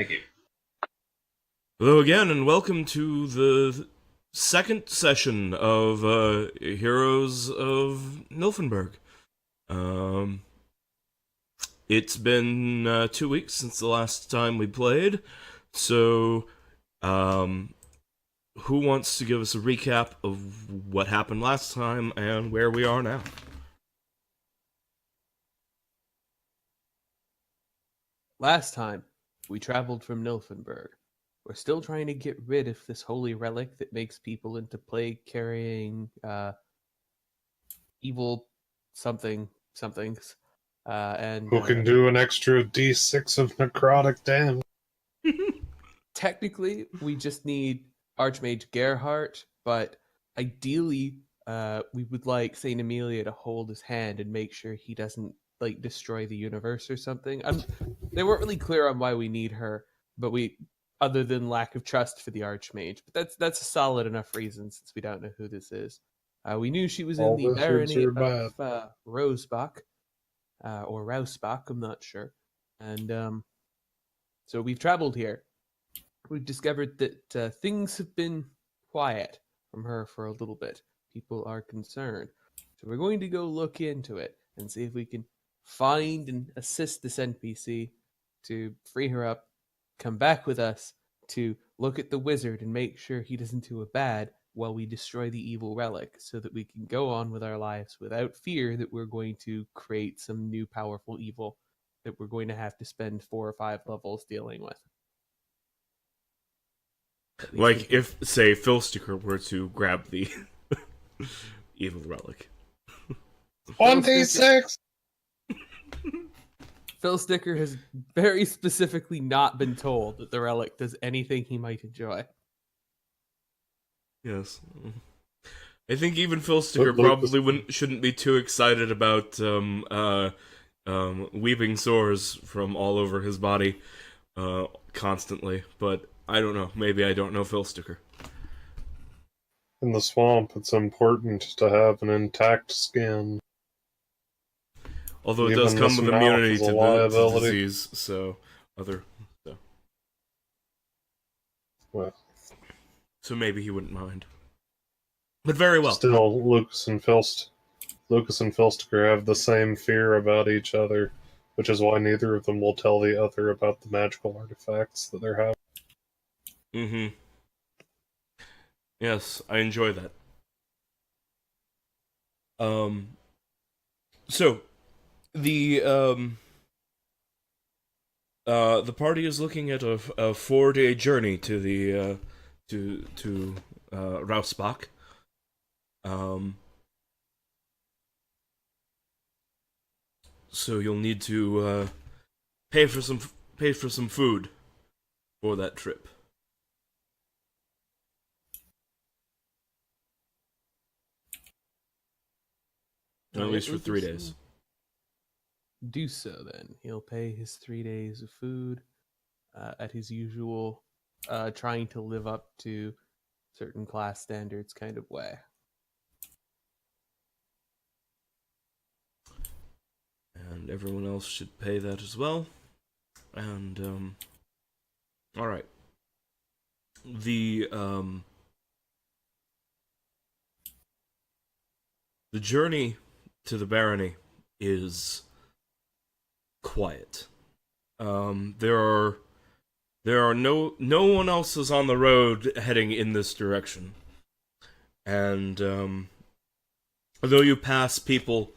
Thank you. Hello again, and welcome to the second session of Heroes of Nifenburg. It's been 2 weeks since the last time we played, so who wants to give us a recap of what happened last time and where we are now? Last time, we traveled from Nifenburg. We're still trying to get rid of this holy relic that makes people into plague-carrying, evil somethings. Who can do an extra D6 of necrotic damage? Technically, we just need Archmage Gerhardt, but ideally, we would like Saint Amelia to hold his hand and make sure he doesn't destroy the universe or something. They weren't really clear on why we need her, but other than lack of trust for the Archmage. But that's a solid enough reason since we don't know who this is. We knew she was All in the wizards barony are of Rausenbach, or Rausenbach, I'm not sure. And so we've traveled here. We've discovered that things have been quiet from her for a little bit. People are concerned. So we're going to go look into it and see if we can find and assist this NPC to free her up, come back with us to look at the wizard and make sure he doesn't do a bad while we destroy the evil relic, so that we can go on with our lives without fear that we're going to create some new powerful evil that we're going to have to spend 4 or 5 levels dealing with. Like if, say, Philsticker were to grab the evil relic. 1d6! Philsticker has very specifically not been told that the relic does anything he might enjoy. Yes. I think even Philsticker probably shouldn't be too excited about weeping sores from all over his body constantly, but I don't know. Maybe I don't know Philsticker. In the swamp, it's important to have an intact skin. Although it Even does come this with mouth immunity is to a the liability. disease, so Well, so maybe he wouldn't mind. But very well. Still, Lucas and Philsticker have the same fear about each other, which is why neither of them will tell the other about the magical artifacts that they're having. Mm-hmm. Yes, I enjoy that. So the party is looking at a 4-day journey to the to Rausenbach. So you'll need to pay for some food for that trip. At least for 3 days. Do so then. He'll pay his 3 days of food at his usual, trying to live up to certain class standards kind of way. And everyone else should pay that as well. And alright. The journey to the barony is quiet. There are no one else is on the road heading in this direction. And although you pass people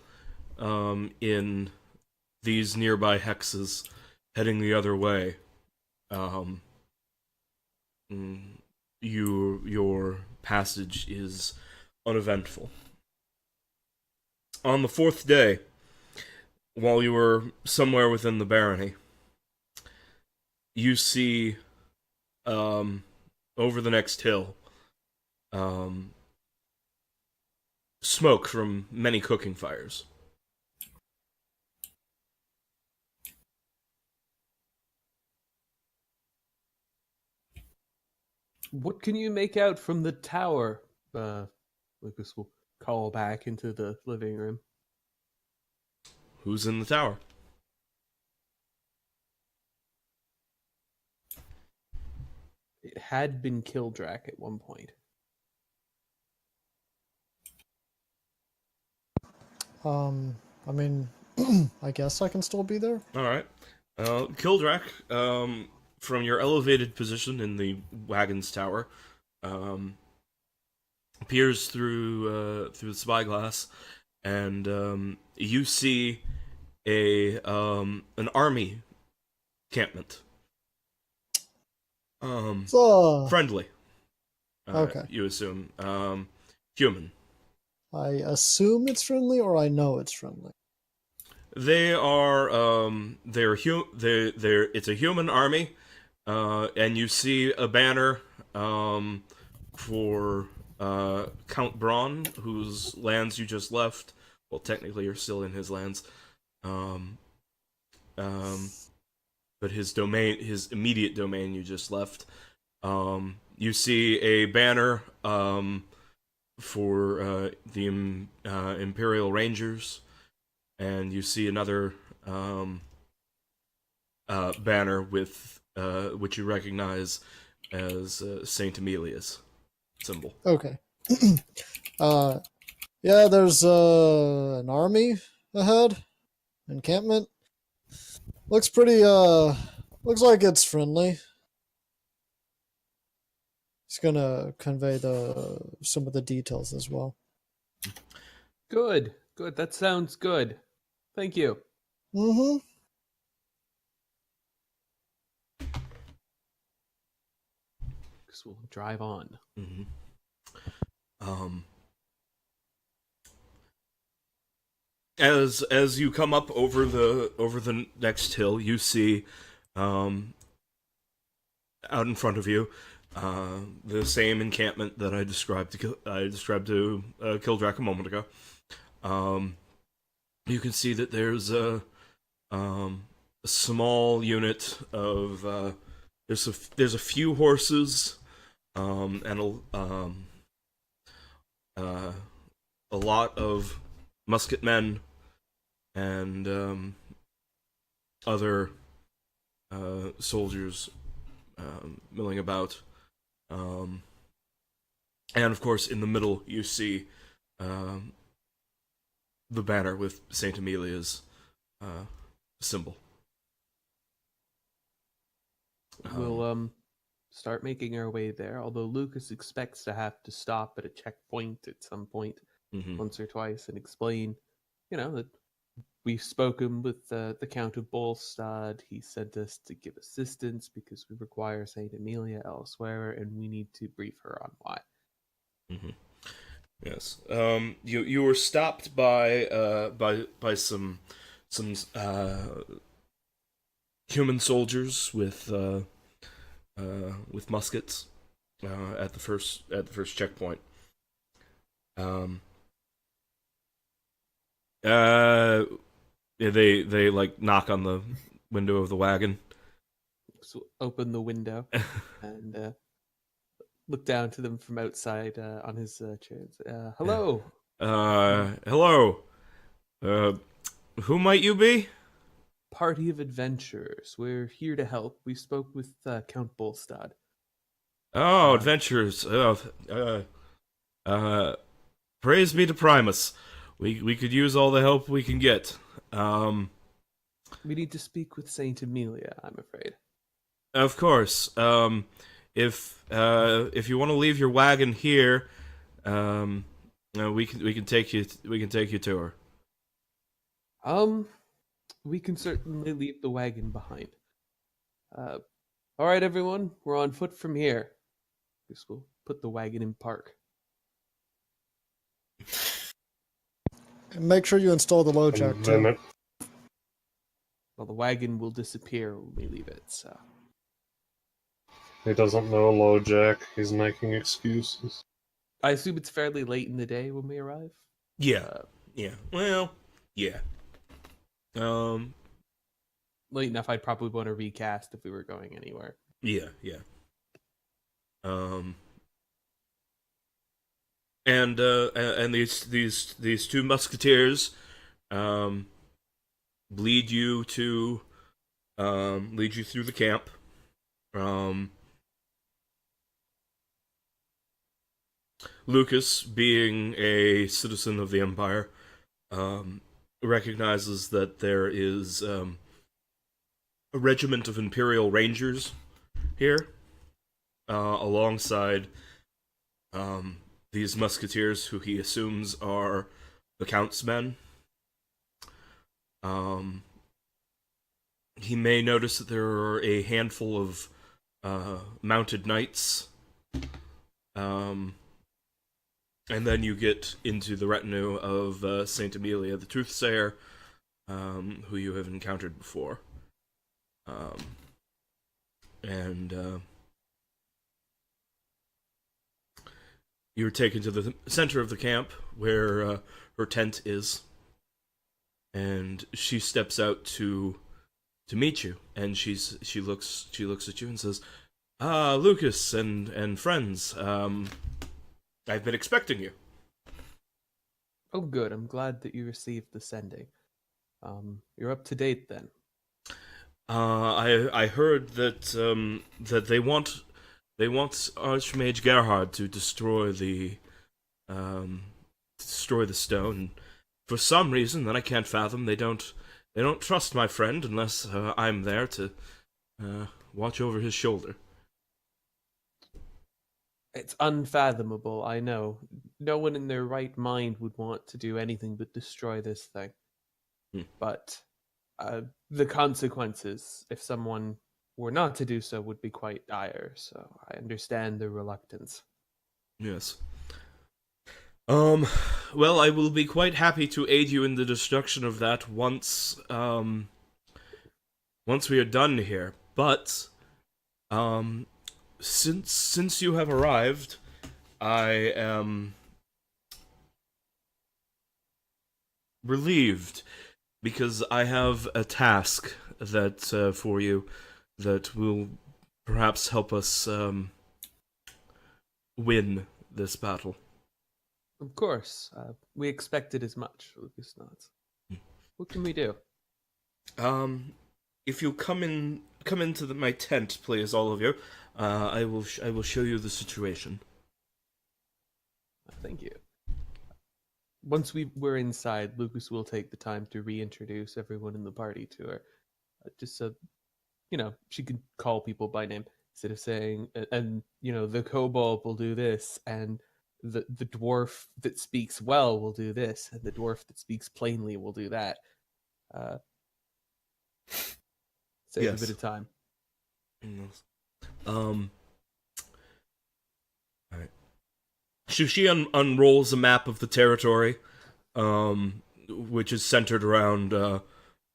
in these nearby hexes heading the other way, your passage is uneventful. On the 4th day, while you were somewhere within the barony, you see over the next hill smoke from many cooking fires. What can you make out from the tower? Lucas will call back into the living room. Who's in the tower? it had been Kildrak at one point. I mean, I guess I can still be there. All right. Kildrak, from your elevated position in the wagon's tower, peers through the spyglass, and you see an army encampment. So, Friendly. Okay. You assume. Human. I assume it's friendly, or I know it's friendly. They are it's a human army, and you see a banner for Count Braun, whose lands you just left. Well, technically you're still in his lands. But his immediate domain you just left. You see a banner for the Imperial Rangers, and you see another banner with which you recognize as Saint Amelia's symbol. Okay. Yeah, there's an army ahead. Encampment. Looks pretty, looks like it's friendly. It's gonna convey some of the details as well. Good. That sounds good. Thank you. Mm-hmm. Because we'll drive on. Mm-hmm. As you come up over the next hill, you see out in front of you the same encampment that I described to Kildrak a moment ago. You can see that there's a small unit of there's a few horses and a lot of musketmen and other soldiers milling about. And of course, in the middle, you see the banner with Saint Amelia's symbol. We'll start making our way there, although Lucas expects to have to stop at a checkpoint at some point, Mhm. once or twice, and explain, that we've spoken with the Count of Bolstad. He sent us to give assistance because we require Saint Amelia elsewhere, and we need to brief her on why. Mm-hmm. Yes. You were stopped by some human soldiers with muskets at the first checkpoint. They like knock on the window of the wagon. So open the window and look down to them from outside on his chair. Hello. Hello. Who might you be? Party of adventurers. We're here to help. We spoke with Count Bolstad. Oh, adventurers. Praise be to Primus. We could use all the help we can get. We need to speak with Saint Amelia, I'm afraid. Of course. If you want to leave your wagon here, we can take you to her. We can certainly leave the wagon behind. All right, everyone, we're on foot from here. Guess we'll put the wagon in park. And make sure you install the low jack And then too. it, Well, the wagon will disappear when we leave it, so... he doesn't know LoJack. He's making excuses. I assume it's fairly late in the day when we arrive? Yeah. Yeah. Well, yeah. Late enough I'd probably want to recast if we were going anywhere. Yeah. And these two musketeers lead you through the camp. Lucas, being a citizen of the Empire, recognizes that there is a regiment of Imperial Rangers here, alongside these musketeers who he assumes are the Count's men. He may notice that there are a handful of mounted knights. And then you get into the retinue of Saint Amelia, the Truthsayer, who you have encountered before. You're taken to the center of the camp where her tent is, and she steps out to meet you, and she looks at you and says, "Ah, Lucas and friends, I've been expecting you." Oh, good. I'm glad that you received the sending. You're up to date then. I heard that that they want Archmage Gerhard to destroy the stone. For some reason that I can't fathom, they don't trust my friend unless I'm there to watch over his shoulder. It's unfathomable, I know. No one in their right mind would want to do anything but destroy this thing. But the consequences, if someone were not to do so, would be quite dire, so I understand the reluctance. Yes. Well, I will be quite happy to aid you in the destruction of that once we are done here. But, since you have arrived, I am relieved, because I have a task that for you that will perhaps help us win this battle. Of course, we expected as much, Lucas nods. What can we do? If you come into my tent, please, all of you, I will show you the situation. Thank you. Once we're inside, Lucas will take the time to reintroduce everyone in the party to her. Just so, she can call people by name instead of saying, and, the kobold will do this, and the dwarf that speaks well will do this, and the dwarf that speaks plainly will do that. Save a bit of time. Alright. She unrolls a map of the territory, which is centered around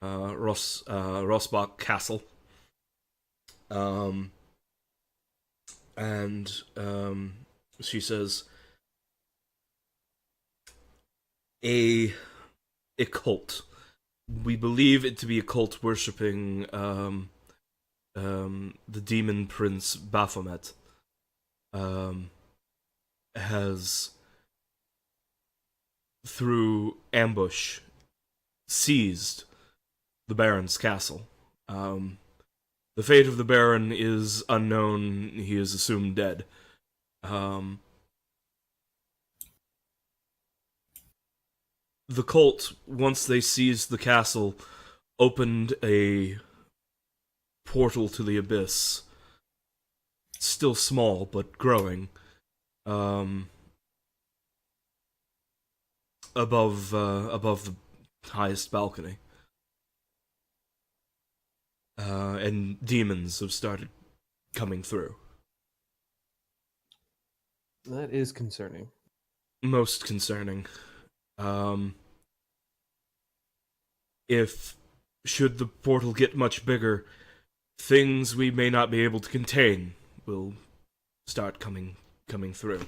Rausenbach Castle. She says, a cult. We believe it to be a cult worshipping the demon prince Baphomet. Has, through ambush, seized the Baron's castle. The fate of the Baron is unknown. He is assumed dead. The cult, once they seized the castle, opened a portal to the abyss. Still small, but growing. Above the highest balcony. And demons have started coming through. That is concerning. Most concerning. If should the portal get much bigger, things we may not be able to contain will start coming through.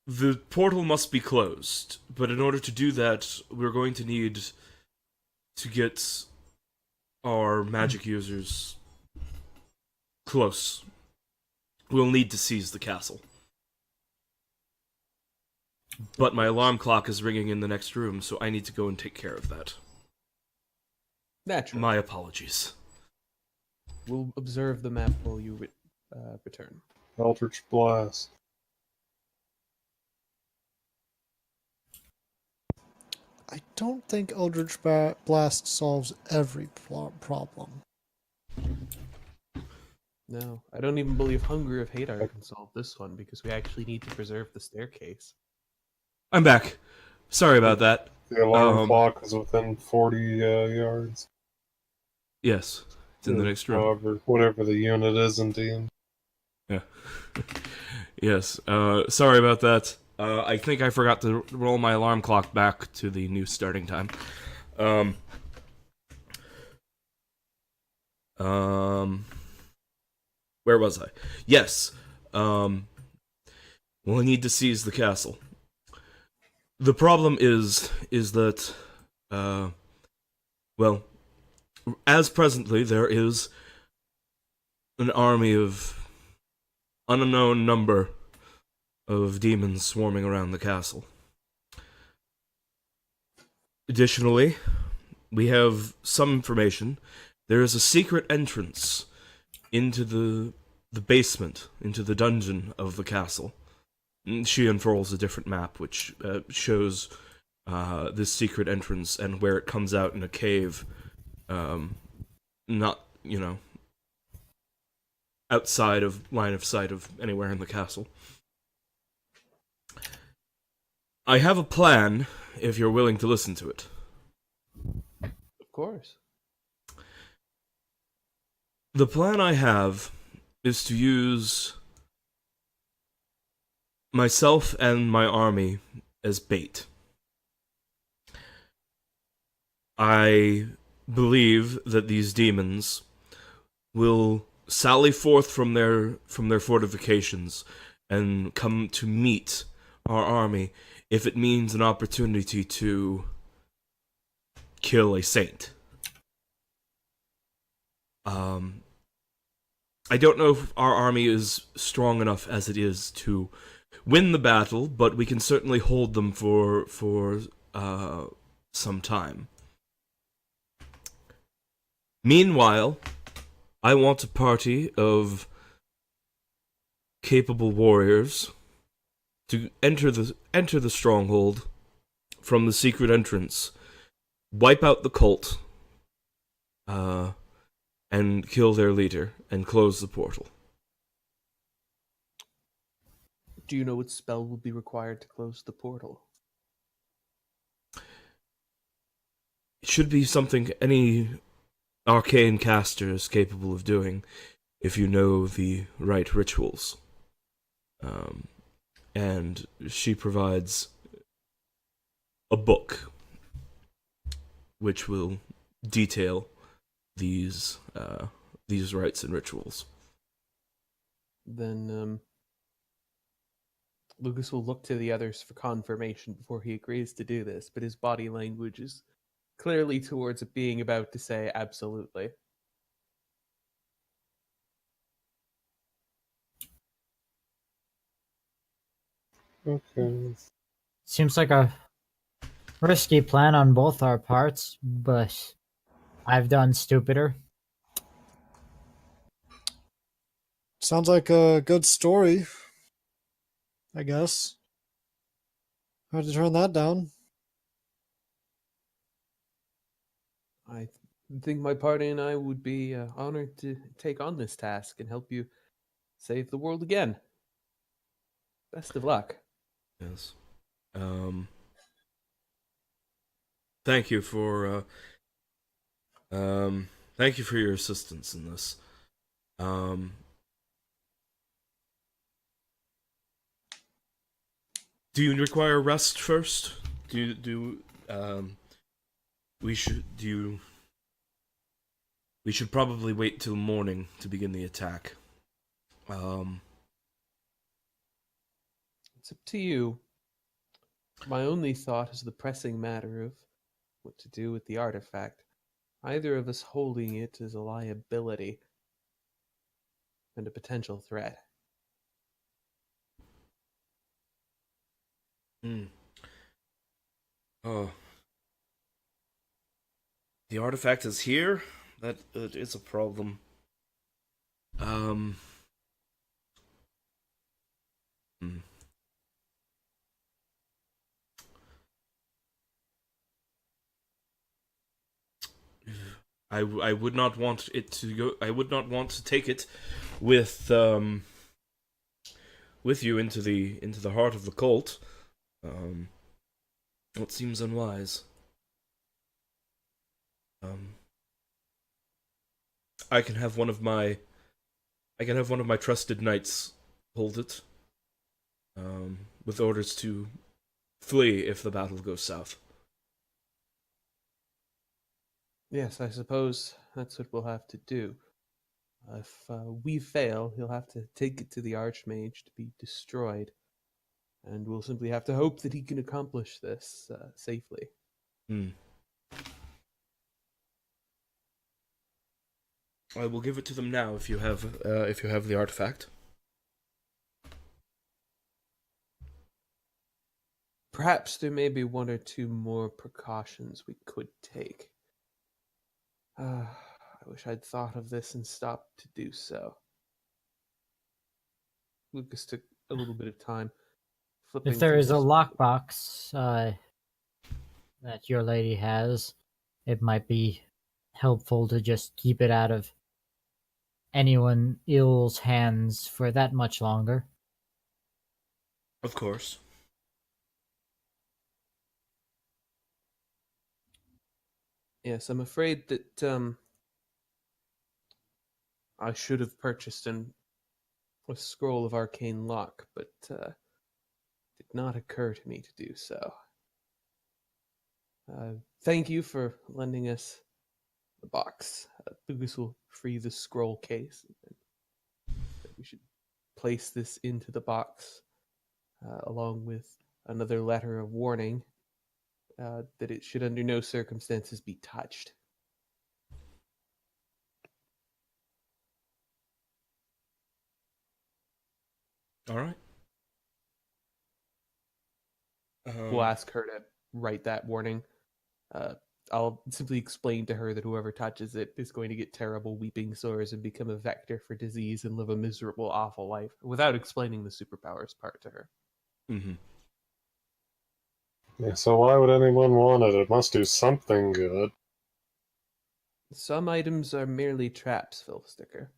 The portal must be closed, but in order to do that, we're going to need to get our magic users close. We'll need to seize the castle. But my alarm clock is ringing in the next room, so I need to go and take care of that. Naturally. My apologies. We'll observe the map while you return. Eldritch Blast. I don't think Eldritch Blast solves every problem. No, I don't even believe Hunger of Hadar can solve this one because we actually need to preserve the staircase. I'm back. Sorry about that. The alarm Um, clock is within 40 yards. Yes, it's in the next room. However, whatever the unit is in D&D. Yeah. Yes. Sorry about that. I think I forgot to roll my alarm clock back to the new starting time. Where was I? Yes. We'll need to seize the castle. The problem is that, well, as presently there is an army of unknown number of demons swarming around the castle. Additionally, we have some information. There is a secret entrance into the basement, into the dungeon of the castle. She unfurls a different map which shows this secret entrance and where it comes out in a cave, not, outside of line of sight of anywhere in the castle. I have a plan, if you're willing to listen to it. Of course. The plan I have is to use myself and my army as bait. I believe that these demons will sally forth from their fortifications and come to meet our army if it means an opportunity to kill a saint. I don't know if our army is strong enough as it is to win the battle, but we can certainly hold them for some time. Meanwhile, I want a party of capable warriors to enter the stronghold from the secret entrance, wipe out the cult, and kill their leader and close the portal. Do you know what spell will be required to close the portal? It should be something any arcane caster is capable of doing if you know the right rituals. And she provides a book which will detail these rites and rituals. Then Lucas will look to the others for confirmation before he agrees to do this, but his body language is clearly towards it being about to say absolutely. Okay. Seems like a risky plan on both our parts, but I've done stupider. Sounds like a good story, I guess. Hard to turn that down. I think my party and I would be honored to take on this task and help you save the world again. Best of luck. Yes. Thank you for your assistance in this. Do you require rest first? We should probably wait till morning to begin the attack. It's up to you. My only thought is the pressing matter of what to do with the artifact. Either of us holding it is a liability and a potential threat. Oh. The artifact is here? That is a problem. Hmm. I would not want it to go. I would not want to take it with with you into the heart of the cult. Um, it seems unwise. Um, I can have one of my trusted knights hold it. With orders to flee if the battle goes south. Yes, I suppose that's what we'll have to do. If we fail, he'll have to take it to the Archmage to be destroyed, and we'll simply have to hope that he can accomplish this safely. Hmm. I will give it to them now if you have the artifact. Perhaps there may be one or two more precautions we could take. I wish I'd thought of this and stopped to do so. Lucas took a little bit of time flipping If there through is a this. lockbox that your lady has, it might be helpful to just keep it out of anyone ill's hands for that much longer. Of course. Yes, I'm afraid that I should have purchased a scroll of arcane lock, but did not occur to me to do so. Thank you for lending us the box. Lucas will free the scroll case. We should place this into the box along with another letter of warning that it should under no circumstances be touched. All right. We'll ask her to write that warning. Uh, I'll simply explain to her that whoever touches it is going to get terrible weeping sores and become a vector for disease and live a miserable, awful life, without explaining the superpowers part to her. Mm-hmm. Yeah, so why would anyone want it? It must do something good. Some items are merely traps, Philsticker.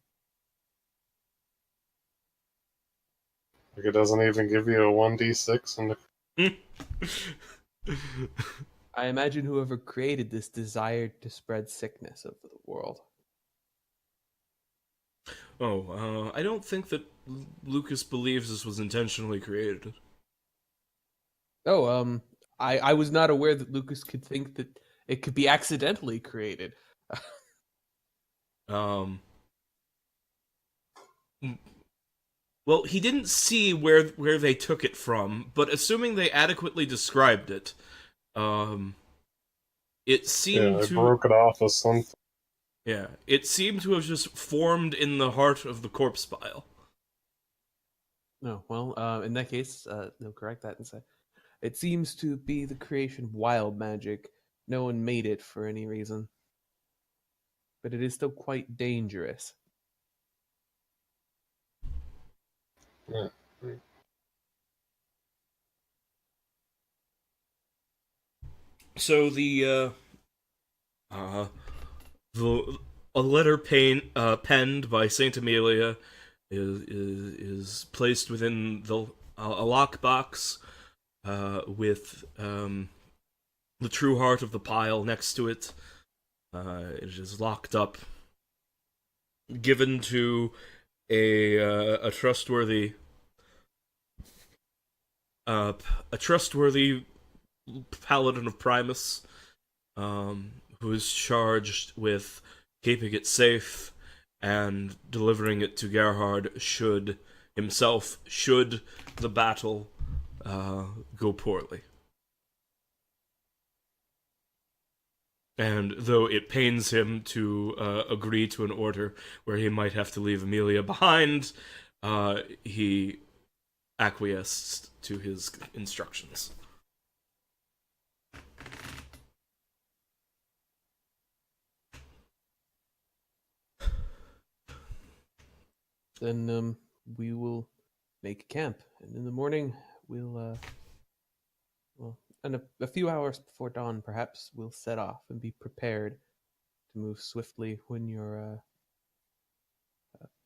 Like it doesn't even give you a 1d6 and I imagine whoever created this desired to spread sickness over the world. I don't think that Lucas believes this was intentionally created. Oh, I was not aware that Lucas could think that it could be accidentally created. Um, well, he didn't see where they took it from, but assuming they adequately described it, it yeah, seemed I to broke it off as something. it seemed to have just formed in the heart of the corpse pile. No, well, in that case, no, correct that and say it seems to be the creation of wild magic. No one made it for any reason, but it is still quite dangerous. Yeah. So the a letter penned by Saint Amelia is placed within a lockbox with the true heart of the pile next to it. It is locked up, given to a trustworthy a trustworthy paladin of Primus, who is charged with keeping it safe and delivering it to Gerhard should the battle go poorly. And though it pains him to agree to an order where he might have to leave Amelia behind, he acquiesced to his instructions. Then we will make camp, and in the morning we'll and a few hours before dawn, perhaps we'll set off and be prepared to move swiftly when your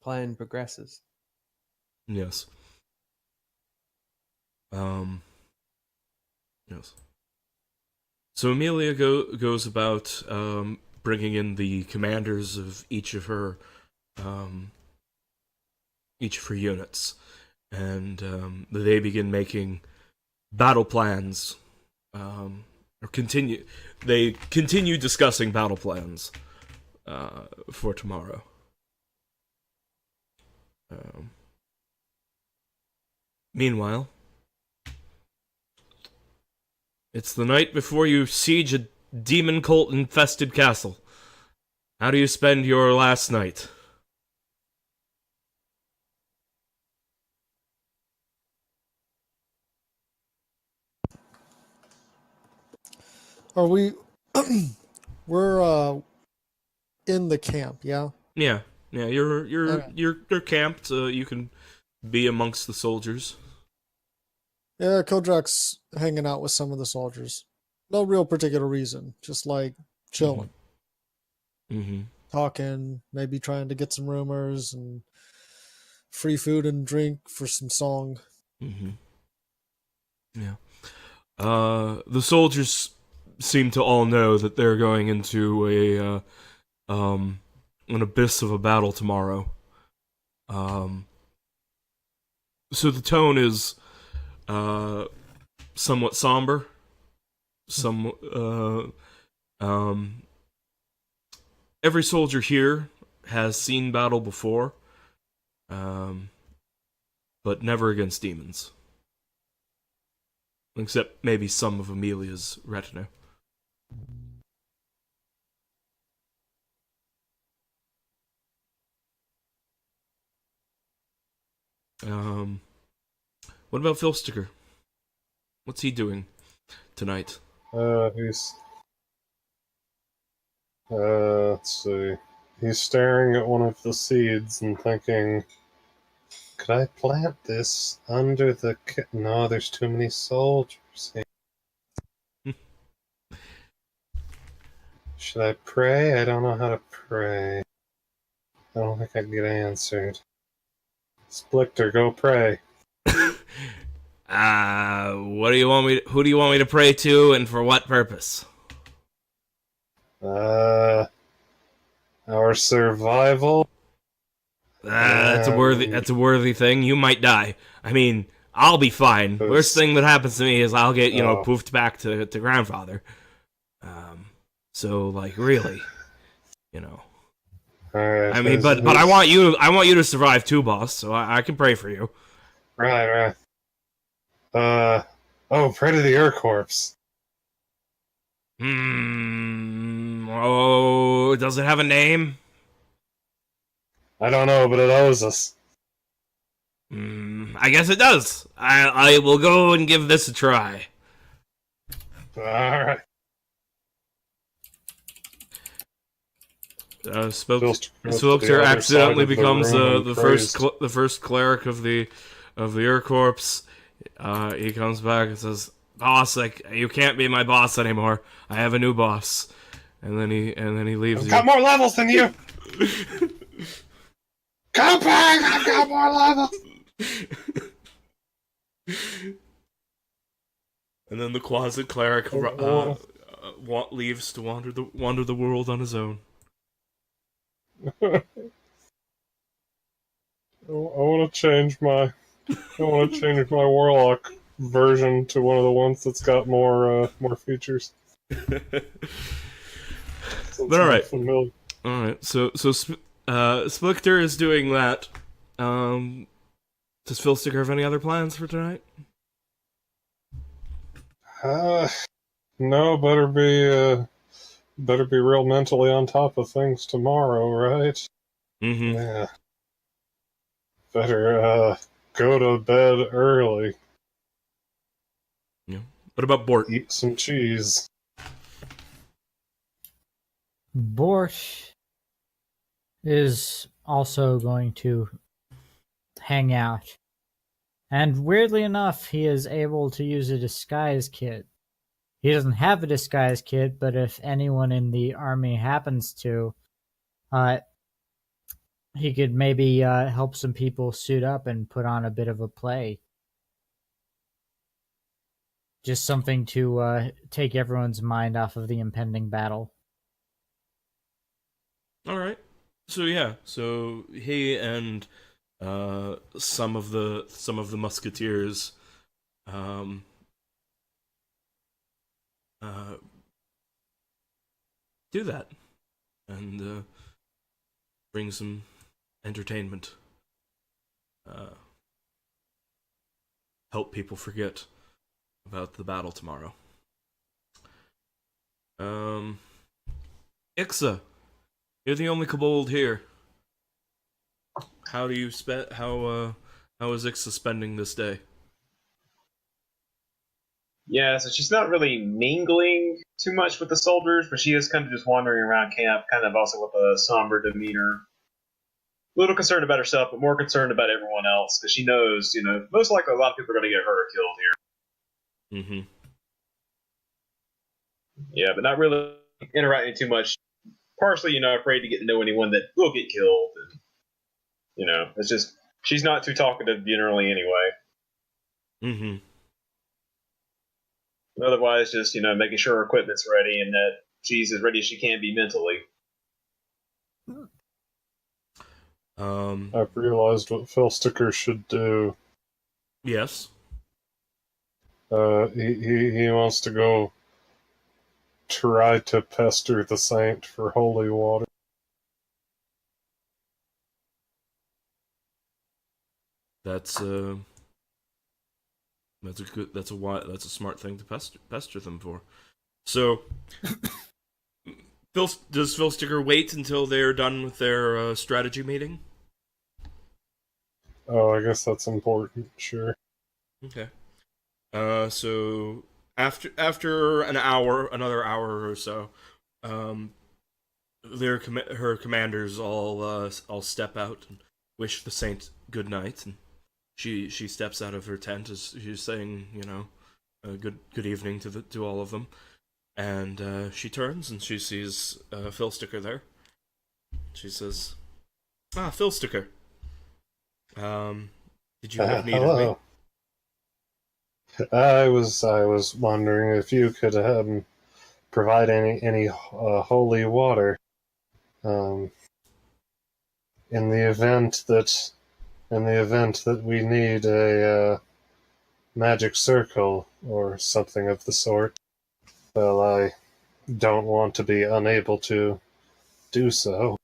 plan progresses. Yes. Yes. So Amelia goes about bringing in the commanders of each of her units, and they begin making battle plans. They continue discussing battle plans for tomorrow. Meanwhile, it's the night before you siege a demon cult infested castle. How do you spend your last night? Are we? We're in the camp, yeah. Yeah. You're Okay. you're camped. You can be amongst the soldiers. Yeah, Kodrak's hanging out with some of the soldiers. No real particular reason, just like chilling, Mm-hmm. talking, maybe trying to get some rumors and free food and drink for some song. Mm-hmm. Yeah. The soldiers seem to all know that they're going into an abyss of a battle tomorrow. So the tone is somewhat somber. Every soldier here has seen battle before, but never against demons. Except maybe some of Amelia's retinue. What about Filsticker? What's he doing tonight? He's let's see. He's staring at one of the seeds and thinking, could I plant this under the no, there's too many soldiers here. Should I pray? I don't know how to pray. I don't think I'd get answered. Splicter, go pray. What do you want me? Who do you want me to pray to, and for what purpose? Our survival. That's a worthy thing. You might die. I mean, I'll be fine. Worst thing that happens to me is I'll get poofed back to grandfather. So like really, Alright, I mean, but I want you to survive too, boss. So I can pray for you. Right. Pray to the Ur corpse. Oh, does it have a name? I don't know, but it owes us. I guess it does. I will go and give this a try. Alright. Spilker accidentally becomes the first cleric of the Ur Corps. He comes back and says, "Boss, you can't be my boss anymore. I have a new boss." And then he leaves. I've got more levels than you. Come back! I've got more levels. And then the closet cleric leaves to wander the world on his own. I want to change my warlock version to one of the ones that's got more features. But all right. So Splicter is doing that. Does Filsticker have any other plans for tonight? No. Better be real mentally on top of things tomorrow, right? Mm-hmm. Yeah. Better go to bed early. Yeah. What about Bort? Eat some cheese. Bort is also going to hang out And weirdly enough, he is able to use a disguise kit. He doesn't have a disguise kit, but if anyone in the army happens to, uh, he could maybe help some people suit up and put on a bit of a play. Just something to take everyone's mind off of the impending battle. All right. So yeah, so he and some of the musketeers um, uh, do that and bring some entertainment. Help people forget about the battle tomorrow. Ixa, you're the only kobold here. How do you how is Ixa spending this day? Yeah, so she's not really mingling too much with the soldiers, but she is kind of just wandering around camp, kind of also with a somber demeanor. A little concerned about herself, but more concerned about everyone else, because she knows, most likely a lot of people are going to get hurt or killed here. Mm-hmm. Yeah, but not really interacting too much. Partially, afraid to get to know anyone that will get killed. And, it's just, she's not too talkative generally anyway. Mm-hmm. But otherwise, just, making sure her equipment's ready and that she's as ready as she can be mentally. I've realized what Phil Sticker should do. Yes. He wants to go try to pester the saint for holy water. That's a smart thing to pester them for. So, does Phil Sticker wait until they're done with their strategy meeting? Oh, I guess that's important. Sure. Okay. So after another hour or so, her commanders all step out and wish the saint good night, and she steps out of her tent as she's saying, good evening to all of them, and she turns and she sees Phil Sticker there. She says, "Ah, Phil Sticker. Did you have need of me?" Hello. I was wondering if you could provide any holy water um, in the event that we need a magic circle or something of the sort. Well, I don't want to be unable to do so,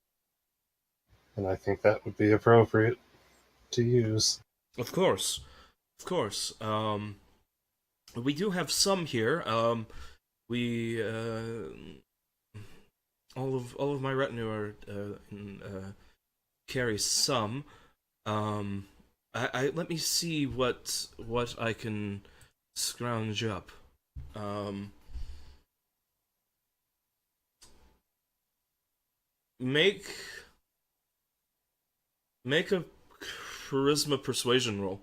and I think that would be appropriate to use. Of course, of course. We do have some here. We all of my retinue are carry some. I let me see what I can scrounge up. Make a charisma persuasion roll.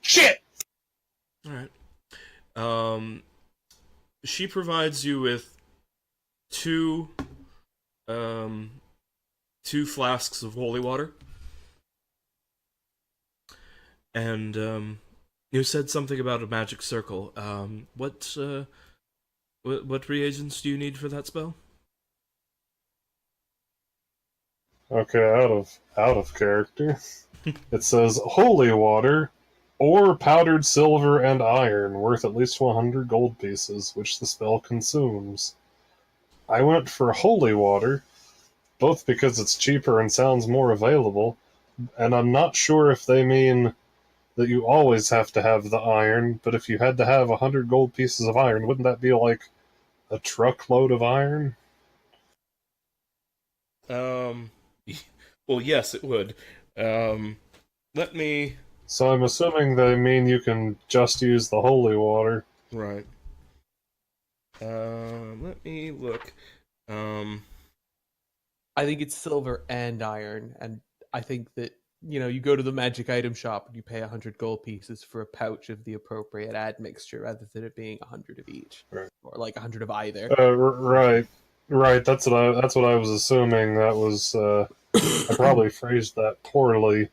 Shit! Alright. She provides you with two flasks of holy water. And you said something about a magic circle. What reagents do you need for that spell? Okay, out of character. It says holy water or powdered silver and iron worth at least 100 gold pieces, which the spell consumes. I went for holy water, both because it's cheaper and sounds more available, and I'm not sure if they mean that you always have to have the iron, but if you had to have 100 gold pieces of iron, wouldn't that be like a truckload of iron? Well, yes, it would. Let me... So I'm assuming they mean you can just use the holy water. Right. Let me look. I think it's silver and iron, and I think that, you go to the magic item shop and you pay 100 gold pieces for a pouch of the appropriate admixture rather than it being 100 of each. Right. Or like 100 of either. Right. That's what I was assuming. That was I probably phrased that poorly,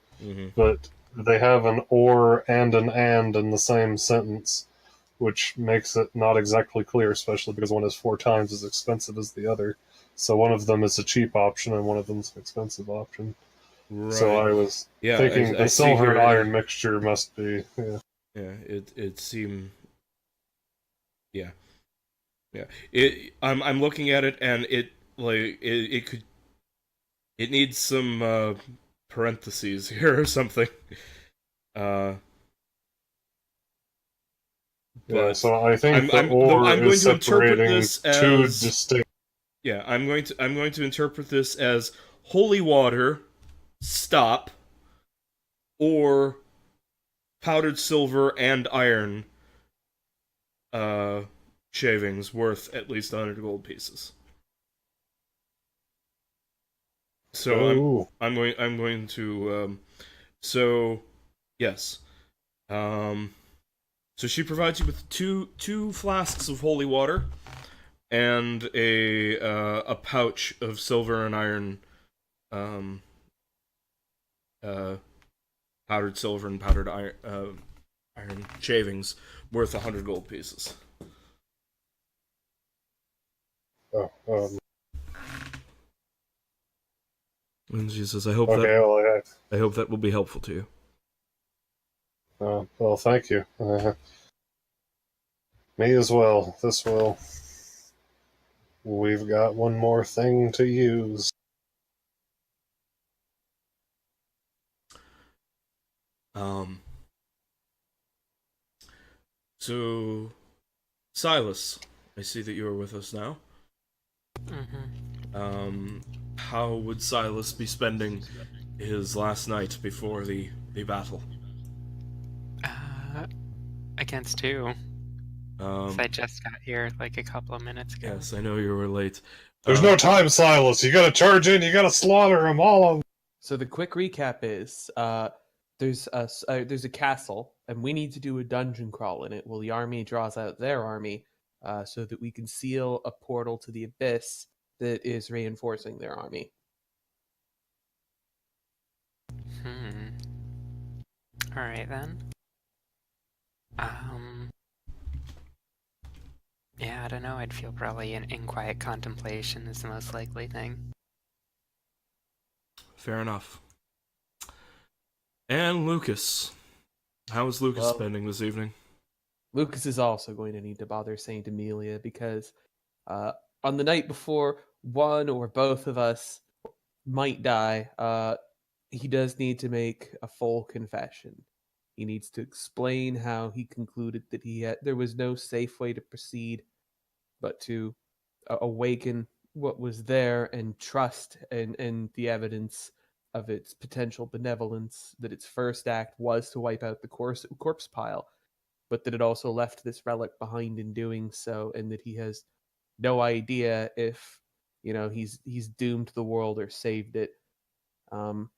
but they have an or and an and in the same sentence, which makes it not exactly clear, especially because one is 4 times as expensive as the other. So one of them is a cheap option and one of them is an expensive option. Right. So I was thinking the see silver here, and iron mixture must be. Yeah. Yeah, it seemed. Yeah. I'm looking at it and it needs some parentheses here or something. Yeah, But so I think I'm or going is to interpret separating this two as distinct. yeah. I'm going to interpret this as holy water, stop, or powdered silver and iron shavings worth at least 100 gold pieces. So Ooh. I'm going to so yes. So she provides you with two flasks of holy water and a pouch of silver and iron powdered silver and powdered iron shavings worth 100 gold pieces. Oh, And she says, I hope okay, well, I hope that will be helpful to you. well, thank you. Me as well. This will. We've got one more thing to use. So Silas, I see that you are with us now. How would Silas be spending his last night before the battle? Against who? Um, I just got here like a couple of minutes ago. yes, I know you were late. There's no time, Silas. You gotta charge in. You gotta slaughter them all. So the quick recap is there's a castle, and we need to do a dungeon crawl in it while the army draws out their army, so that we can seal a portal to the abyss that is reinforcing their army. All right then. Yeah, I don't know. I'd feel probably in quiet contemplation is the most likely thing. Fair enough. And Lucas. How is Lucas spending this evening? Lucas is also going to need to bother Saint Amelia because on the night before one or both of us might die, he does need to make a full confession. He needs to explain how he concluded that there was no safe way to proceed but to awaken what was there and trust and the evidence of its potential benevolence, that its first act was to wipe out the corpse pile, but that it also left this relic behind in doing so, and that he has no idea if he's doomed the world or saved it. How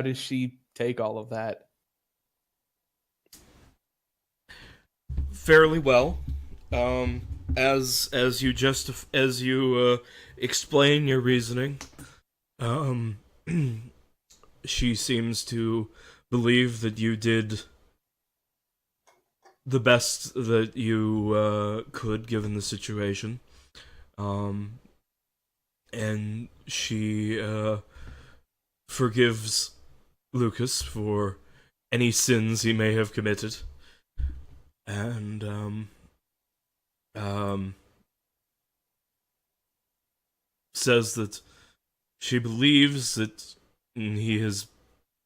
does she take all of that? Fairly well. As you explain your reasoning, she seems to believe that you did the best that you could given the situation. And she forgives Lucas for any sins he may have committed. And says that she believes that he has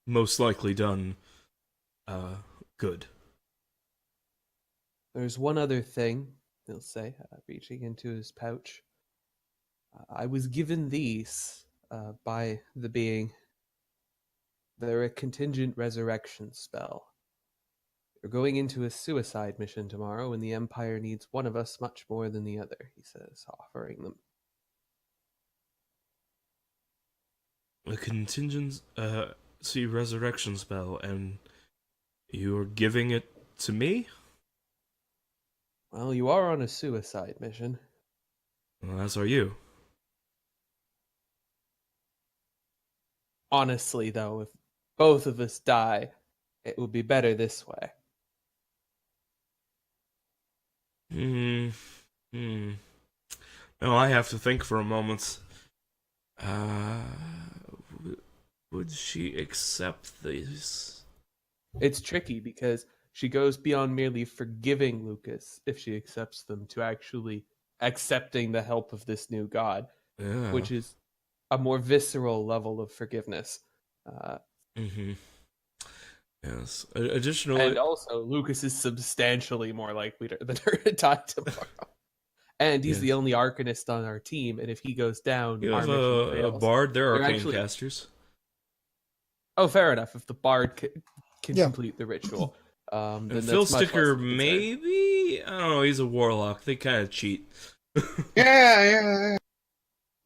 most likely done good. There's one other thing, he'll say, reaching into his pouch. I was given these by the being. They're a contingent resurrection spell. You're going into a suicide mission tomorrow, and the Empire needs one of us much more than the other, he says, offering them. a contingency resurrection spell, and you're giving it to me? Well, you are on a suicide mission. Well, as are you. Honestly, though, if both of us die, it would be better this way. Hmm. Hmm. No, I have to think for a moment. Would she accept this? It's tricky because she goes beyond merely forgiving Lucas if she accepts them to actually accepting the help of this new god, Yeah. which is a more visceral level of forgiveness. Mm-hmm. Yes. Additionally, And also, Lucas is substantially more likely than her to die tomorrow. And he's Yes. the only Arcanist on our team, and if he goes down, you our have mission a fails. bard. They're They're arcane actually- casters. Oh, fair enough. If the bard can Yeah. complete the ritual, then And that's Phil much less Sticker, of a concern. maybe? I don't know. He's a warlock. They kind of cheat. Yeah.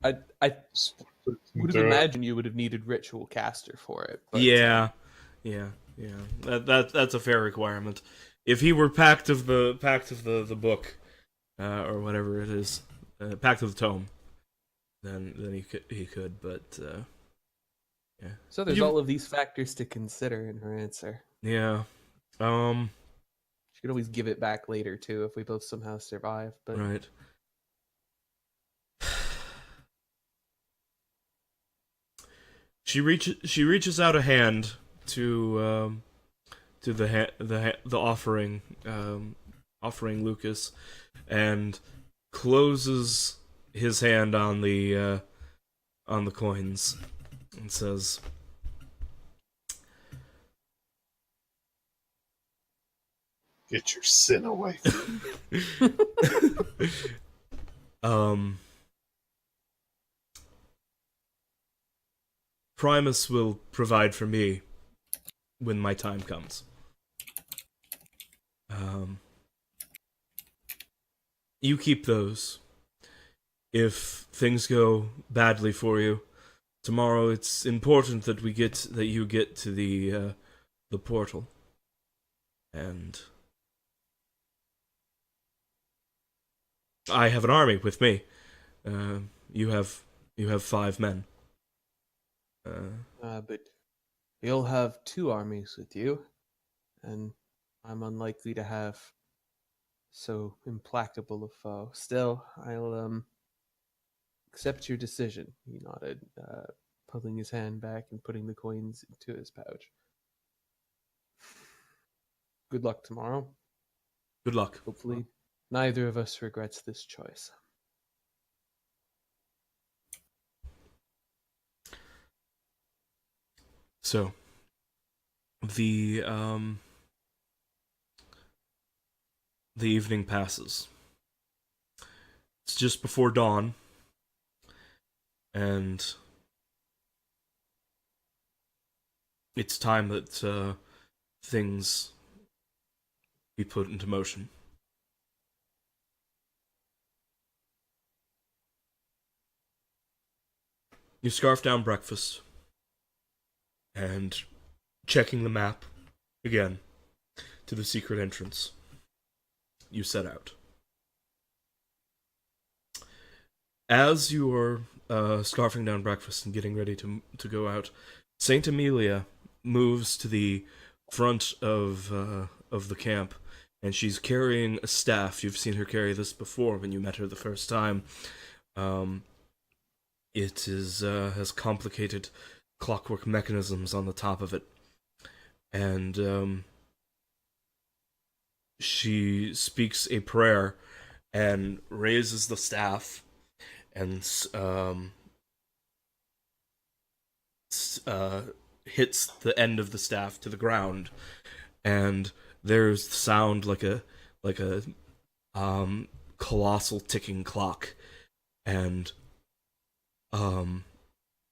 I would Do have it. imagined you would have needed ritual caster for it. But, Yeah. That's a fair requirement. If he were pact of the book, or whatever it is, pact of the tome, then he could. But yeah. So there's You- all of these factors to consider in her answer. Yeah. She could always give it back later too if we both somehow survive. But Right. She reaches out a hand to the offering Lucas, and closes his hand on the coins and says, Get your sin away. Primus will provide for me when my time comes. You keep those. If things go badly for you tomorrow, it's important that you get to the portal. And I have an army with me. You have 5 men. but you'll have 2 armies with you, and I'm unlikely to have so implacable a foe. Still, I'll accept your decision. He nodded, pulling his hand back and putting the coins into his pouch. Good luck tomorrow. Good luck. Hopefully, neither of us regrets this choice. So, the evening passes. It's just before dawn, and it's time that things be put into motion. You scarf down breakfast, and checking the map again to the secret entrance, you set out. As you are scarfing down breakfast and getting ready to go out, Saint Amelia moves to the front of the camp, and she's carrying a staff. You've seen her carry this before when you met her the first time. It has complicated clockwork mechanisms on the top of it, and she speaks a prayer and raises the staff and hits the end of the staff to the ground, and there's sound like a colossal ticking clock, and a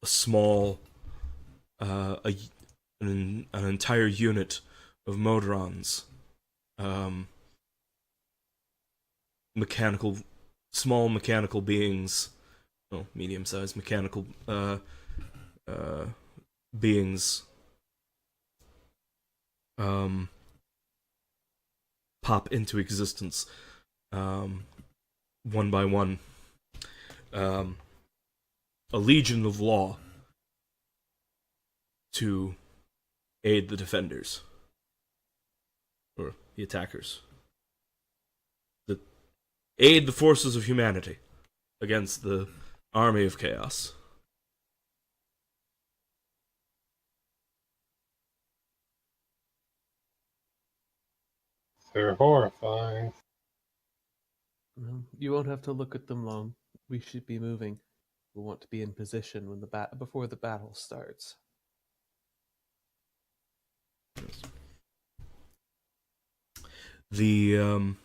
small an entire unit of Modrons, small mechanical beings, well, medium-sized mechanical beings pop into existence one by one. A legion of law to aid the defenders, or the attackers. Aid the forces of humanity against the army of chaos. They're horrifying. Well, you won't have to look at them long. We should be moving. We want to be in position when before the battle starts. The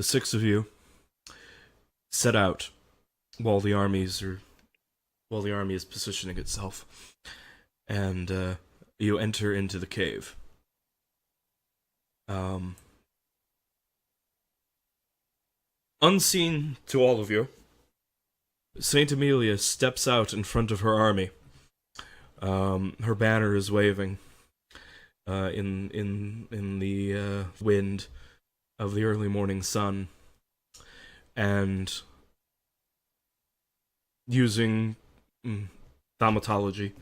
six of you set out while the army is positioning itself, and you enter into the cave. Unseen to all of you, Saint Amelia steps out in front of her army. Her banner is waving in the wind of the early morning sun, and using thaumatology,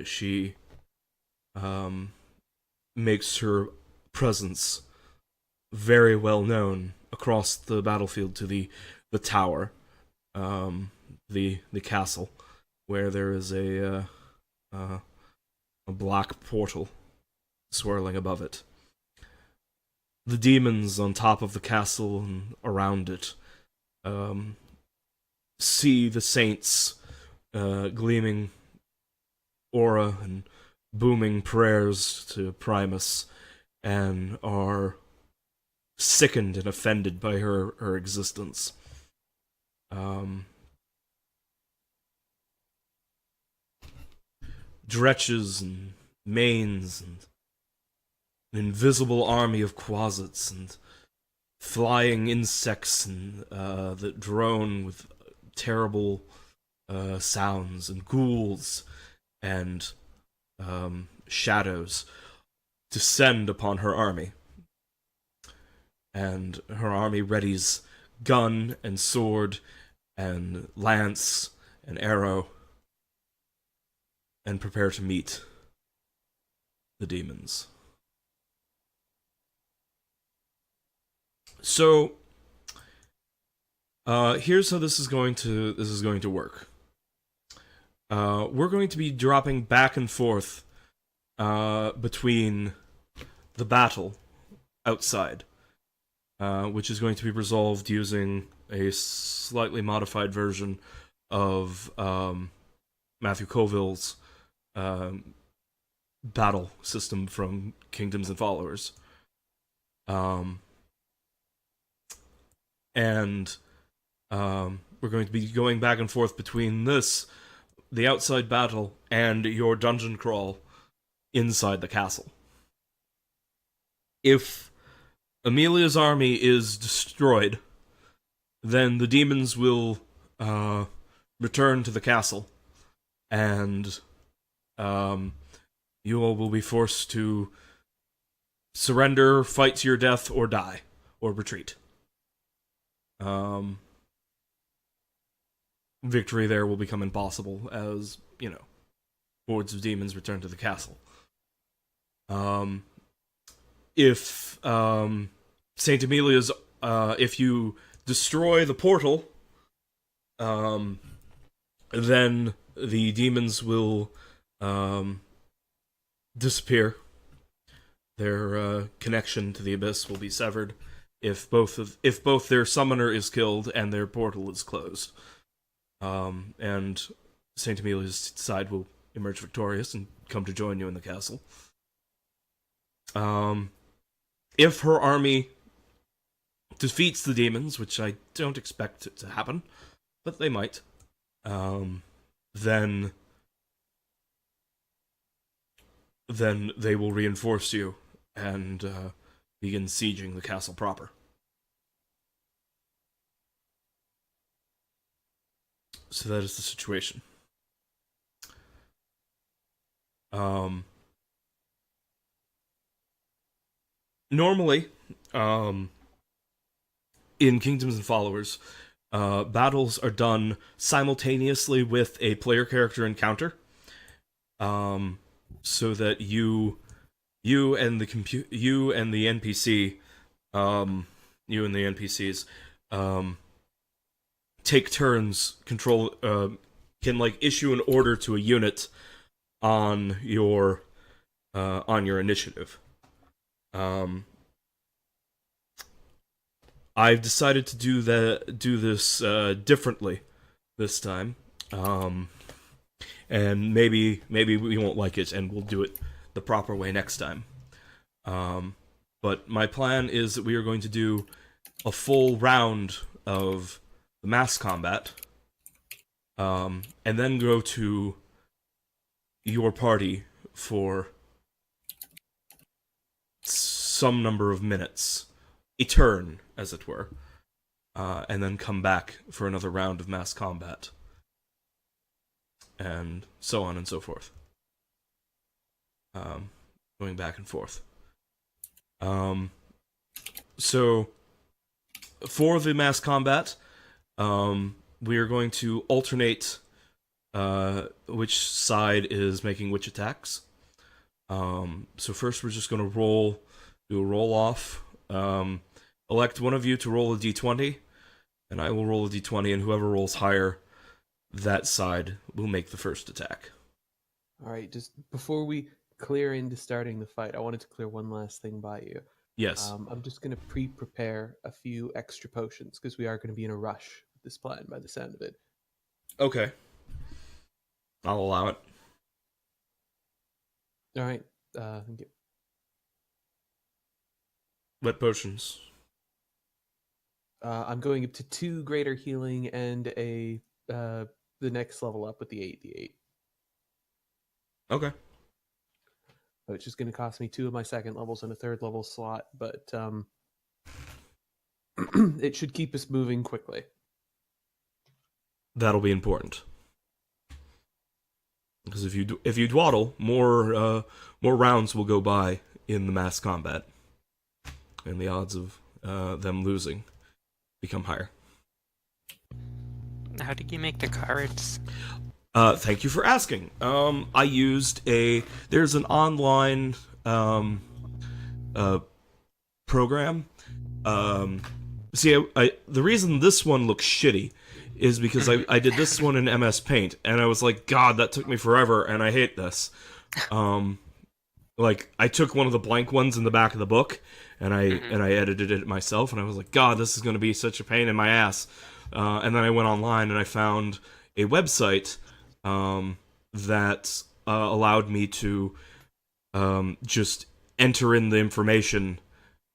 she makes her presence very well known across the battlefield to the tower, the castle, where there is a black portal swirling above it. The demons on top of the castle and around it see the saints' gleaming aura and booming prayers to Primus, and are sickened and offended by her existence. Dretches and mains and an invisible army of quasits and flying insects and that drone with terrible sounds, and ghouls and shadows descend upon her army. And her army readies gun and sword and lance and arrow and prepare to meet the demons. So, here's how this is going to work. We're going to be dropping back and forth between the battle outside, which is going to be resolved using a slightly modified version of Matthew Colville's battle system from Kingdoms and Followers. And we're going to be going back and forth between the outside battle, and your dungeon crawl inside the castle. If Amelia's army is destroyed, then the demons will return to the castle, and you all will be forced to surrender, fight to your death, or die, or retreat. Victory there will become impossible as, hordes of demons return to the castle. If Saint Amelia's, if you destroy the portal, then the demons will disappear. Their connection to the abyss will be severed if both their summoner is killed and their portal is closed. And Saint Amelia's side will emerge victorious and come to join you in the castle. If her army defeats the demons, which I don't expect it to happen, but they might, then they will reinforce you and begin sieging the castle proper. So that is the situation. Normally, in Kingdoms and Followers, battles are done simultaneously with a player character encounter, so that you and the NPC, you and the NPCs, take turns can like issue an order to a unit on your initiative. I've decided to do this differently this time, and maybe we won't like it, and we'll do it the proper way next time. But my plan is that we are going to do a full round of the mass combat, and then go to your party for some number of minutes, a turn, as it were, and then come back for another round of mass combat, and so on and so forth. Going back and forth. So, for the mass combat, we are going to alternate which side is making which attacks. So first we're just going to do a roll off. Elect one of you to roll a d20, and I will roll a d20, and whoever rolls higher, that side will make the first attack. Alright, just before we clear into starting the fight, I wanted to clear one last thing by you. Yes. I'm just going to prepare a few extra potions, because we are going to be in a rush with this plan, by the sound of it. Okay. I'll allow it. Alright, What potions? I'm going up to 2 greater healing and the next level up with the 8d8. Okay. Which is going to cost me 2 of my second levels and a third level slot, but it should keep us moving quickly. That'll be important. Because if you dawdle, more rounds will go by in the mass combat, and the odds of them losing become higher. How did you make the cards? Thank you for asking. I used there's an online program. The reason this one looks shitty is because I did this one in MS Paint, and I was like, God, that took me forever, and I hate this. Like, I took one of the blank ones in the back of the book, and I edited it myself, and I was like, God, this is going to be such a pain in my ass. And then I went online, and I found a website that allowed me to just enter in the information,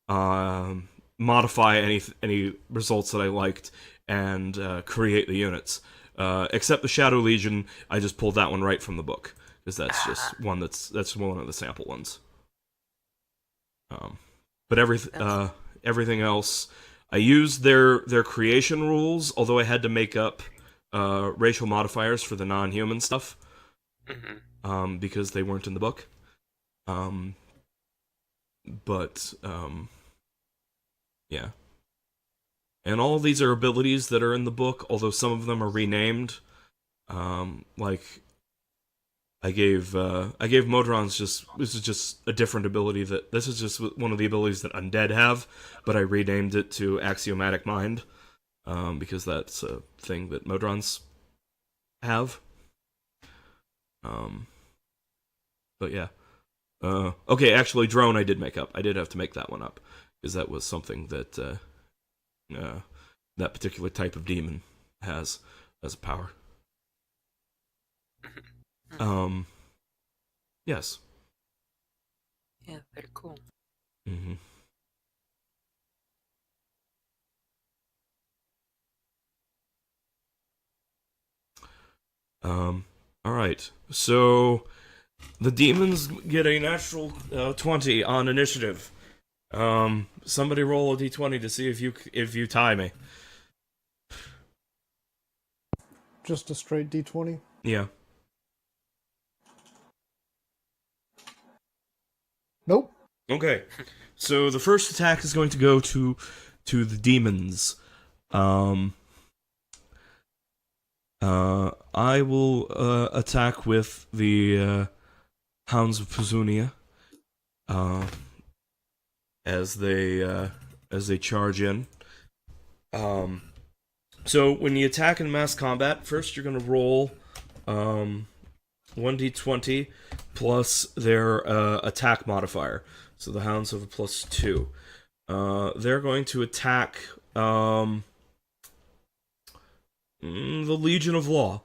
modify any results that I liked, and create the units. Except the Shadow Legion, I just pulled that one right from the book, because that's just one that's one of the sample ones. But everything else, I used their creation rules, although I had to make up racial modifiers for the non-human stuff, because they weren't in the book. Yeah. And all of these are abilities that are in the book, although some of them are renamed. Like, I gave Modron's this is just a different ability this is just one of the abilities that undead have, but I renamed it to Axiomatic Mind, because that's a thing that Modrons have. But yeah. Okay, actually, Drone I did make up. I did have to make that one up, because that was something that that particular type of demon has as a power. Yes. Yeah, very cool. Mm-hmm. Alright, so the demons get a natural 20 on initiative. Somebody roll a d20 to see if you tie me. Just a straight D20. Yeah. Nope. Okay. So the first attack is going to go to the demons. I will attack with the Hounds of Pezunia as they charge in. So when you attack in mass combat, first you're going to roll 1d20 plus their attack modifier. So the Hounds have a +2. They're going to attack the Legion of Law,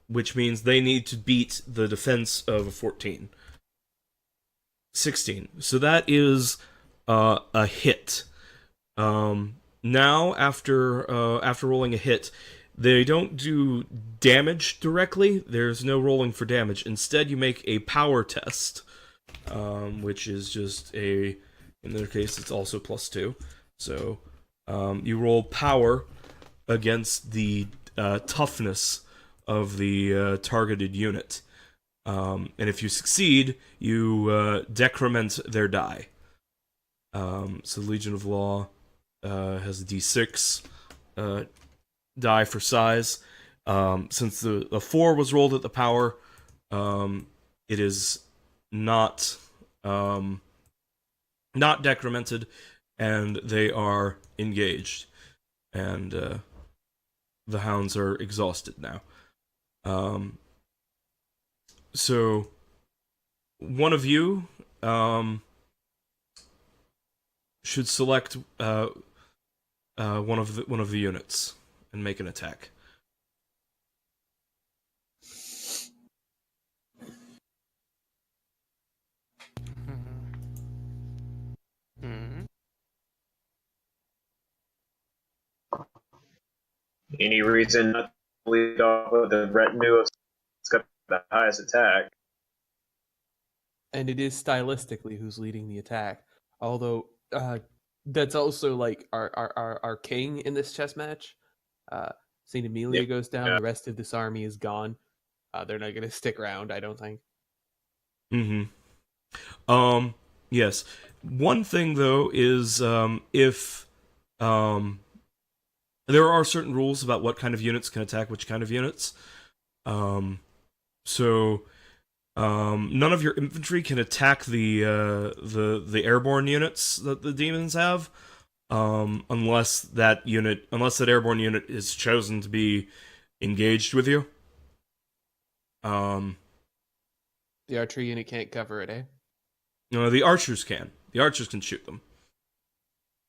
which means they need to beat the defense of a 14. 16. So that is a hit. Now, after rolling a hit, they don't do damage directly. There's no rolling for damage. Instead, you make a power test, which is just in their case, it's also +2. So you roll power against the toughness of the targeted unit. And if you succeed, you decrement their die. So Legion of Law has a d6 die for size. Since the 4 was rolled at the power, it is not decremented, and they are engaged. And the hounds are exhausted now. So one of you should select one of the units and make an attack. Any reason not to lead off with the retinue of it's got the highest attack? And it is stylistically who's leading the attack. Although that's also like our king in this chess match. Saint Amelia goes down. The rest of this army is gone. They're not going to stick around, I don't think. Mm-hmm. Yes. One thing though is if there are certain rules about what kind of units can attack which kind of units. So none of your infantry can attack the airborne units that the demons have, unless that airborne unit is chosen to be engaged with you. The archer unit can't cover it, eh? No, the archers can. The archers can shoot them.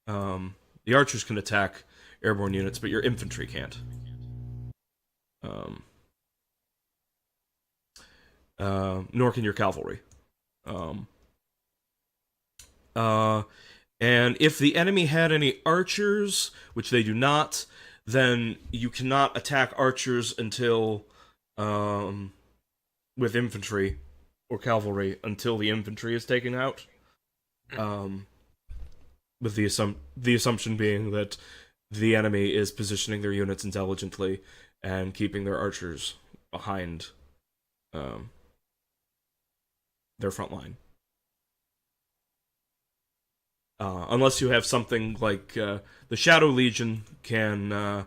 The archers can attack airborne units, but your infantry can't. Nor can your cavalry. And if the enemy had any archers, which they do not, then you cannot attack archers until with infantry or cavalry until the infantry is taken out. With the assumption being that the enemy is positioning their units intelligently and keeping their archers behind their front line. Unless you have something like the Shadow Legion can,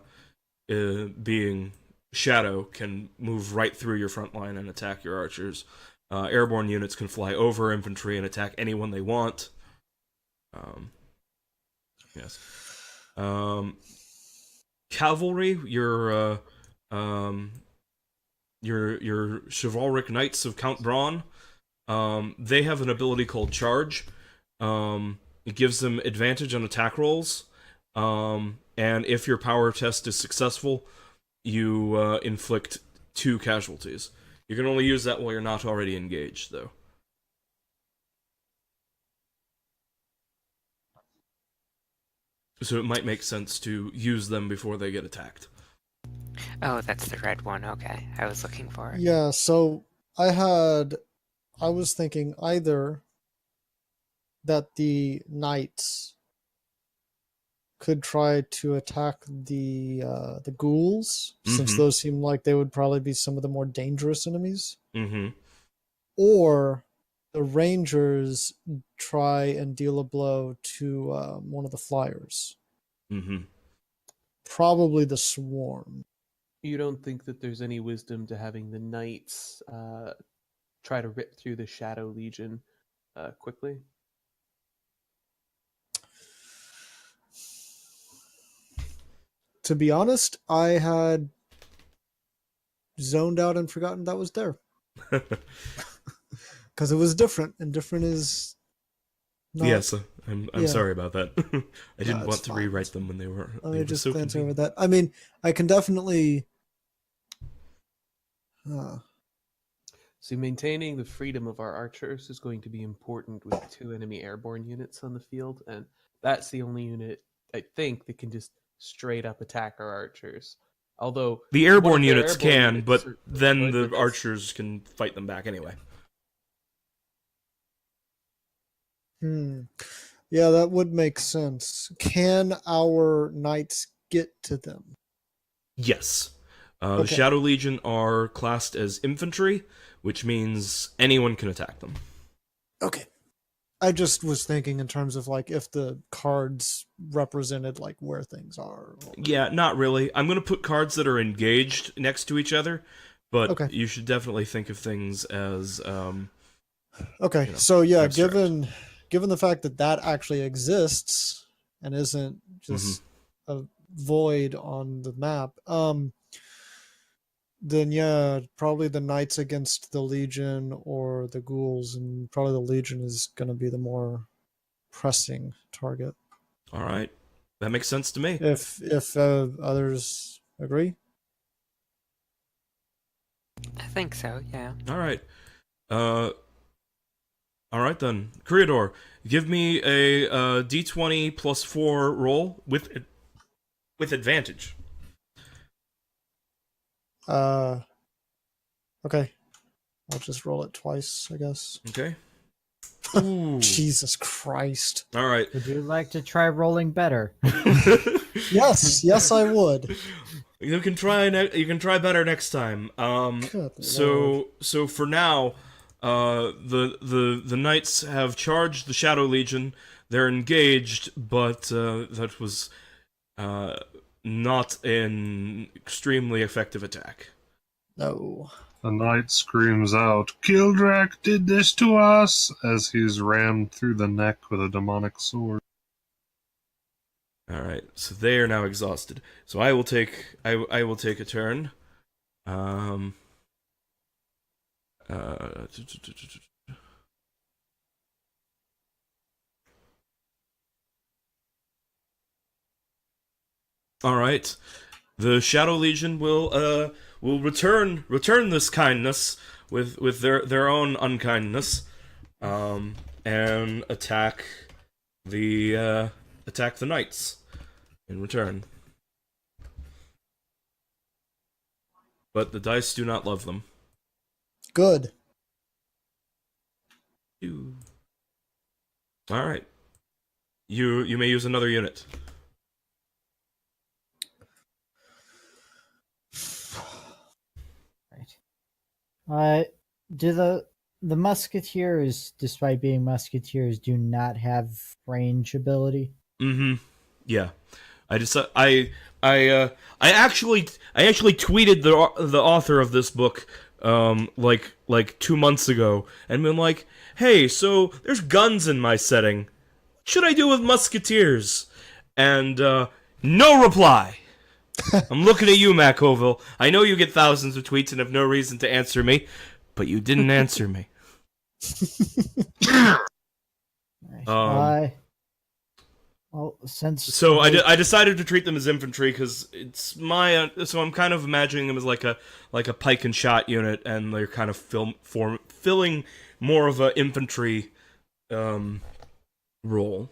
being Shadow, can move right through your front line and attack your archers. Airborne units can fly over infantry and attack anyone they want. Yes. Cavalry, your chivalric knights of Count Braun, they have an ability called Charge. It gives them advantage on attack rolls, and if your power test is successful, you inflict 2 casualties. You can only use that while you're not already engaged, though. So it might make sense to use them before they get attacked. Oh, that's the red one. Okay, I was looking for it. Yeah, so I was thinking either that the knights could try to attack the ghouls, since Mhm. those seem like they would probably be some of the more dangerous enemies. Mm-hmm. Or the Rangers try and deal a blow to one of the flyers. Mm-hmm. Probably the Swarm. You don't think that there's any wisdom to having the knights try to rip through the Shadow Legion quickly? To be honest, I had zoned out and forgotten that was there. Because it was different, and different is not... Yes, I'm Yeah. sorry about that. I didn't it's want to fine. rewrite them when they were. Let they me were just so glance over convenient. that. I mean, I can definitely... So maintaining the freedom of our archers is going to be important with 2 enemy airborne units on the field, and that's the only unit I think that can just straight up attack our archers. Although The one airborne of their units airborne can, units but certainly then could, the but that's- archers can fight them back anyway. Yeah, that would make sense. Can our knights get to them? Yes. The Okay. Shadow Legion are classed as infantry, which means anyone can attack them. Okay. I just was thinking in terms of like if the cards represented like where things are. Yeah, not really. I'm going to put cards that are engaged next to each other, but Okay. you should definitely think of things as Okay. you know, So yeah, abstract. given the fact that that actually exists and isn't just a void on the map, then yeah, probably the knights against the Legion or the ghouls, and probably the Legion is going to be the more pressing target. All right. That makes sense to me. If others agree. I think so, yeah. All right. All right then. Creador, give me a D20 plus 4 roll with advantage. Okay. I'll just roll it twice, I guess. Okay. Ooh. Jesus Christ. All right. Would you like to try rolling better? Yes, I would. You can try better next time. Good So for now, the knights have charged the Shadow Legion. They're engaged, but that was not an extremely effective attack. No. The knight screams out, "Kildrak did this to us!" as he's rammed through the neck with a demonic sword. All right, so they are now exhausted. So I will take a turn. All right, the Shadow Legion will return this kindness with their own unkindness, and attack the knights in return. But the dice do not love them. Good. All right. You may use another unit. Right. Do the musketeers, despite being musketeers, do not have range ability? Mm-hmm. Yeah. I actually tweeted the author of this book like 2 months ago and been like, "Hey, so there's guns in my setting. What should I do with musketeers?" And no reply. I'm looking at you, Machoville. I know you get thousands of tweets and have no reason to answer me, but you didn't answer me. Right. Well, since So I decided to treat them as infantry because it's my so I'm kind of imagining them as like a pike and shot unit, and they're kind of filling more of a infantry role.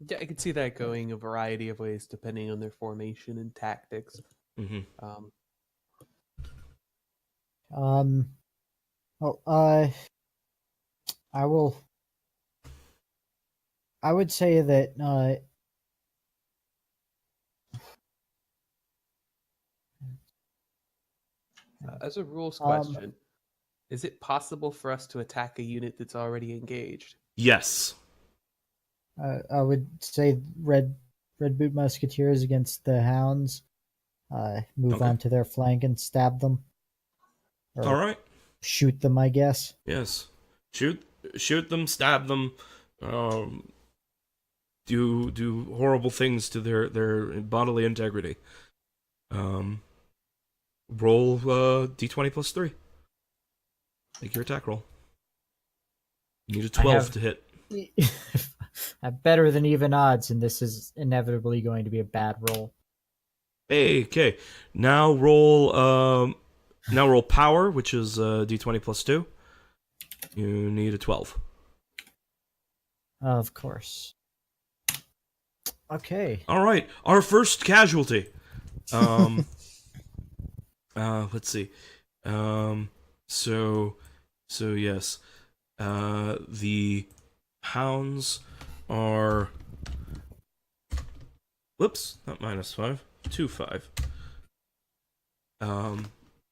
Yeah, I could see that going a variety of ways depending on their formation and tactics. Mm-hmm. well, I will I would say that As a rules Um, question, is it possible for us to attack a unit that's already engaged? Yes. I would say red boot musketeers against the hounds. Move Okay. on to their flank and stab them, or All right. shoot them. I guess. Yes. Shoot them, stab them, do horrible things to their bodily integrity. Roll d20 plus 3. Make your attack roll. You need a 12 to hit. Better than even odds, and this is inevitably going to be a bad roll. Hey, okay. Now roll power, which is d20 plus 2. You need a 12. Of course. Okay. All right, our first casualty. Let's see. So yes. The hounds are. Whoops, not -5. 2-5.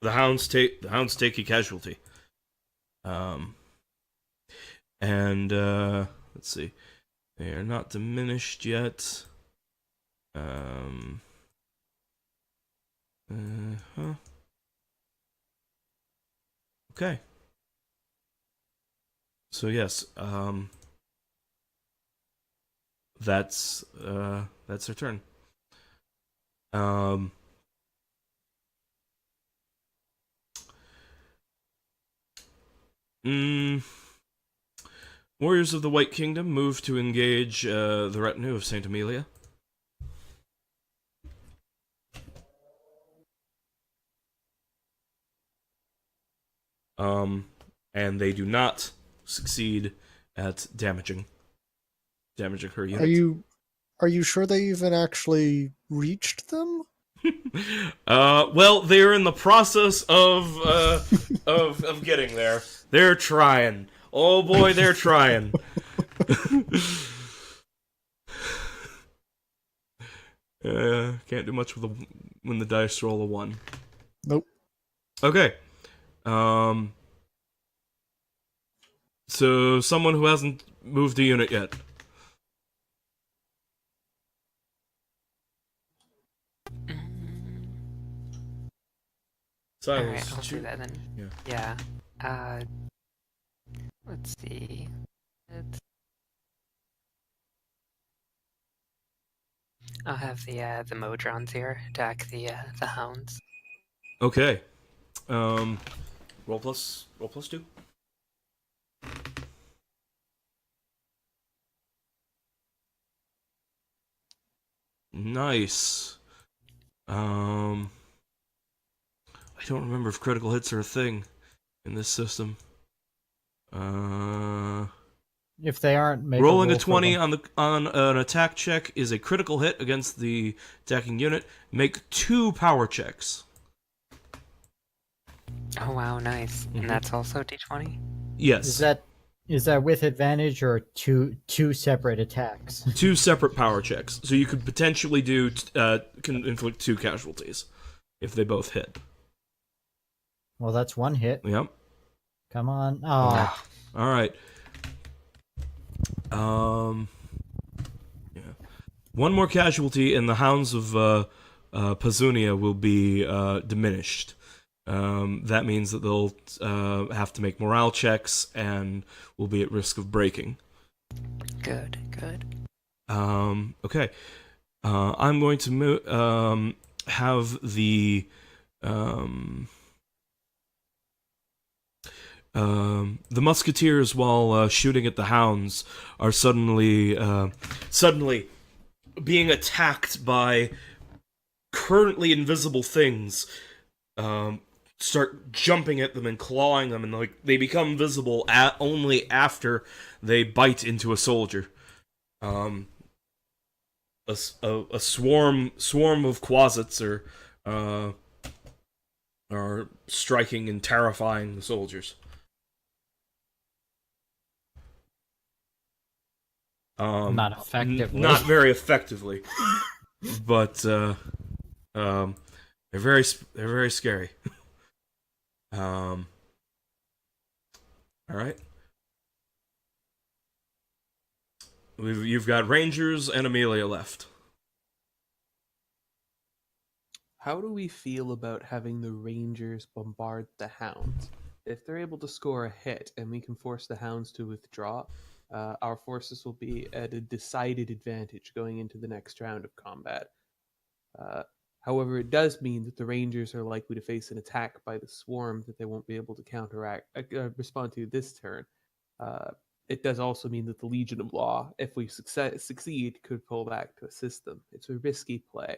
The hounds take a casualty. And let's see. They are not diminished yet. Okay. So yes, that's their turn. Warriors of the White Kingdom move to engage the retinue of Saint Amelia. And they do not succeed at damaging her unit. Are you sure they even actually reached them? Well, they're in the process of getting there. They're trying. Oh boy, they're trying. Can't do much when the dice roll a 1. Nope. Okay. So someone who hasn't moved a unit yet. Silas, Alright, I'll do that then. Yeah. Let's see. I'll have the Modrons here attack the hounds. Okay. Roll plus 2. Nice. I don't remember if critical hits are a thing in this system. If they aren't, make Rolling a a 20 on on an attack check is a critical hit against the attacking unit. Make 2 power checks. Oh wow, nice. Mhm. And that's also d20? Yes. Is that with advantage or two separate attacks? 2 separate power checks. So you could potentially do can inflict 2 casualties if they both hit. Well, that's one hit. Yep. Come on. Oh, All right. Yeah. One more casualty, and the hounds of Pazunia will be diminished. That means that they'll have to make morale checks and will be at risk of breaking. Good. Okay. I'm going to have the musketeers, while shooting at the hounds, are suddenly being attacked by currently invisible things. Start jumping at them and clawing them, and they become visible only after they bite into a soldier. A swarm of quasits are striking and terrifying the soldiers. Not effectively. Not very effectively. But they're very scary. All right. You've got Rangers and Amelia left. How do we feel about having the Rangers bombard the Hounds? If they're able to score a hit and we can force the Hounds to withdraw, our forces will be at a decided advantage going into the next round of combat. However, it does mean that the Rangers are likely to face an attack by the Swarm that they won't be able to respond to this turn. It does also mean that the Legion of Law, if we succeed, could pull back to assist them. It's a risky play,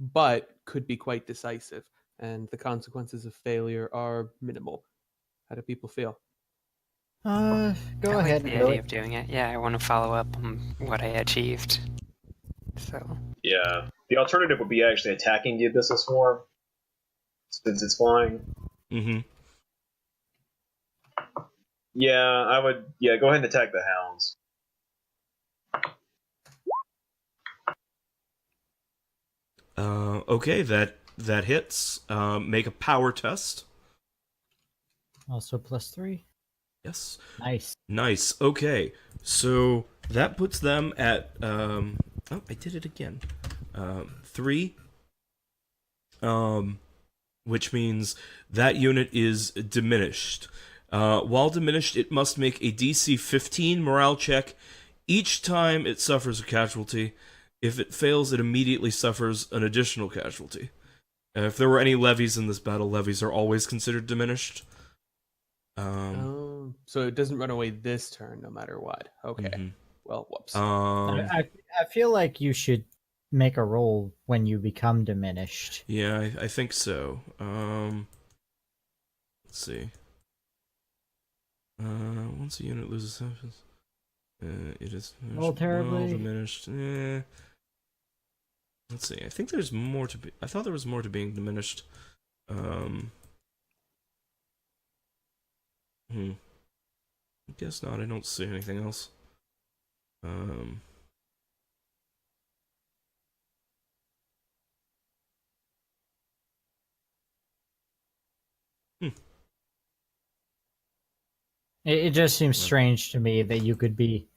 but could be quite decisive, and the consequences of failure are minimal. How do people feel? Go I like ahead the and do idea it. of doing it. Yeah, I want to follow up on what I achieved. So Yeah. The alternative would be actually attacking the Abyssal Swarm, since it's flying. Mm-hmm. Yeah, I would. Yeah, go ahead and attack the Hounds. Okay, that hits. Make a power test. Also +3. Yes. Nice. Okay, so that puts them at oh, I did it again. 3. Which means that unit is diminished. While diminished, it must make a DC 15 morale check each time it suffers a casualty. If it fails, it immediately suffers an additional casualty. If there were any levies in this battle, levies are always considered diminished. So it doesn't run away this turn, no matter what. Okay. Mhm. Well, whoops. I feel like you should make a roll when you become diminished. Yeah, I think so. Let's see. Once a unit loses it is Roll terribly. diminished. Let's see. I think there's more to be. I thought there was more to being diminished. I guess not. I don't see anything else. It just seems strange to me that you could be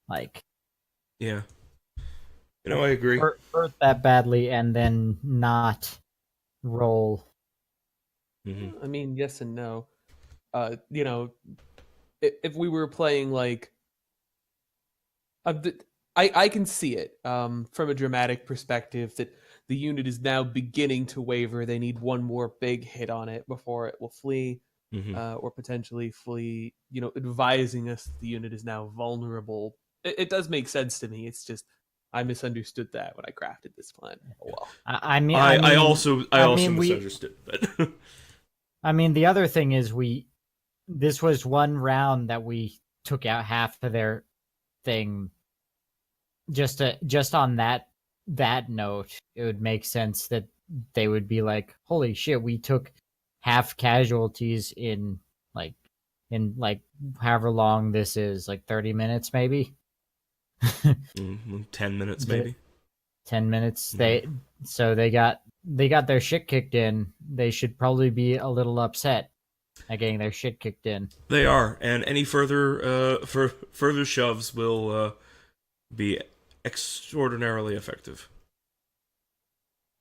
like Yeah. I agree. hurt that badly and then not roll. Mm-hmm. I mean, yes and no. If we were playing like, I can see it from a dramatic perspective that the unit is now beginning to waver. They need one more big hit on it before it will flee, Mm-hmm. or potentially flee. Advising us the unit is now vulnerable. It does make sense to me. It's just I misunderstood that when I crafted this plan. Oh well. I also mean, misunderstood, but I mean, the other thing is this was one round that we took out half of their thing. Just on that note, it would make sense that they would be like, "Holy shit, we took half casualties in however long this is, like 30 minutes maybe." 10 minutes maybe. 10 minutes. Mhm. They got their shit kicked in. They should probably be a little upset at getting their shit kicked in. They are, and any further further shoves will be extraordinarily effective.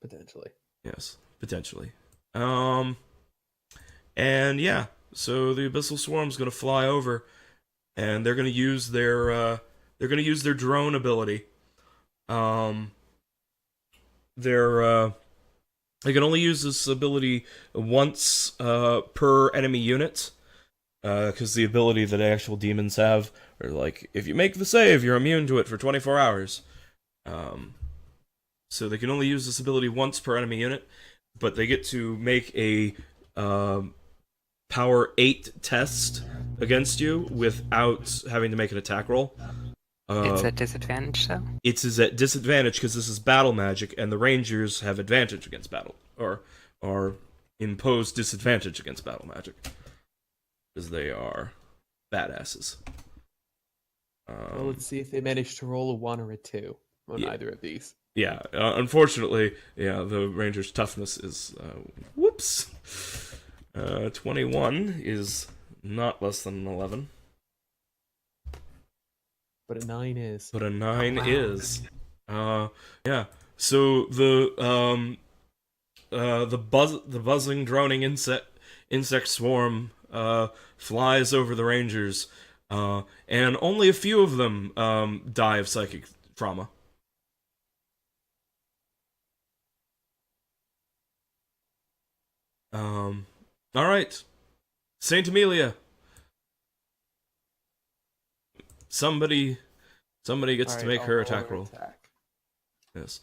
Potentially. Yes, potentially. And yeah, so the Abyssal Swarm's gonna fly over, and they're gonna use their drone ability. They can only use this ability once per enemy unit, because the ability that actual demons have are like, if you make the save, you're immune to it for 24 hours. So they can only use this ability once per enemy unit, but they get to make a Power 8 test against you without having to make an attack roll. it's at disadvantage, though. It is at disadvantage because this is battle magic, and the Rangers have advantage against battle, or impose disadvantage against battle magic, because they are badasses. Well, let's see if they manage to roll a 1 or a 2 on Yeah. either of these. Yeah, unfortunately, the Ranger's toughness is, whoops. 21 is not less than an 11. But a 9 is. But a 9 wow. is. Yeah. So the buzzing, droning insect swarm flies over the Rangers, and only a few of them die of psychic trauma. All right, Saint Amelia. Somebody gets to Alright, make I'll her roll attack roll. attack. Yes.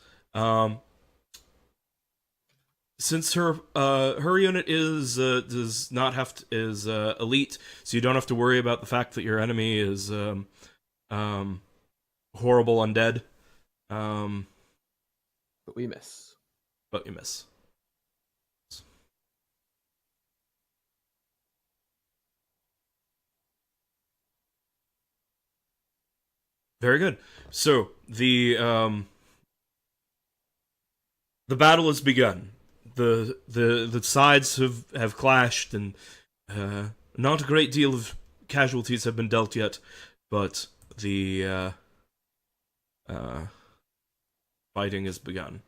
Since her unit is does not have to, is elite, so you don't have to worry about the fact that your enemy is horrible undead. But we miss. But you miss. Very good. So the battle has begun. The sides have clashed, and not a great deal of casualties have been dealt yet, but the fighting has begun.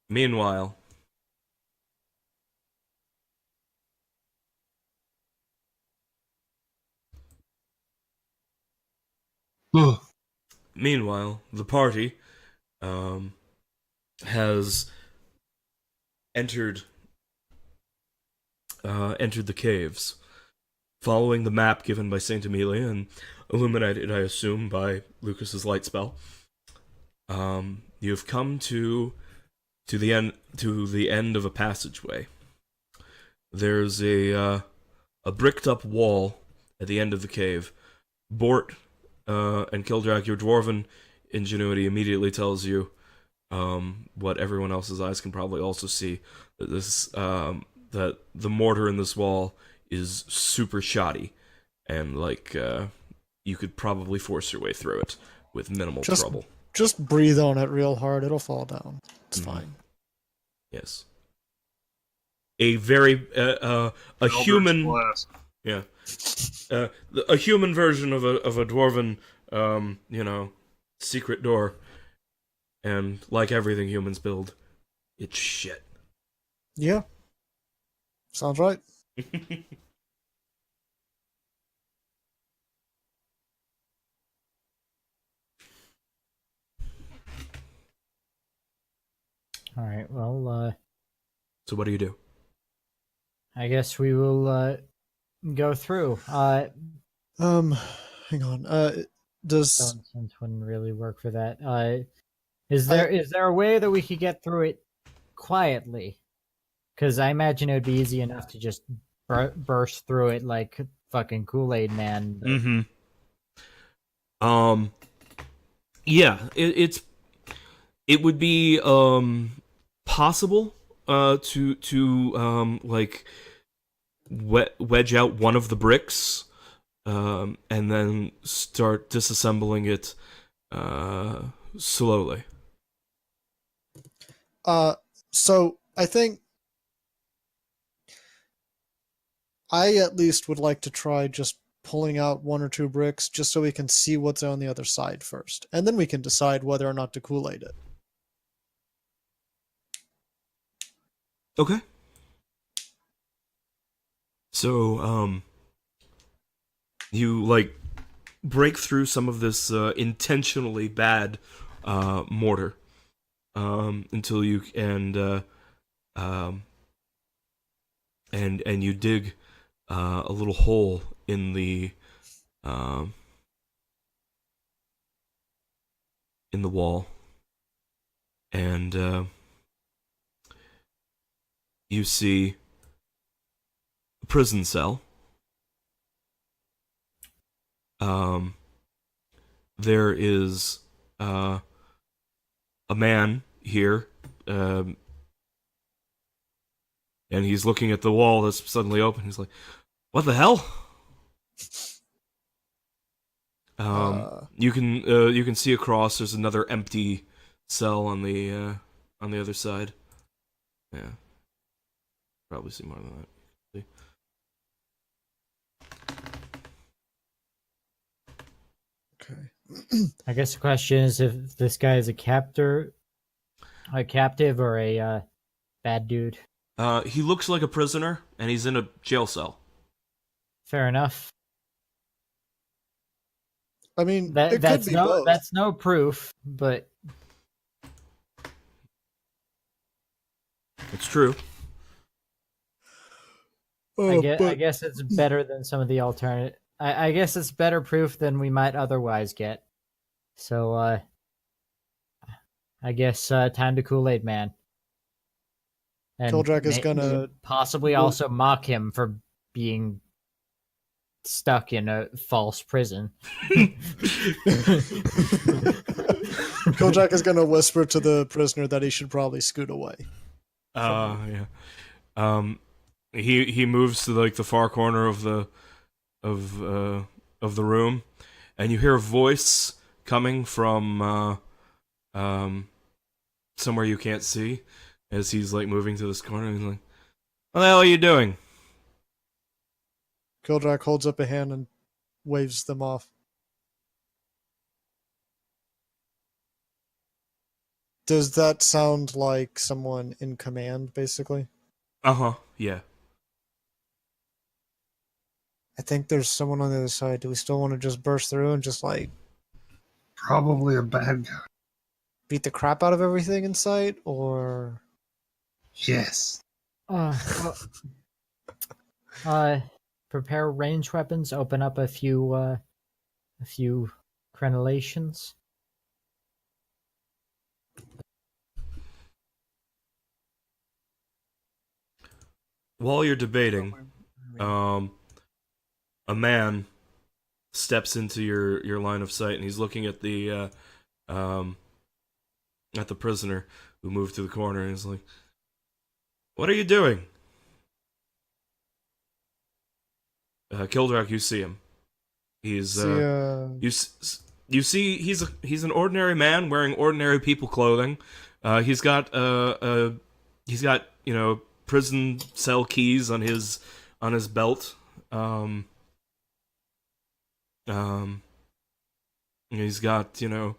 Meanwhile, the party has entered the caves, following the map given by Saint Amelia and illuminated, I assume, by Lucas's light spell. You have come to the end of a passageway. There's a bricked up wall at the end of the cave. Bort and Kildrak, your dwarven ingenuity immediately tells you what everyone else's eyes can probably also see, that that the mortar in this wall is super shoddy, and you could probably force your way through it with minimal trouble. Just breathe on it real hard; it'll fall down. It's fine. Yes. A very a human. Blast. Yeah. A human version of a dwarven, secret door. And like everything humans build, it's shit. Yeah. Sounds right. All right. Well, So what do you do? I guess we will go through. Hang on. Does Stone sense wouldn't really work for that. Is there a way that we could get through it quietly? Because I imagine it would be easy enough to just burst through it like fucking Kool-Aid Man. But... Mm-hmm. Yeah, it would be possible to wedge out one of the bricks, and then start disassembling it slowly. So I think I at least would like to try just pulling out one or two bricks just so we can see what's on the other side first. And then we can decide whether or not to Kool-Aid it. Okay. So, you, break through some of this intentionally bad mortar until you and you dig a little hole in the wall, and you see a prison cell. There is a man here, and he's looking at the wall that's suddenly open. He's like, "What the hell?" You can see across. There's another empty cell on the other side. Yeah, probably see more than that. Okay. I guess the question is if this guy is a captive, or a bad dude. He looks like a prisoner, and he's in a jail cell. Fair enough. I mean, it could be both. That's no proof, but It's true. Oh, I guess it's better than some of the alternate. I guess it's better proof than we might otherwise get. So, I guess time to Kool-Aid Man. And Kildrak is gonna possibly also mock him for being stuck in a false prison. Kildrak is gonna whisper to the prisoner that he should probably scoot away. Yeah. He moves to like the far corner of the room, and you hear a voice coming from somewhere you can't see as he's like moving to this corner. He's like, "What the hell are you doing?" Kildrak holds up a hand and waves them off. Does that sound like someone in command, basically? Yeah. I think there's someone on the other side. Do we still want to just burst through and just, like, Probably a bad guy. beat the crap out of everything in sight, or... Yes. Prepare range weapons. Open up a few crenellations. While you're debating, a man steps into your line of sight, and he's looking at the prisoner who moved to the corner, and he's like, "What are you doing?" Kildrak, you see him. He's you see he's an ordinary man wearing ordinary people clothing. He's got prison cell keys on his belt. He's got a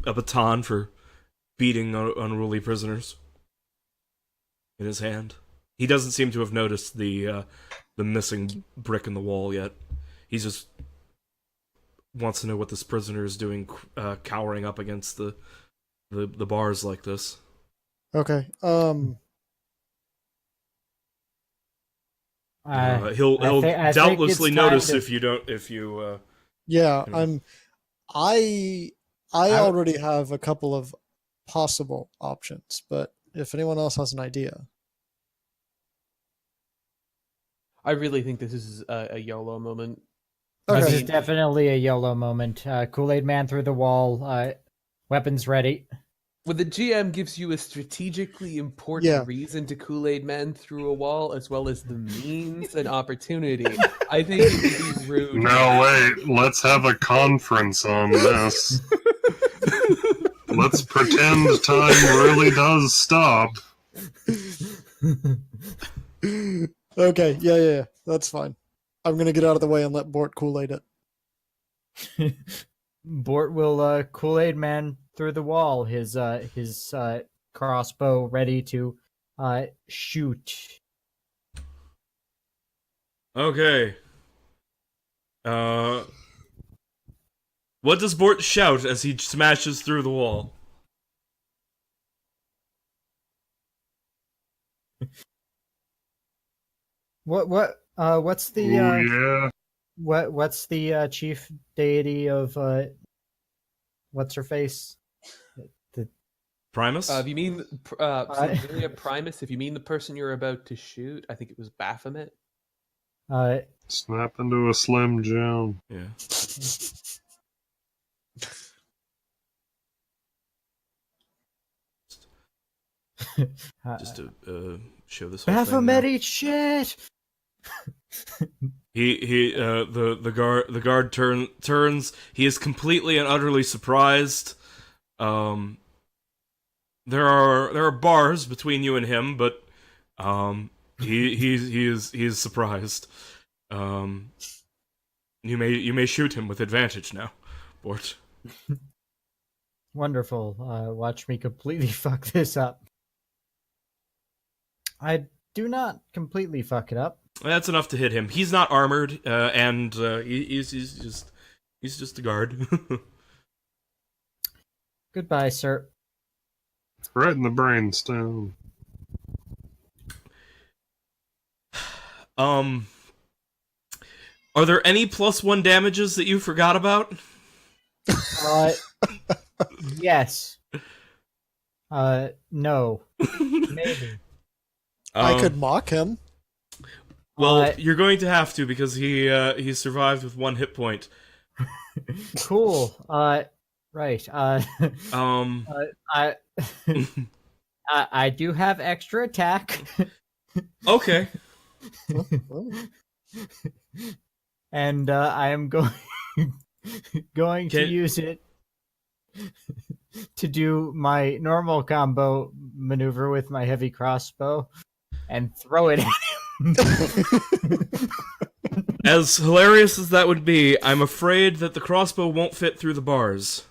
baton for beating unruly prisoners in his hand. He doesn't seem to have noticed the missing brick in the wall yet. He just wants to know what this prisoner is doing, cowering up against the bars like this. Okay. He'll doubtlessly notice if you. Yeah, you know. I already have a couple of possible options, but if anyone else has an idea. I really think this is a YOLO moment. Okay. This is definitely a YOLO moment. Kool-Aid Man through the wall. Weapons ready. When the GM gives you a strategically important reason to Kool-Aid Man through a wall, as well as the means and opportunity, I think it would be rude. No, wait. Let's have a conference on this. Let's pretend time really does stop. Okay, yeah. That's fine. I'm gonna get out of the way and let Bort Kool-Aid it. Bort will Kool-Aid Man through the wall. His crossbow ready to shoot. Okay. What does Bort shout as he smashes through the wall? What's the yeah. what's the chief deity of what's her face? Primus? If you mean Amelia Primus, if you mean the person you're about to shoot, I think it was Baphomet. Snap into a Slim Jim. Yeah. Just to show this whole Baphomet thing eat shit. The guard turns. He is completely and utterly surprised. There are bars between you and him, but he is surprised. You may shoot him with advantage now, Bort. Wonderful. Watch me completely fuck this up. I do not completely fuck it up. That's enough to hit him. He's not armored, and he's just a guard. Goodbye, sir. Right in the brainstem. Are there any +1 damages that you forgot about? Yes. No. Maybe. I could mock him. Well, you're going to have to because he survived with 1 hit point. Cool. Right. I do have extra attack. Okay. And I am going to use it to do my normal combo maneuver with my heavy crossbow and throw it at him. As hilarious as that would be, I'm afraid that the crossbow won't fit through the bars.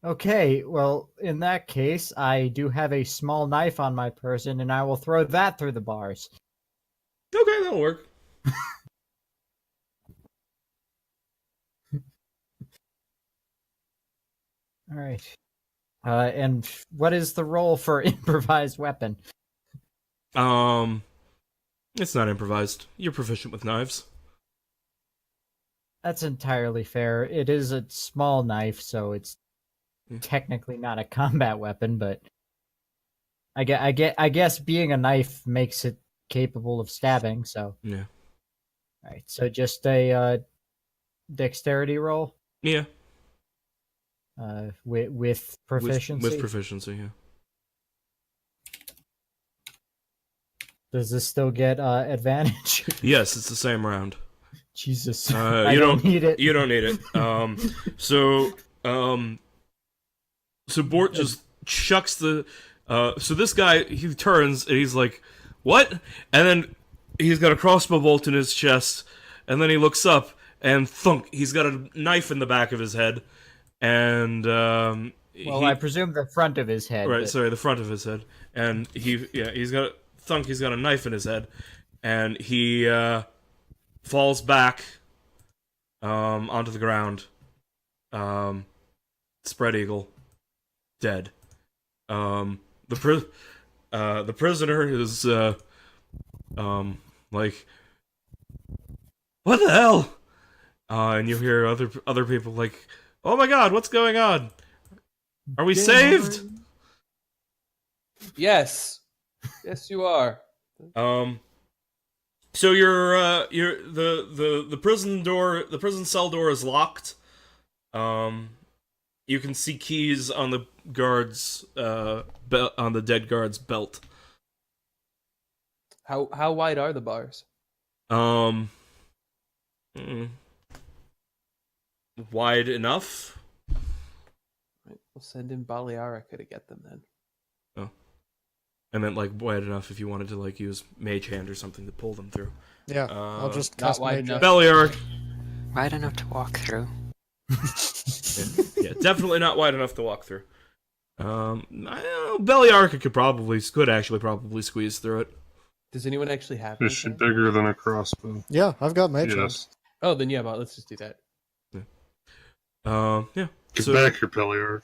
Okay, well, in that case, I do have a small knife on my person, and I will throw that through the bars. Okay, that'll work. All right. And what is the roll for improvised weapon? It's not improvised. You're proficient with knives. That's entirely fair. It is a small knife, so it's technically not a combat weapon, but I guess being a knife makes it capable of stabbing, so. Yeah. All right, so just a dexterity roll? Yeah. With proficiency? With proficiency, yeah. Does this still get advantage? Yes, it's the same round. Jesus, I don't need it. You don't need it. So Bort just chucks the. So this guy, he turns and he's like, "What?" And then he's got a crossbow bolt in his chest, and then he looks up and thunk, he's got a knife in the back of his head, and I presume the front of his head. Right, but... sorry, the front of his head, and he's got a knife in his head, and he falls back onto the ground. Spread eagle, dead. The prisoner is like, what the hell? And you hear other people like, oh my god, what's going on? Are we saved? Yes. Yes, you are. So the prison cell door is locked. You can see keys on the guard's on the dead guard's belt. How wide are the bars? Wide enough. Right, we'll send in Balearica to get them then. Oh, I meant like wide enough if you wanted to like use Mage Hand or something to pull them through. Yeah, I'll just not cast wide Mage enough. Balearic. Wide enough to walk through. Yeah, definitely not wide enough to walk through. Balearica could actually probably squeeze through it. Does anyone actually have Is she anything? bigger than a crossbow? Yeah, I've got Mage Hand. Yes. Oh, then yeah, but let's just do that. Yeah. Get So, back here, Pellier.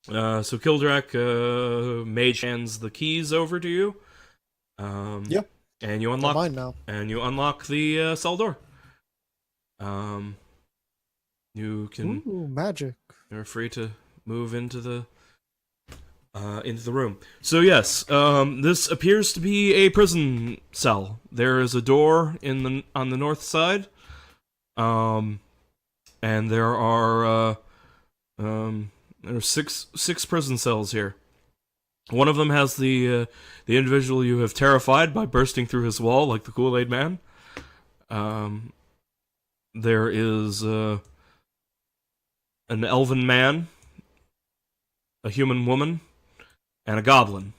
so Kildrak Mage hands the keys over to you. Yeah. And you They're unlock mine now. the cell door. You can. Ooh, magic. You're free to move into the room. So yes, this appears to be a prison cell. There is a door on the north side, and there are six prison cells here. One of them has the individual you have terrified by bursting through his wall like the Kool-Aid Man. there is an elven man, a human woman, and a goblin.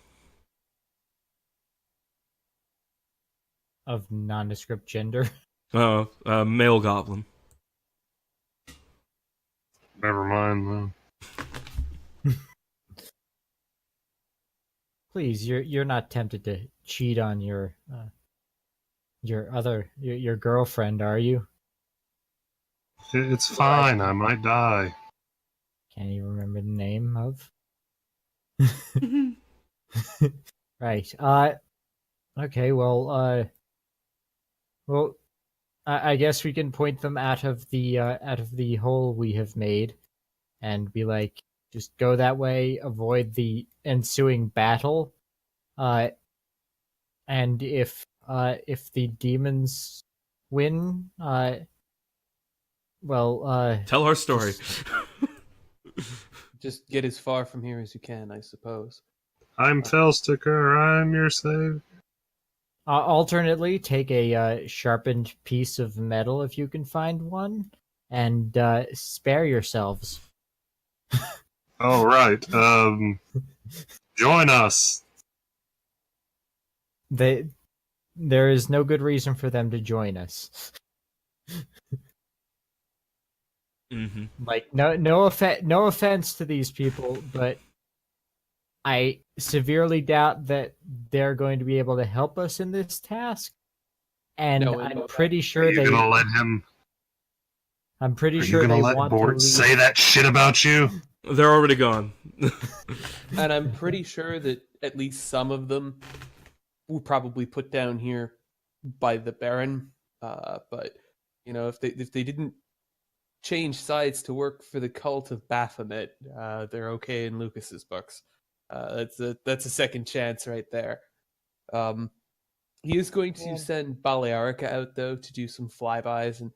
Of nondescript gender. A male goblin. Never mind then. Please, you're not tempted to cheat on your girlfriend, are you? It's fine. I might die. Can't even remember the name of. Right. Okay. Well. I guess we can point them out of the hole we have made, and be like, just go that way, avoid the ensuing battle, and if the demons win, Tell our story. Just get as far from here as you can, I suppose. I'm Felsticker. I'm your slave. Alternately, take a sharpened piece of metal if you can find one, and spare yourselves. All right. Join us. There is no good reason for them to join us. Mm-hmm. Like, no offense to these people, but I severely doubt that they're going to be able to help us in this task. And No, I'm and- pretty Are sure you gonna let him? I'm pretty Are sure you gonna they let want to Bort leave. say that shit about you? They're already gone. And I'm pretty sure that at least some of them were probably put down here by the Baron. But if they didn't change sides to work for the cult of Baphomet, they're okay in Lucas's books. That's a second chance right there. He is going to send Balearica out though to do some flybys and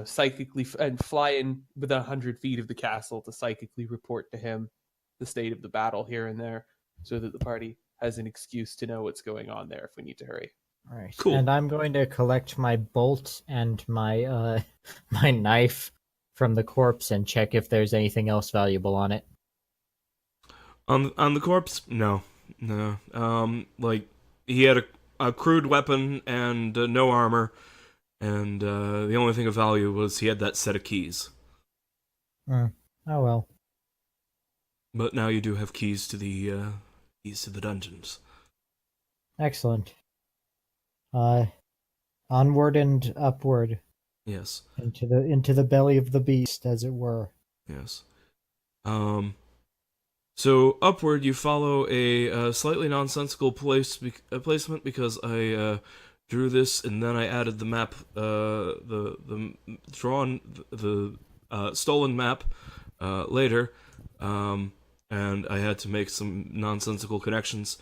psychically and fly in within 100 feet of the castle to psychically report to him the state of the battle here and there, so that the party has an excuse to know what's going on there if we need to hurry. All right. Cool. And I'm going to collect my bolt and my my knife from the corpse and check if there's anything else valuable on it. On the corpse, no. Like he had a crude weapon and no armor, and the only thing of value was he had that set of keys. Oh well. But now you do have keys to the dungeons. Excellent. Onward and upward Yes. into the belly of the beast, as it were. Yes. So upward, you follow a slightly nonsensical placement because I drew this and then I added the map, the stolen map later, and I had to make some nonsensical connections.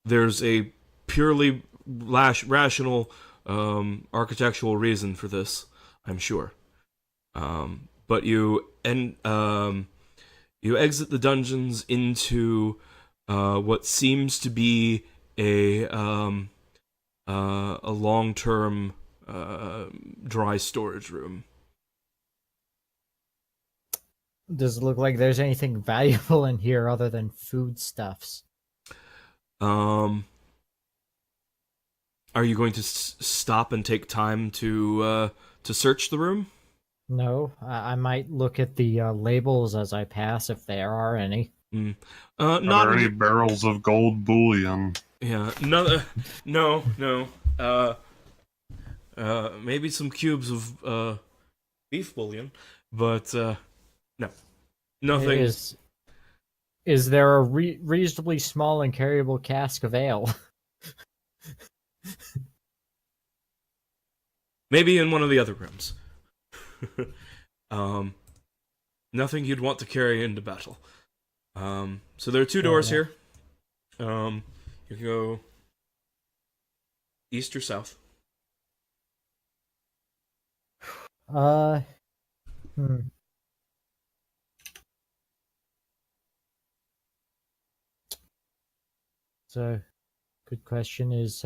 There's a purely rational architectural reason for this, I'm sure. But you exit the dungeons into what seems to be a long-term dry storage room. Does it look like there's anything valuable in here other than foodstuffs? Are you going to stop and take time to search the room? No, I might look at the labels as I pass if there are any. Are Not there any barrels of gold bullion? Yeah, no. Maybe some cubes of beef bouillon, but no, nothing. Is there a reasonably small and carryable cask of ale? Maybe in one of the other rooms. Nothing you'd want to carry into battle. So there are two doors here. You can go east or south. So, good question. Is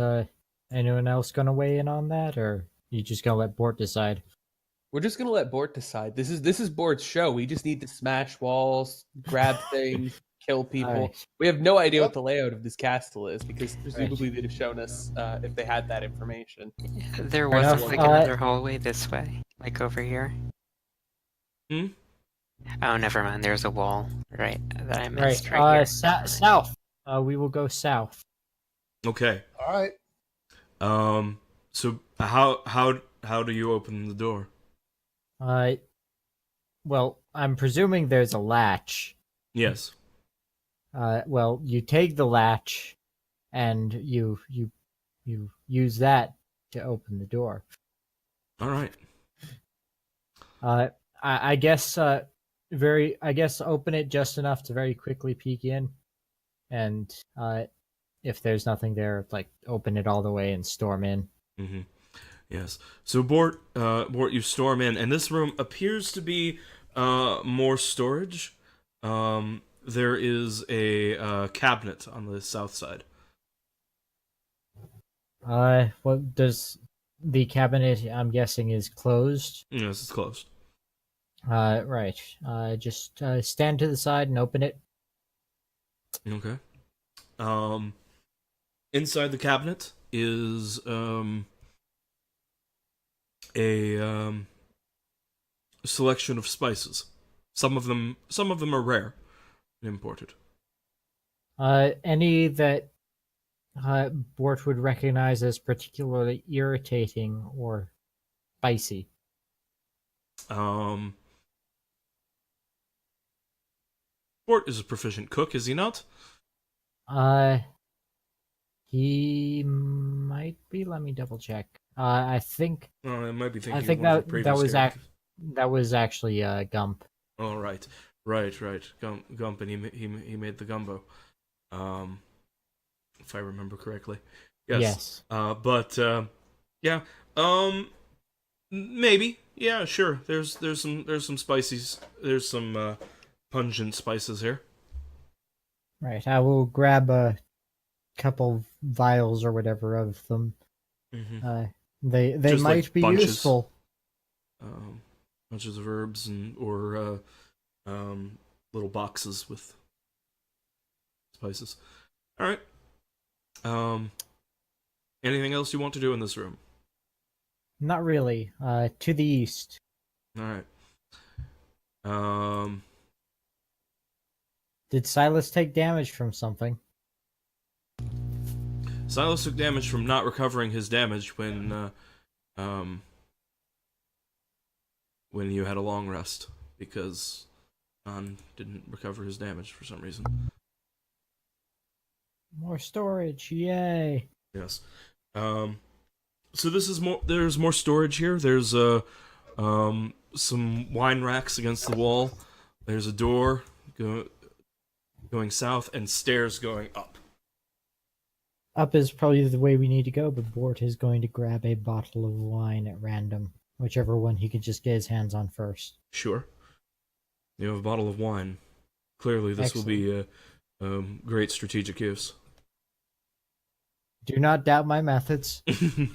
anyone else gonna weigh in on that, or you just gonna let Bort decide? We're just gonna let Bort decide. This is Bort's show. We just need to smash walls, grab things, kill people. Alright. We have no idea what the layout of this castle is because presumably they'd have shown us if they had that information. There Fair wasn't enough. like another hallway this way, like over here. Hmm? Oh, never mind. There's a wall, right? That I missed right, here. South. We will go south. Okay. All right. So how do you open the door? Well, I'm presuming there's a latch. Yes. Well, you take the latch, and you use that to open the door. All right. I guess open it just enough to very quickly peek in, and if there's nothing there, like open it all the way and storm in. Mm-hmm. Yes. So Bort, you storm in, and this room appears to be more storage. There is a cabinet on the south side. What does the cabinet? I'm guessing is closed. Yes, it's closed. Right. Just stand to the side and open it. Okay. Inside the cabinet is a selection of spices. Some of them are rare and imported. Any that Bort would recognize as particularly irritating or spicy. Bort is a proficient cook, is he not? He might be. Let me double check. I think. I might be thinking. I think of one of that the previous characters. that was actually Gump. Oh, right. Gump, and he made the gumbo. If I remember correctly. Yes. But yeah. Maybe. Yeah, sure. There's some spices. There's some pungent spices here. Right. I will grab a couple vials or whatever of them. Mm-hmm. They Just might like be bunches. useful. Bunches of herbs or little boxes with spices. All right. Anything else you want to do in this room? Not really. To the east. All right. Did Silas take damage from something? Silas took damage from not recovering his damage when you had a long rest because An didn't recover his damage for some reason. More storage, yay! Yes. So this is more. There's more storage here. There's some wine racks against the wall. There's a door going south and stairs going up. Up is probably the way we need to go, but Bort is going to grab a bottle of wine at random, whichever one he can just get his hands on first. Sure. You have a bottle of wine. Clearly, this will be a great strategic use. Do not doubt my methods. He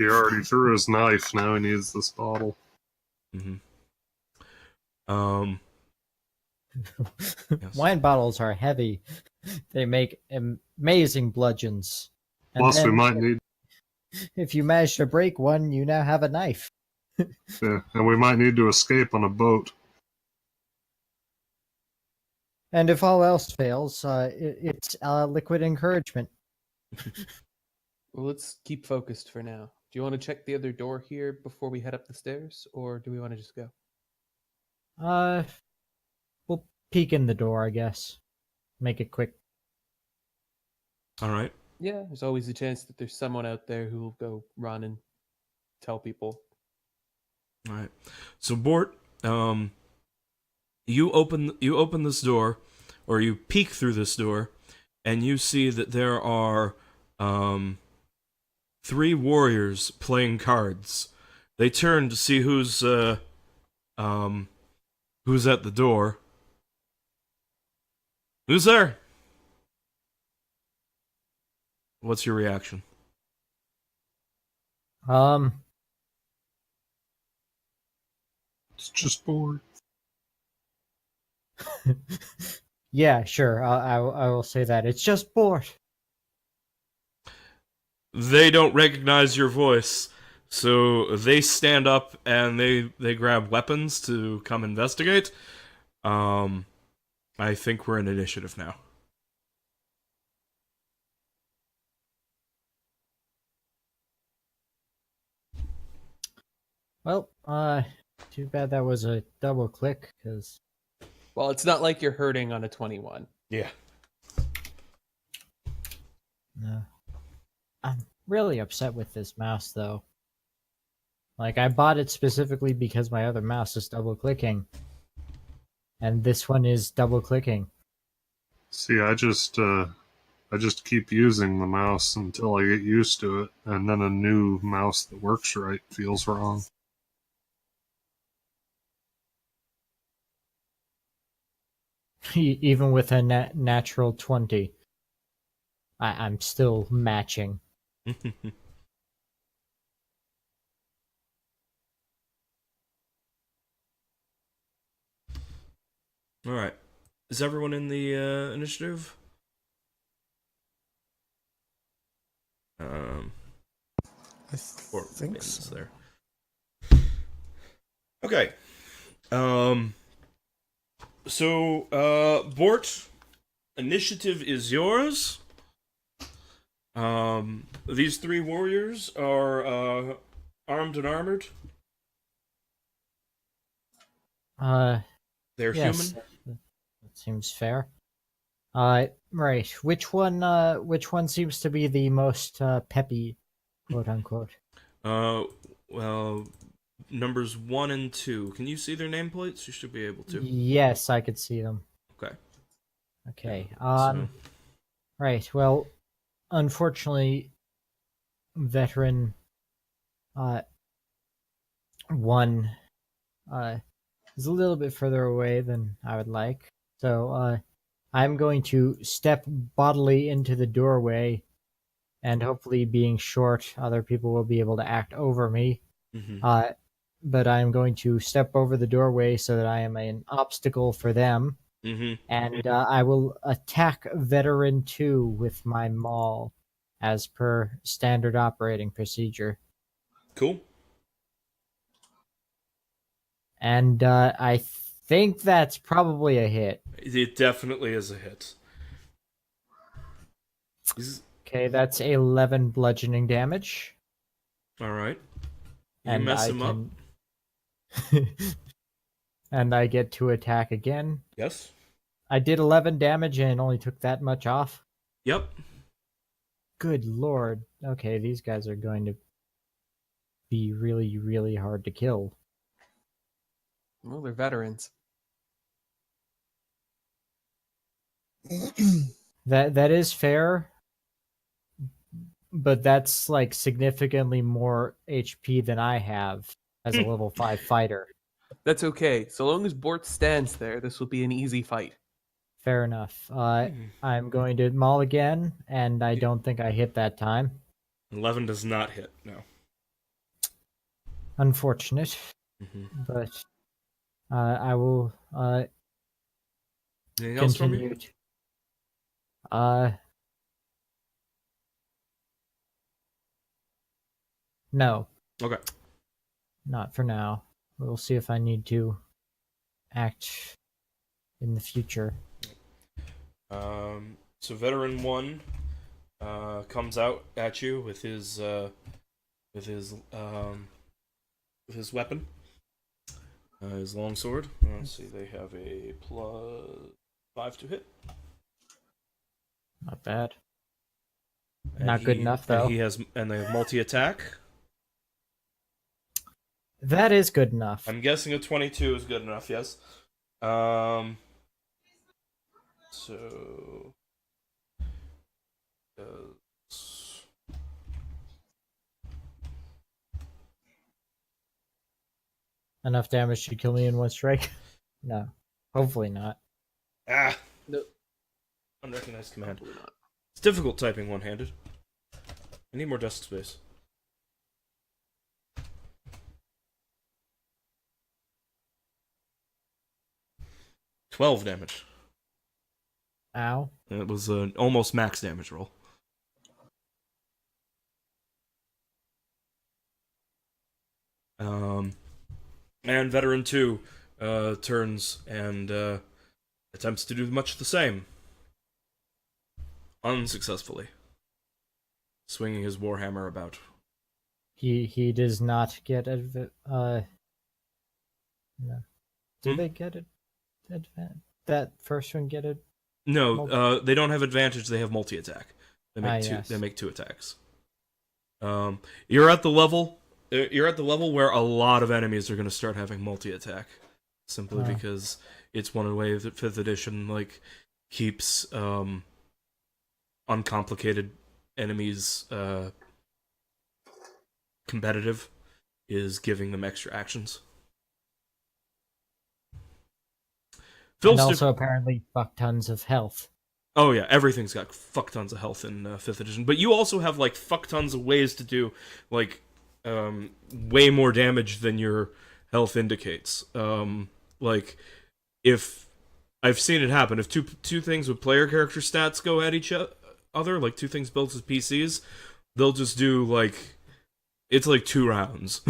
already threw his knife, now he needs this bottle. Mm-hmm. Yes. Wine bottles are heavy. They make amazing bludgeons. And Plus, we then, might need. if you manage to break one, you now have a knife. Yeah, and we might need to escape on a boat. And if all else fails, it's liquid encouragement. Well, let's keep focused for now. Do you want to check the other door here before we head up the stairs, or do we want to just go? We'll peek in the door, I guess. Make it quick. All right. Yeah, there's always a chance that there's someone out there who will go run and tell people. All right. So Bort, you open this door, or you peek through this door, and you see that there are 3 warriors playing cards. They turn to see who's at the door. Who's there? What's your reaction? It's just bored. Yeah, sure. I will say that. It's just bored. They don't recognize your voice, so they stand up and they grab weapons to come investigate. I think we're in initiative now. Well, too bad that was a double click, because Well, it's not like you're hurting on a 21. Yeah. I'm really upset with this mouse, though. Like, I bought it specifically because my other mouse is double clicking, and this one is double clicking. See, I just keep using the mouse until I get used to it, and then a new mouse that works right feels wrong. Even with a natural 20, I'm still matching. All right. Is everyone in the initiative? I Or think Vin's so. there. Okay. So, Bort, initiative is yours. These three warriors are armed and armored. They're Yes, human. that seems fair. Right. Which one seems to be the most peppy, quote unquote? Well, numbers 1 and 2. Can you see their nameplates? You should be able to. Yes, I could see them. Okay. Okay. So, Right. Well, unfortunately, veteran one is a little bit further away than I would like. So I'm going to step bodily into the doorway, and hopefully, being short, other people will be able to act over me. mhm. But I'm going to step over the doorway so that I am an obstacle for them, and I will attack Veteran 2 with my maul, as per standard operating procedure. Cool. And I think that's probably a hit. It definitely is a hit. Okay, that's 11 bludgeoning damage. All right. You And mess I him up. can. And I get to attack again. Yes. I did 11 damage and only took that much off. Yep. Good lord. Okay, these guys are going to be really, really hard to kill. Well, they're veterans. That is fair, but that's like significantly more HP than I have as a level 5 fighter. That's okay. So long as Bort stands there, this will be an easy fight. Fair enough. I'm going to maul again, and I don't think I hit that time. 11 does not hit. No. Unfortunate. But I will Anything else from continue. No, Okay. not for now. We'll see if I need to act in the future. So veteran 1 comes out at you with his weapon, his longsword. Let's see, they have a +5 to hit. Not bad. And Not good enough, though. And they have multi-attack. That is good enough. I'm guessing a 22 is good enough. Yes. So. Enough damage to kill me in one strike? No. Hopefully not. No. Unrecognized command. It's difficult typing one-handed. I need more desk space. 12 damage. Ow. It was an almost max damage roll. And Veteran 2 turns and attempts to do much the same. Unsuccessfully. Swinging his warhammer about. He does not get no. Do Hmm? they get it? That first one get it? No, they don't have advantage, they have multi-attack. They make yes. They make 2 attacks. You're at the level where a lot of enemies are going to start having multi-attack. Simply because it's one of the ways that 5th edition keeps uncomplicated enemies competitive, is giving them extra actions. And also apparently fuck tons of health. Oh yeah, everything's got fuck tons of health in 5th edition, but you also have fuck tons of ways to do way more damage than your health indicates. If I've seen it happen, if two things with player character stats go at each other, two things built as PCs, they'll just do it's 2 rounds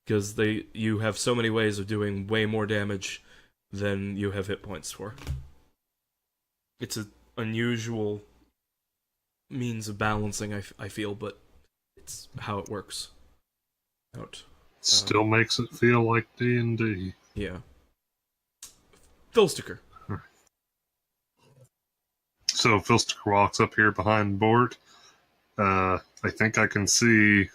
because you have so many ways of doing way more damage than you have hit points for. It's an unusual means of balancing, I feel, but it's how it works out. Still makes it feel like D&D. Yeah. Philsticker. So Philsticker walks up here behind Bort. I think I can see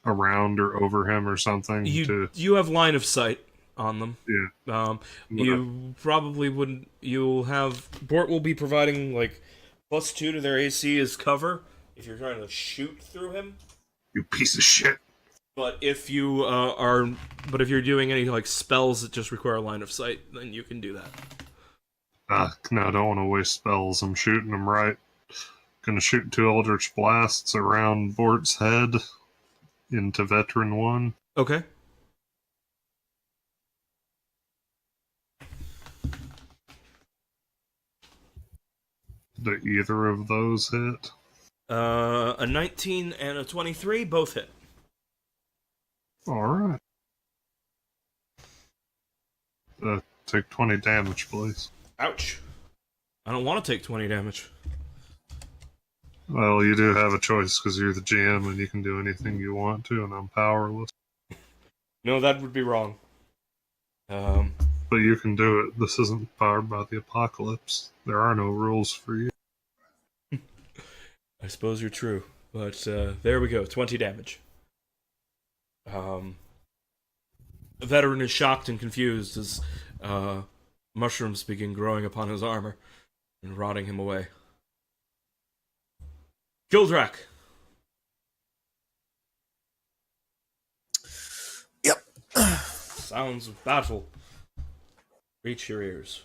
around or over him or something. You have line of sight on them. Yeah. You probably wouldn't. You'll have Bort will be providing +2 to their AC as cover if you're trying to shoot through him. You piece of shit. But if you if you're doing any spells that just require line of sight, then you can do that. No, I don't want to waste spells. I'm shooting them right. Gonna shoot 2 Eldritch Blasts around Bort's head into Veteran 1. Okay. Do either of those hit? A 19 and a 23 both hit. Alright. Take 20 damage, please. Ouch. I don't want to take 20 damage. Well, you do have a choice because you're the GM and you can do anything you want to, and I'm powerless. No, that would be wrong. But you can do it. This isn't powered by the apocalypse. There are no rules for you. I suppose you're true. But there we go, 20 damage. The veteran is shocked and confused as mushrooms begin growing upon his armor and rotting him away. Gildrak. Yep. Sounds of battle reach your ears.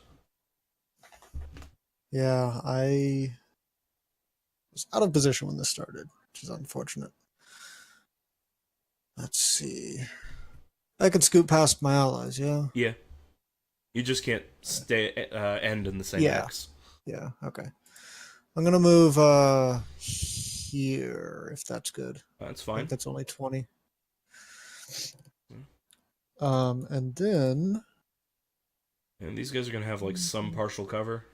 Yeah, I was out of position when this started, which is unfortunate. Let's see. I can scoot past my allies, yeah? Yeah. You just can't end in the same X. Yeah, okay. I'm gonna move here, if that's good. That's I fine. think that's only 20. And then... And these guys are going to have some partial cover.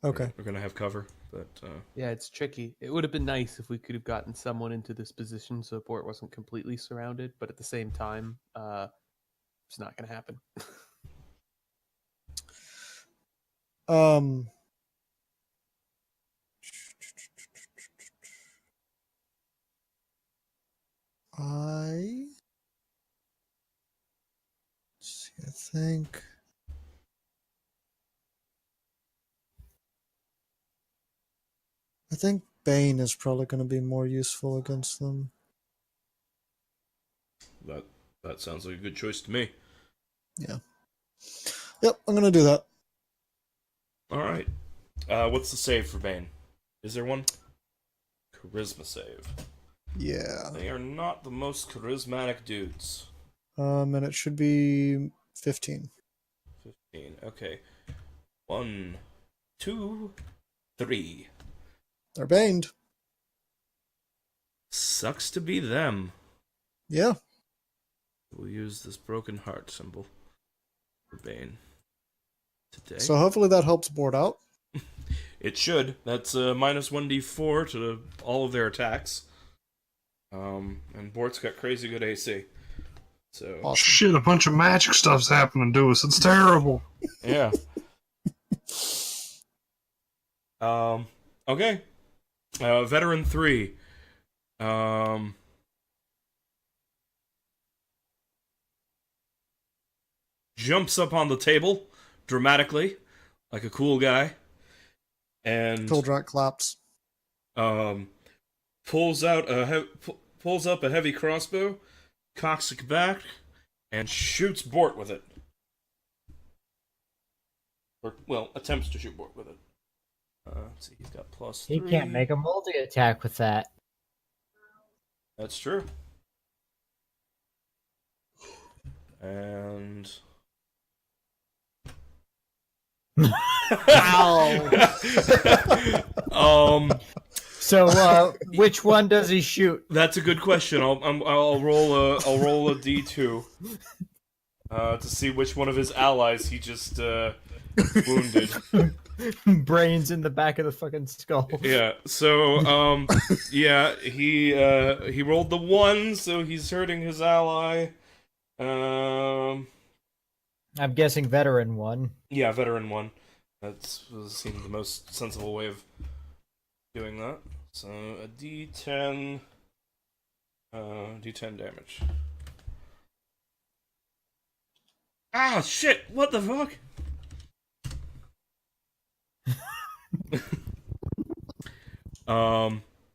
Okay. We're going to have cover, but... Yeah, it's tricky. It would have been nice if we could have gotten someone into this position so Bort wasn't completely surrounded, but at the same time, it's not going to happen. I think Bane is probably going to be more useful against them. That sounds like a good choice to me. Yeah. Yep, I'm going to do that. Alright. What's the save for Bane? Is there one? Charisma save. Yeah. They are not the most charismatic dudes. And it should be 15. Okay. 1, 2, 3. They're baned. Sucks to be them. Yeah. We'll use this broken heart symbol for Bane today. So hopefully that helps board out. It should. That's minus 1d4 to all of their attacks. And Bort's got crazy good AC. So Awesome. Shit, a bunch of magic stuff's happening to us. It's terrible. yeah. Okay. Veteran 3. Jumps up on the table dramatically, like a cool guy, and Kildrak claps. pulls up a heavy crossbow, cocks it back, and shoots Bort with it. Or, well, attempts to shoot Bort with it. Let's see, he's got +3. He can't make a multi-attack with that. That's true. And So, which one does he shoot? that's a good question. I'll roll a d2 to see which one of his allies he just wounded. Brains in the back of the fucking skull. Yeah. So yeah, he rolled the 1, so he's hurting his ally. I'm guessing veteran one. Yeah, veteran 1. That seemed the most sensible way of doing that. So a d10 damage. Ah, shit! What the fuck?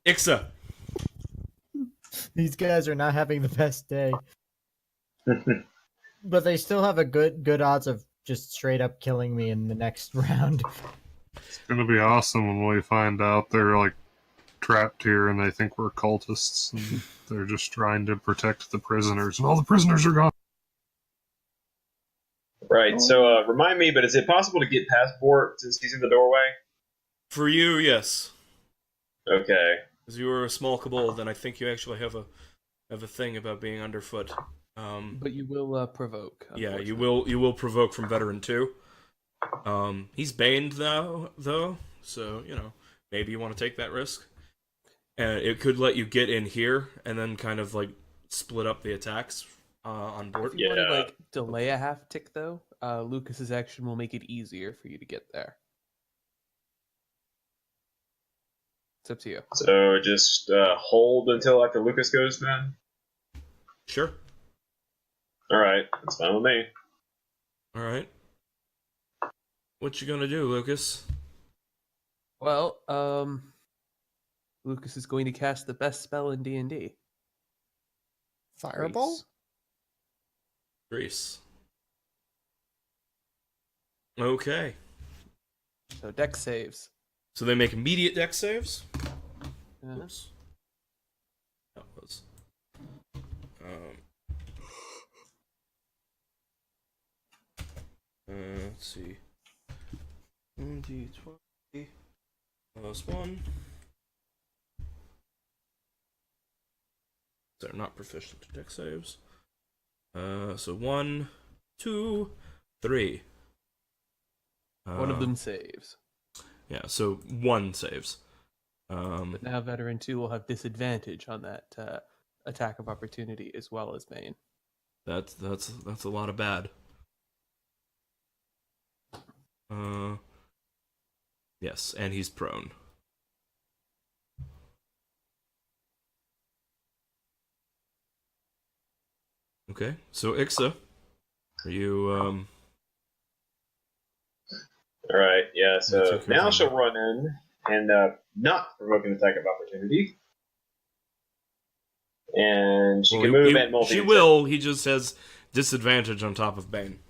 Ixa. These guys are not having the best day. But they still have a good odds of just straight up killing me in the next round. It's gonna be awesome when we find out they're like trapped here and they think we're cultists and they're just trying to protect the prisoners and all the prisoners are gone. Right, so remind me, but is it possible to get past Bort since he's in the doorway? For you, yes. Okay. As you were a small kobold, then I think you actually have a thing about being underfoot. But you will provoke. Yeah, you will provoke from veteran 2. He's baned now, though, so maybe you want to take that risk. And it could let you get in here and then kind of like split up the attacks on board. If you want to delay a half tick though, Lucas's action will make it easier for you to get there. It's up to you. So just hold until after Lucas goes then? Sure. Alright, that's fine with me. All right. What you gonna do, Lucas? Well, Lucas is going to cast the best spell in D&D. Fireball? Grease. Okay. So dex saves. So they make immediate dex saves. Uh-huh. Oops. That was. Let's see. 1d20 plus 1. They're not proficient to dex saves. So 1, 2, 3. One of them saves. Yeah, so 1 saves. But now veteran 2 will have disadvantage on that attack of opportunity as well as Bane. That's a lot of bad. Yes, and he's prone. Okay, so Ixa, are you Alright, yeah, so That's okay. now she'll run in and not provoke an attack of opportunity. And she can move and multi. She will. He just has disadvantage on top of Bane.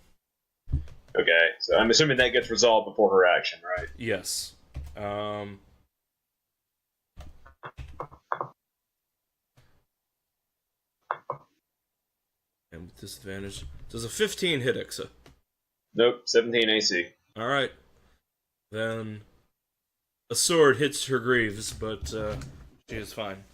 Okay, so I'm assuming that gets resolved before her action, right? Yes. And with disadvantage, does a 15 hit Ixa? Nope, 17 AC. All right. Then a sword hits her greaves, but she is fine.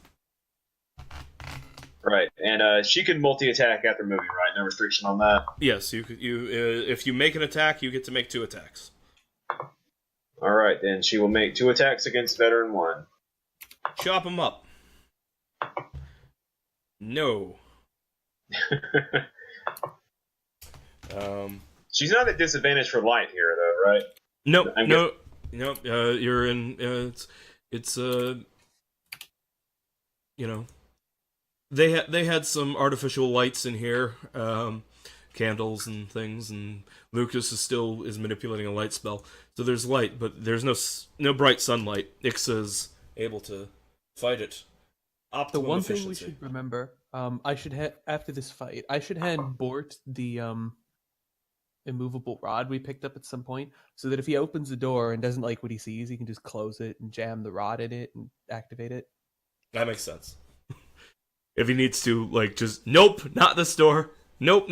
Right, and she can multi-attack after moving, right? No restriction on that. Yes, if you make an attack, you get to make 2 attacks. All right, then she will make 2 attacks against Veteran 1. Chop him up. No. She's not at disadvantage for light here, though, right? Nope. I'm No. Nope. You're in. It's you know, they had some artificial lights in here, candles and things, and Lucas is manipulating a light spell, so there's light, but there's no bright sunlight. Ixa's able to fight it. The one thing we should remember, I should after this fight, I should hand Bort the immovable rod we picked up at some point, so that if he opens the door and doesn't like what he sees, he can just close it and jam the rod in it and activate it. That makes sense. If he needs to, like, just nope, not this door. Nope.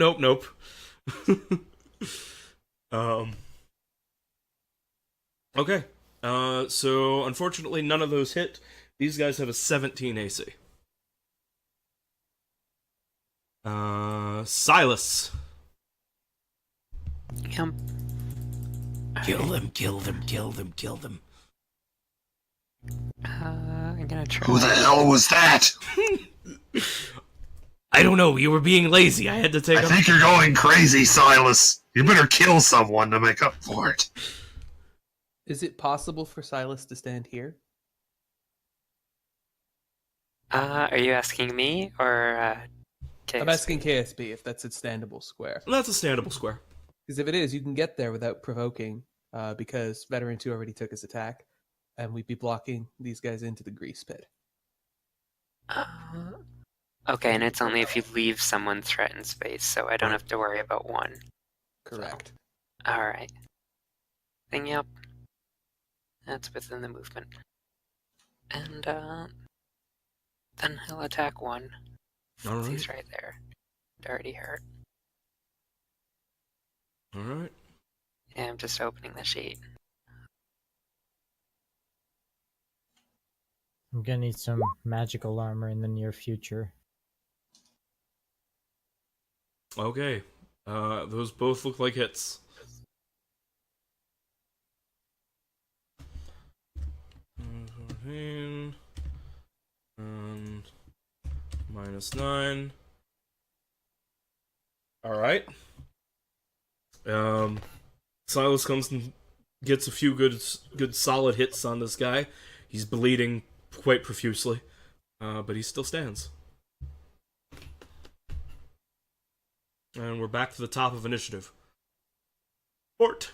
Okay. So unfortunately, none of those hit. These guys have a 17 AC. Silas. Yep. Kill them. I'm gonna try. Who the hell was that? I don't know. You were being lazy. I had to take. I think you're going crazy, Silas. You better kill someone to make up for it. Is it possible for Silas to stand here? Are you asking me or KSP? I'm asking KSB if that's a standable square. That's a standable square. Because if it is, you can get there without provoking, because Veteran 2 already took his attack, and we'd be blocking these guys into the grease pit. Okay, and it's only if you leave someone threatened space, so I don't have to worry about one. Correct. Alright. Then yep. That's within the movement. And then he'll attack one. All right. He's right there. It already hurt. All right. Yeah, I'm just opening the sheet. I'm gonna need some magical armor in the near future. Okay. Those both look like hits. And -9. All right. Silas comes and gets a few good solid hits on this guy. He's bleeding quite profusely, but he still stands. And we're back to the top of initiative. Bort.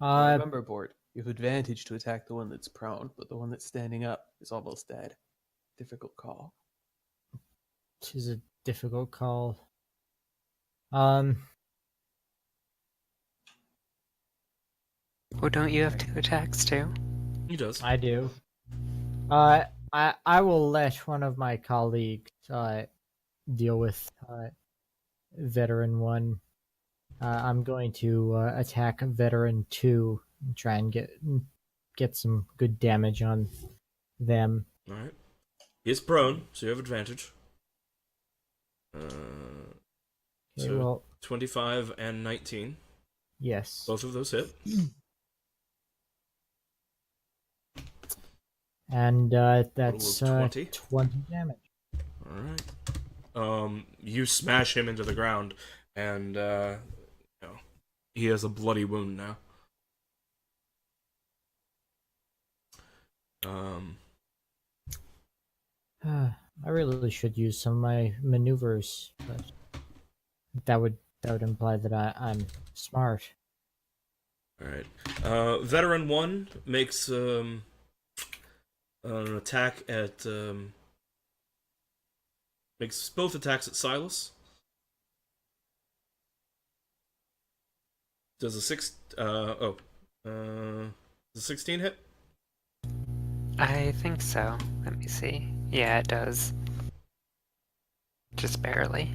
Remember, Bort, you have advantage to attack the one that's prone, but the one that's standing up is almost dead. Difficult call. Which is a difficult call. Oh, don't you have 2 attacks too? He does. I do. I will let one of my colleagues deal with Veteran 1. I'm going to attack Veteran 2 and try and get some good damage on them. All right. He is prone, so you have advantage. Okay, So well, 25 and 19. yes. Both of those hit. And that's Total of 20. 20 damage. All right. You smash him into the ground, and he has a bloody wound now. I really should use some of my maneuvers, but that would imply that I'm smart. All right. Veteran 1 makes an attack at makes both attacks at Silas. Does a does a 16 hit? I think so. Let me see. Yeah, it does. Just barely.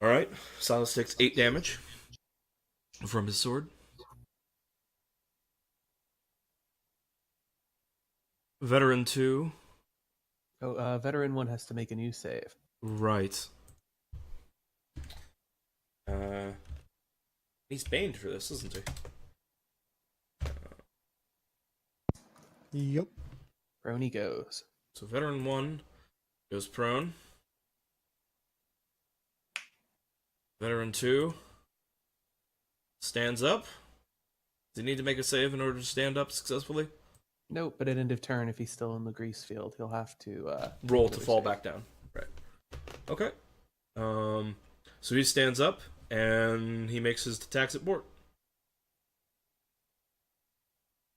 Alright, Silas takes 8 damage from his sword. Veteran 2. Oh, veteran 1 has to make a new save. Right. He's baned for this, isn't he? Yep. Prone he goes. So veteran 1 goes prone. Veteran 2 stands up. Does he need to make a save in order to stand up successfully? Nope, but at end of turn, if he's still in the grease field, he'll have to Roll to another fall save. back down. Right. Okay. So he stands up and he makes his attacks at Bort.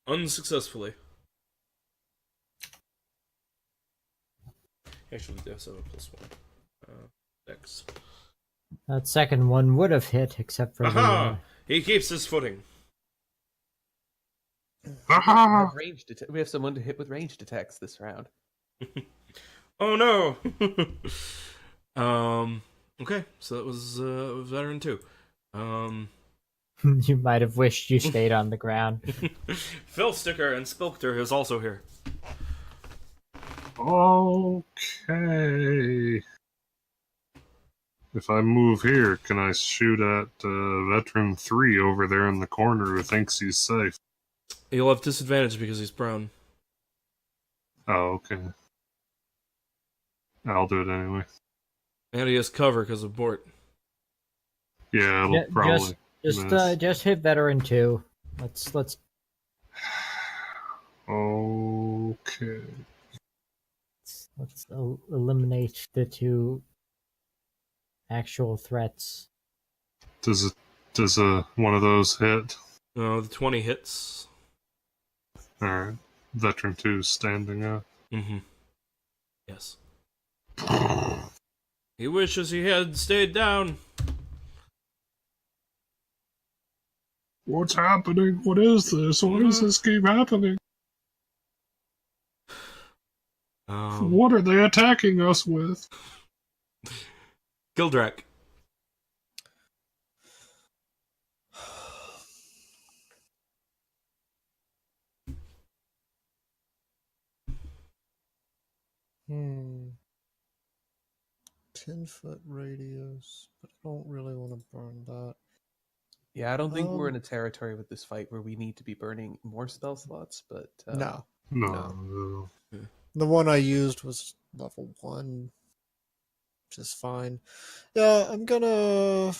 Unsuccessfully. Actually, does have a +1. Dex. That second one would have hit, except for Aha! He keeps his footing. Ah! We have someone to hit with ranged attacks this round. Oh no! Okay, so that was veteran 2. you might have wished you stayed on the ground. Phil Sticker and Spilkter is also here. Okay. If I move here, can I shoot at veteran 3 over there in the corner who thinks he's safe? He'll have disadvantage because he's prone. Oh, okay. I'll do it anyway. And he has cover because of Bort. Yeah, it'll probably miss. Just hit veteran 2. Let's Okay. eliminate the 2 actual threats. Does one of those hit? No, the 20 hits. Alright. Veteran 2's standing up. Mm-hmm. Yes. He wishes he had stayed down. What's happening? What is this? Why does this keep happening? What are they attacking us with? Gildrak. Hmm. 10-foot radius, but I don't really want to burn that. Yeah, I don't think we're in a territory with this fight where we need to be burning more spell slots, but... No. No. The one I used was level 1, which is fine. Yeah, I'm gonna...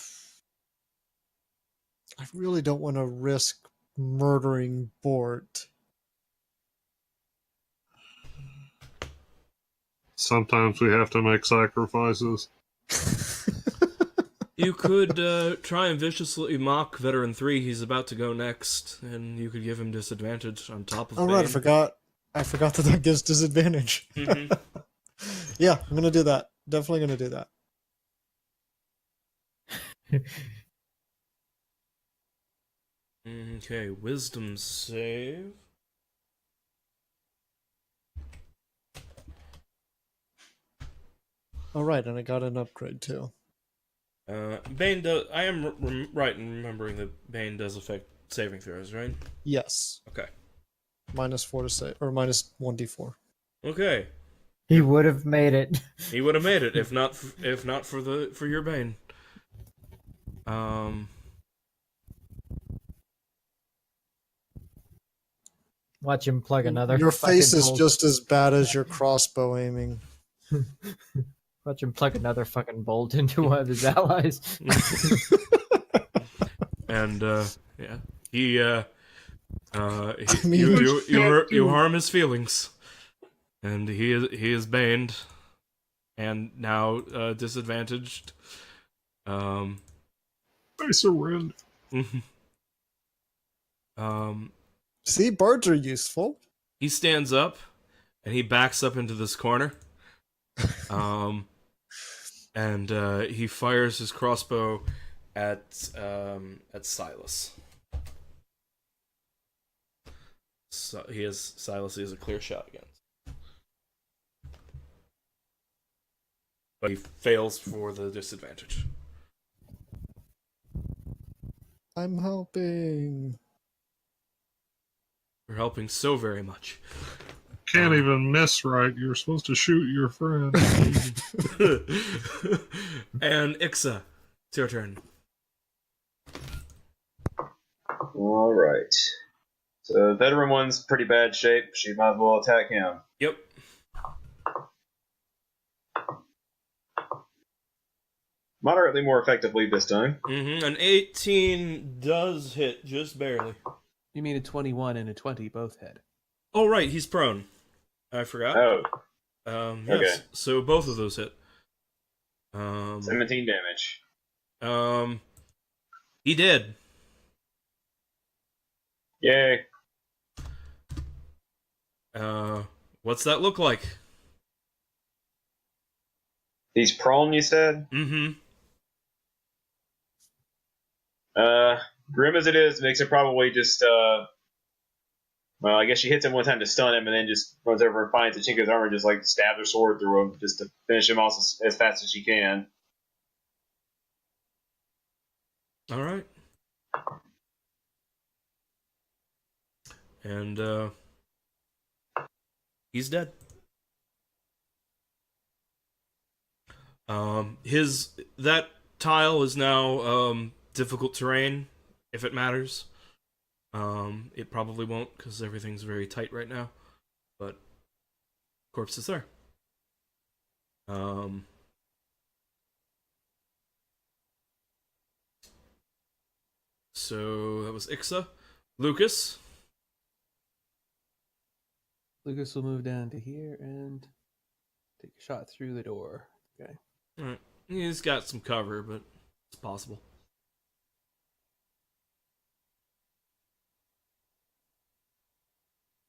I really don't want to risk murdering Bort. Sometimes we have to make sacrifices. You could try and viciously mock Veteran 3. He's about to go next, and you could give him disadvantage on top of Oh, right, I forgot that gives disadvantage. Mm-hmm. Yeah, I'm gonna do that. Definitely gonna do that. Okay, wisdom save. All right, and I got an upgrade too. Bane does. I am right in remembering that Bane does affect saving throws, right? Yes. Okay. -4 to save, or -1d4. Okay. He would have made it. He would have made it if not for your Bane. Watch him plug another. Your face fucking is bolt. just as bad as your crossbow aiming. Watch him plug another fucking bolt into one of his allies. And yeah, he mean, you harm his feelings, and he is baned, and now disadvantaged. I surrender. See, bards are useful. He stands up, and he backs up into this corner. And he fires his crossbow at Silas. So Silas has a clear shot against, but he fails for the disadvantage. I'm helping. You're helping so very much. Can't even miss right. You're supposed to shoot your friend. And Ixa, it's your turn. All right. So the veteran one's pretty bad shape. She might as well attack him. Yep. Moderately more effectively this time. An 18 does hit, just barely. You mean a 21 and a 20 both hit? Oh, right, he's prone. I forgot. Oh, Yes, okay. so both of those hit. 17 damage. He did. Yay. What's that look like? He's prone, you said? Mm-hmm. Grim as it is, makes it probably just, well, I guess she hits him one time to stun him and then just runs over and finds a chink of his armor and just, like, stabs her sword through him just to finish him off as fast as she can. Alright. And, he's dead. That tile is now, difficult terrain, if it matters. It probably won't, because everything's very tight right now. But, corpse is there. So, that was Ixa. Lucas? Lucas will move down to here and take a shot through the door. Okay. Alright. He's got some cover, but it's possible.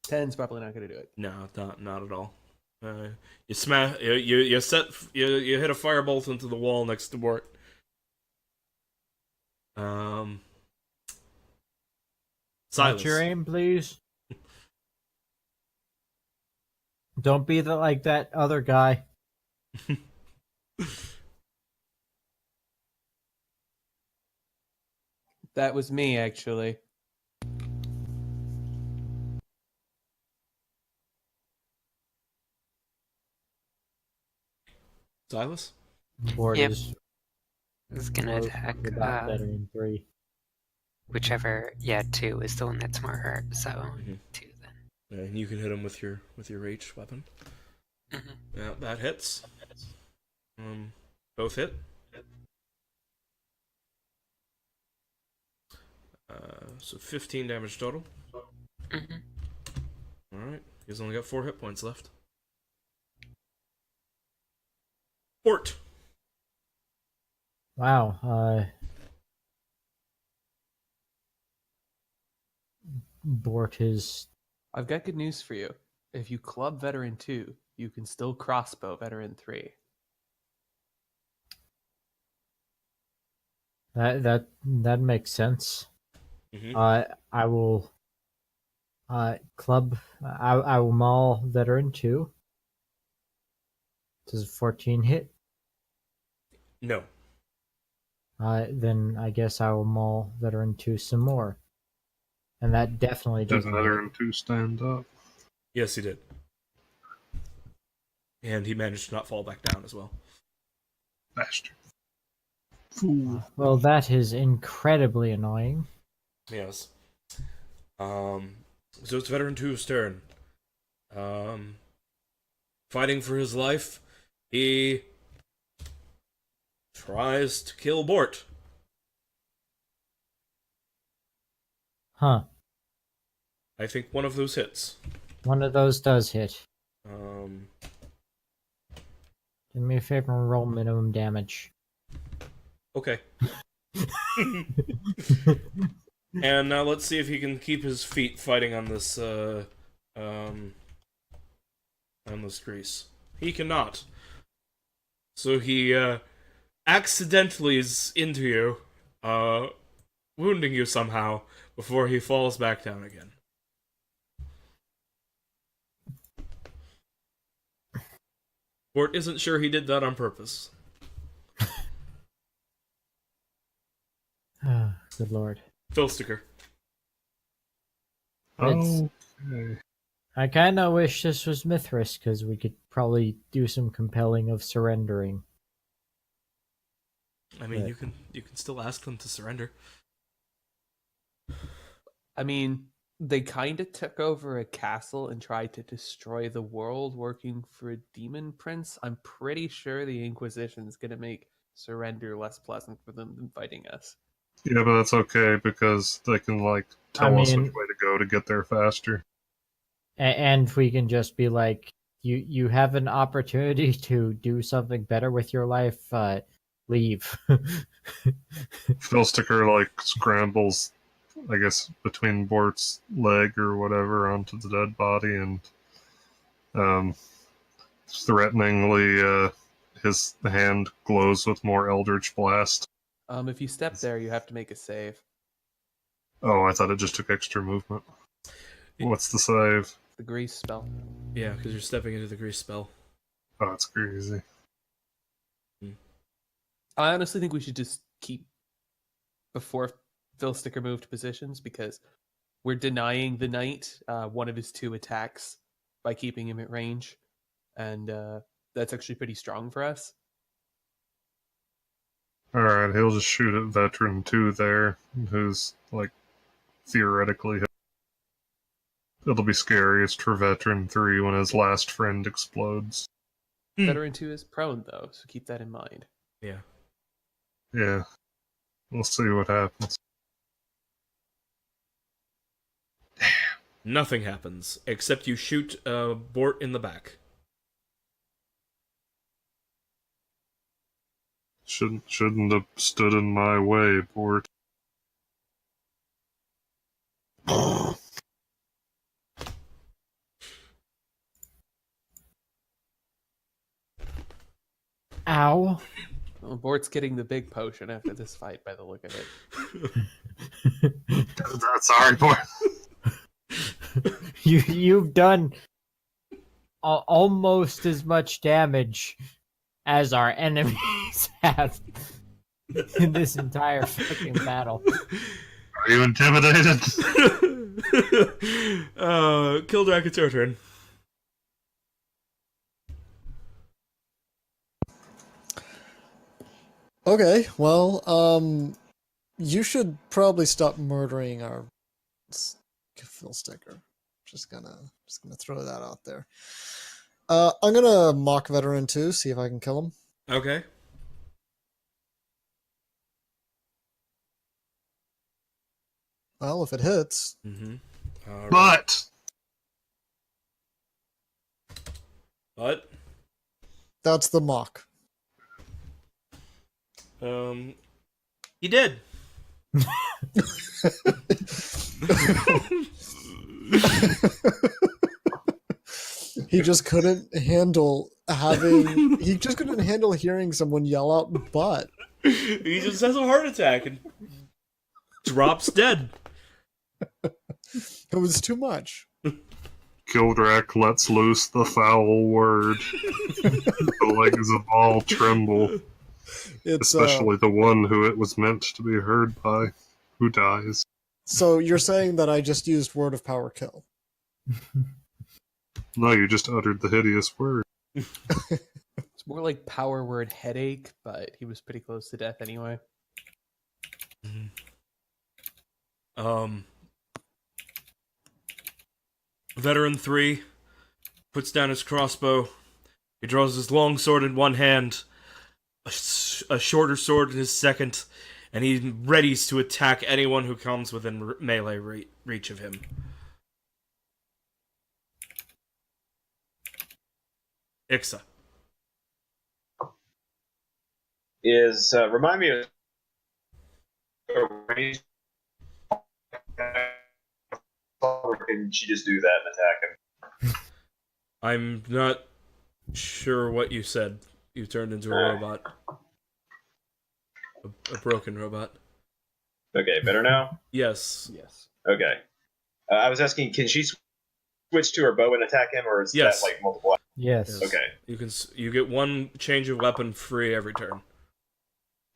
10's probably not going to do it. No, not at all. You smash. You hit a firebolt into the wall next to Bort. Silas. What's your aim, please? Don't be like that other guy. That was me, actually. Silas. Board Yep. is Is gonna attack about veteran 3. whichever. Yeah, 2 is the one that's more hurt. So 2 then. And you can hit him with your ranged weapon. Yeah, that hits. Both hit. So 15 damage total. Alright. He's only got 4 hit points left. Bort. Wow. Bort is. I've got good news for you. If you club veteran 2, you can still crossbow veteran 3. That makes sense. I will club. I will maul veteran 2. Does 14 hit? No. Then I guess I will maul veteran 2 some more. And that definitely Does doesn't veteran 2 stand up? Yes, he did. And he managed to not fall back down as well. Bastard. Fool. Well, that is incredibly annoying. Yes. So it's veteran 2's turn. Fighting for his life, he tries to kill Bort. Huh. I think one of those hits. One of those does hit. Do me a favor and roll minimum damage. Okay. And now let's see if he can keep his feet fighting on this grease. He cannot. So he accidentally is into you, wounding you somehow before he falls back down again. Bort isn't sure he did that on purpose. Good lord. Philsticker. Oh, I kind of wish this was Mithras, because we could probably do some compelling of surrendering. I mean, Right. you can still ask them to surrender. I mean, they kind of took over a castle and tried to destroy the world working for a demon prince. I'm pretty sure the Inquisition's going to make surrender less pleasant for them than fighting us. yeah, but that's okay because they can tell us which way to go to get there faster. And we can just be like, you have an opportunity to do something better with your life. Leave. Philsticker scrambles, I guess, between Bort's leg or whatever onto the dead body and threateningly his hand glows with more Eldritch Blast. If you step there, you have to make a save. Oh, I thought it just took extra movement. What's the save? The grease spell. Yeah, because you're stepping into the grease spell. Oh, it's crazy. I honestly think we should just keep before Philsticker moved positions because we're denying the knight one of his 2 attacks by keeping him at range, and that's actually pretty strong for us. Alright, he'll just shoot at Veteran 2 there, who's, theoretically... It'll be scariest for Veteran 3 when his last friend explodes. Veteran 2 is prone, though, so keep that in mind. Yeah. Yeah. We'll see what happens. Nothing happens, except you shoot Bort in the back. Shouldn't have stood in my way, Bort. Ow. Well, Bort's getting the big potion after this fight, by the look of it. Sorry, Bort. You've done almost as much damage as our enemies have in this entire fucking battle. Are you intimidated? Kildrak, it's your turn. Okay, well, you should probably stop murdering our Philsticker. Just gonna throw that out there. I'm gonna mock Veteran 2, see if I can kill him. Okay. Well, if it hits. Mm-hmm. But? That's the mock. He did. He just couldn't handle hearing someone yell out butt. He just has a heart attack and drops dead. It was too much. Kildrak lets loose the foul word. The legs of all tremble. Especially the one who it was meant to be heard by, who dies. So you're saying that I just used word of power kill? No, you just uttered the hideous word. It's more like power word headache, but he was pretty close to death anyway. Veteran 3 puts down his crossbow. He draws his long sword in one hand, a shorter sword in his second, and he readies to attack anyone who comes within melee reach of him. Ixa. Remind me of or can she just do that and attack him? I'm not sure what you said. You turned into a robot. A broken robot. Okay, better now? Yes. Okay. I was asking, can she switch to her bow and attack him, or is that multiple? Yes. Okay. You get one change of weapon free every turn.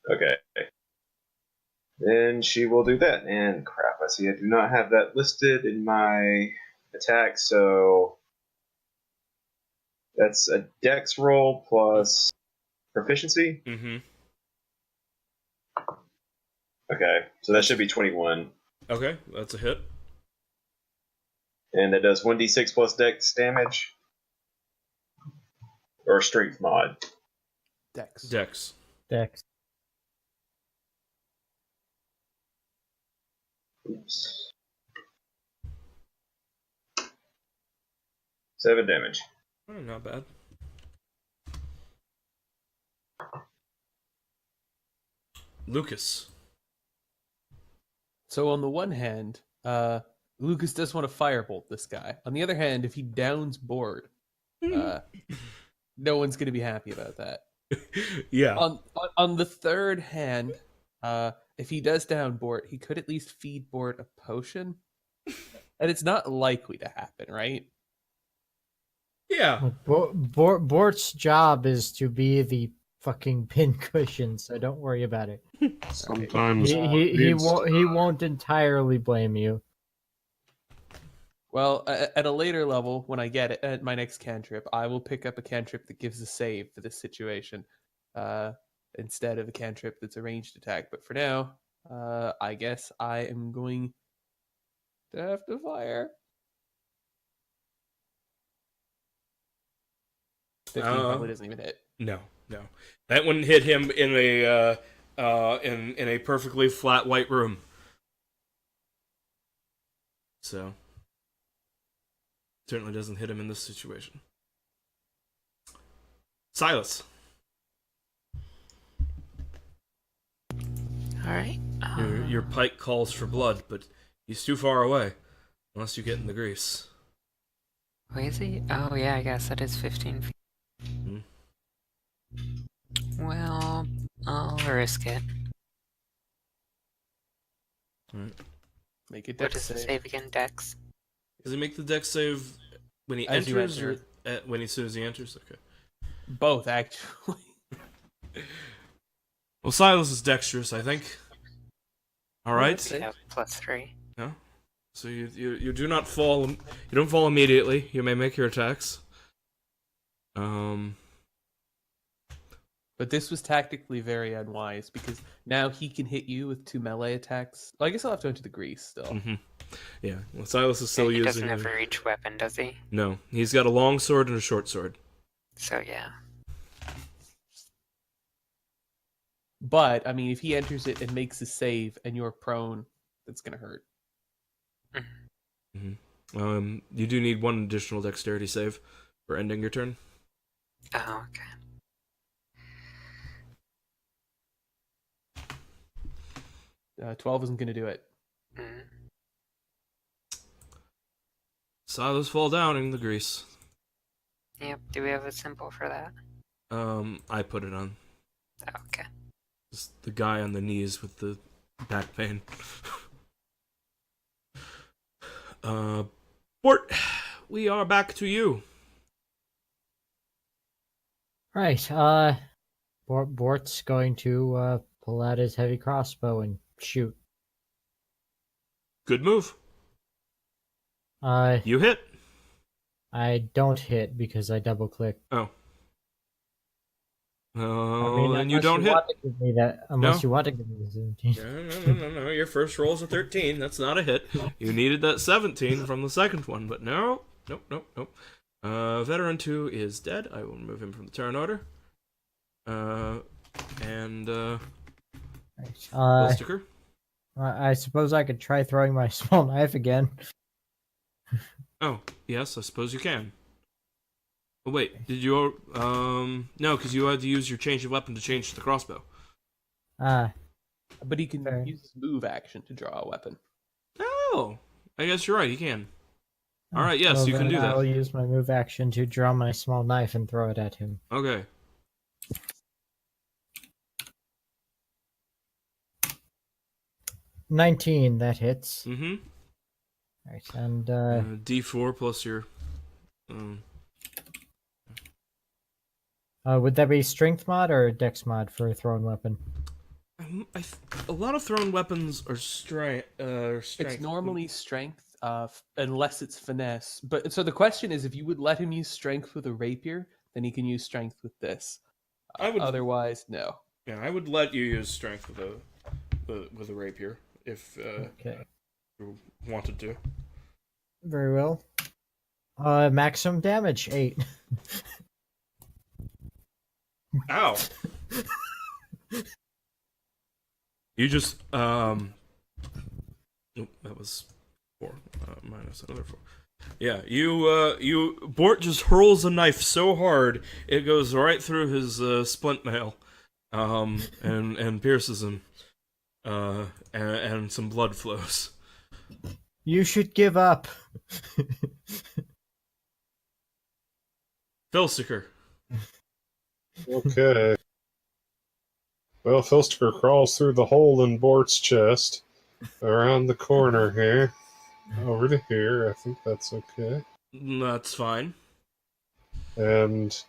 Okay. Then she will do that. And crap, I see I do not have that listed in my attack, so that's a dex roll plus proficiency. Mm-hmm. Okay, so that should be 21. Okay, that's a hit. And that does 1d6 plus dex damage. Or strength mod. Dex. Dex. Dex. Oops. 7 damage. Oh, not bad. Lucas. So on the one hand, Lucas does want to firebolt this guy. On the other hand, if he downs Board, no one's going to be happy about that. Yeah. On the third hand, if he does down Board, he could at least feed Board a potion, and it's not likely to happen, right? Yeah. Bort's job is to be the fucking pincushion, so don't worry about it. Sometimes He won't entirely blame you. Well, at a later level, when I get it at my next cantrip, I will pick up a cantrip that gives a save for this situation, instead of a cantrip that's a ranged attack. But for now, I guess I am going to have to fire. 15 probably doesn't even hit. No. That one hit him in a in a perfectly flat white room. So certainly doesn't hit him in this situation. Silas. Alright. Your pike calls for blood, but he's too far away. Unless you get in the grease. Where is he? Oh, yeah, I guess that is 15 feet. Hmm. Well, I'll risk it. Alright. Make it What dex is the save. save again, Dex? Does he make the dex save when he As you enters or enter. when as soon as he enters? Okay. Both, actually. Well, Silas is dexterous, I think. Alright. Save. Yeah, +3. No? So you do not fall. You don't fall immediately. You may make your attacks. But this was tactically very unwise, because now he can hit you with 2 melee attacks. Well, I guess I'll have to enter the grease still. Mm-hmm. Yeah. Well, Silas is still He using. doesn't have a reach weapon, does he? No, he's got a long sword and a short sword. So, yeah. But, I mean, if he enters it and makes a save and you're prone, that's going to hurt. Mm-hmm. You do need one additional dexterity save for ending your turn. Oh, okay. Uh, 12 isn't going to do it. Mm. Silas fall down in the grease. Yep, do we have a symbol for that? I put it on. Oh, okay. It's the guy on the knees with the back pain. Bort, we are back to you. Right, Bort's going to pull out his heavy crossbow and shoot. Good move. You hit. I don't hit because I double click. Oh. I Then you don't hit. Want to give me that, unless No. you want to give me the 17. No. Your first roll's a 13. That's not a hit. You needed that 17 from the second one, but no. Nope. Veteran 2 is dead. I will remove him from the turn order. Sticker. I suppose I could try throwing my small knife again. Oh, yes, I suppose you can. Oh, wait, did you, no, because you had to use your change of weapon to change the crossbow. But he can Fair. use his move action to draw a weapon. Oh, I guess you're right, he can. Alright, yes, Well, you can then do that. I'll use my move action to draw my small knife and throw it at him. Okay. $19, that hits. Mm-hmm. Right, and D4 plus your, would that be strength mod or dex mod for a thrown weapon? A lot of thrown weapons are strength. It's normally strength, unless it's finesse. But so the question is, if you would let him use strength with a rapier, then he can use strength with this. I would. Otherwise, no. Yeah, I would let you use strength with a rapier if Okay. you wanted to. Very well. Maximum damage 8. Ow! You just Nope, that was 4 minus another 4. Yeah, Bort just hurls a knife so hard it goes right through his splint mail, and pierces him, and some blood flows. You should give up. Filsticker. Okay. Well, Filsticker crawls through the hole in Bort's chest, around the corner here, over to here. I think that's okay. That's fine. And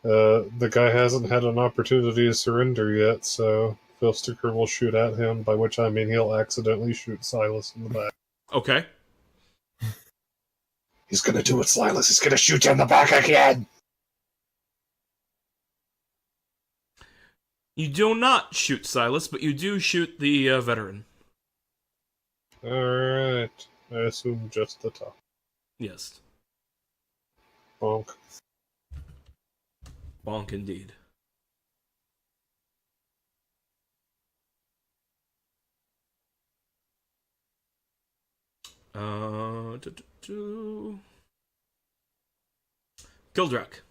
the guy hasn't had an opportunity to surrender yet, so Filsticker will shoot at him, by which I mean he'll accidentally shoot Silas in the back. Okay. He's gonna do it, Silas. He's gonna shoot you in the back again. You do not shoot Silas, but you do shoot the veteran. Alright. I assume just the top. Yes. Bonk. Bonk indeed. Gildrak.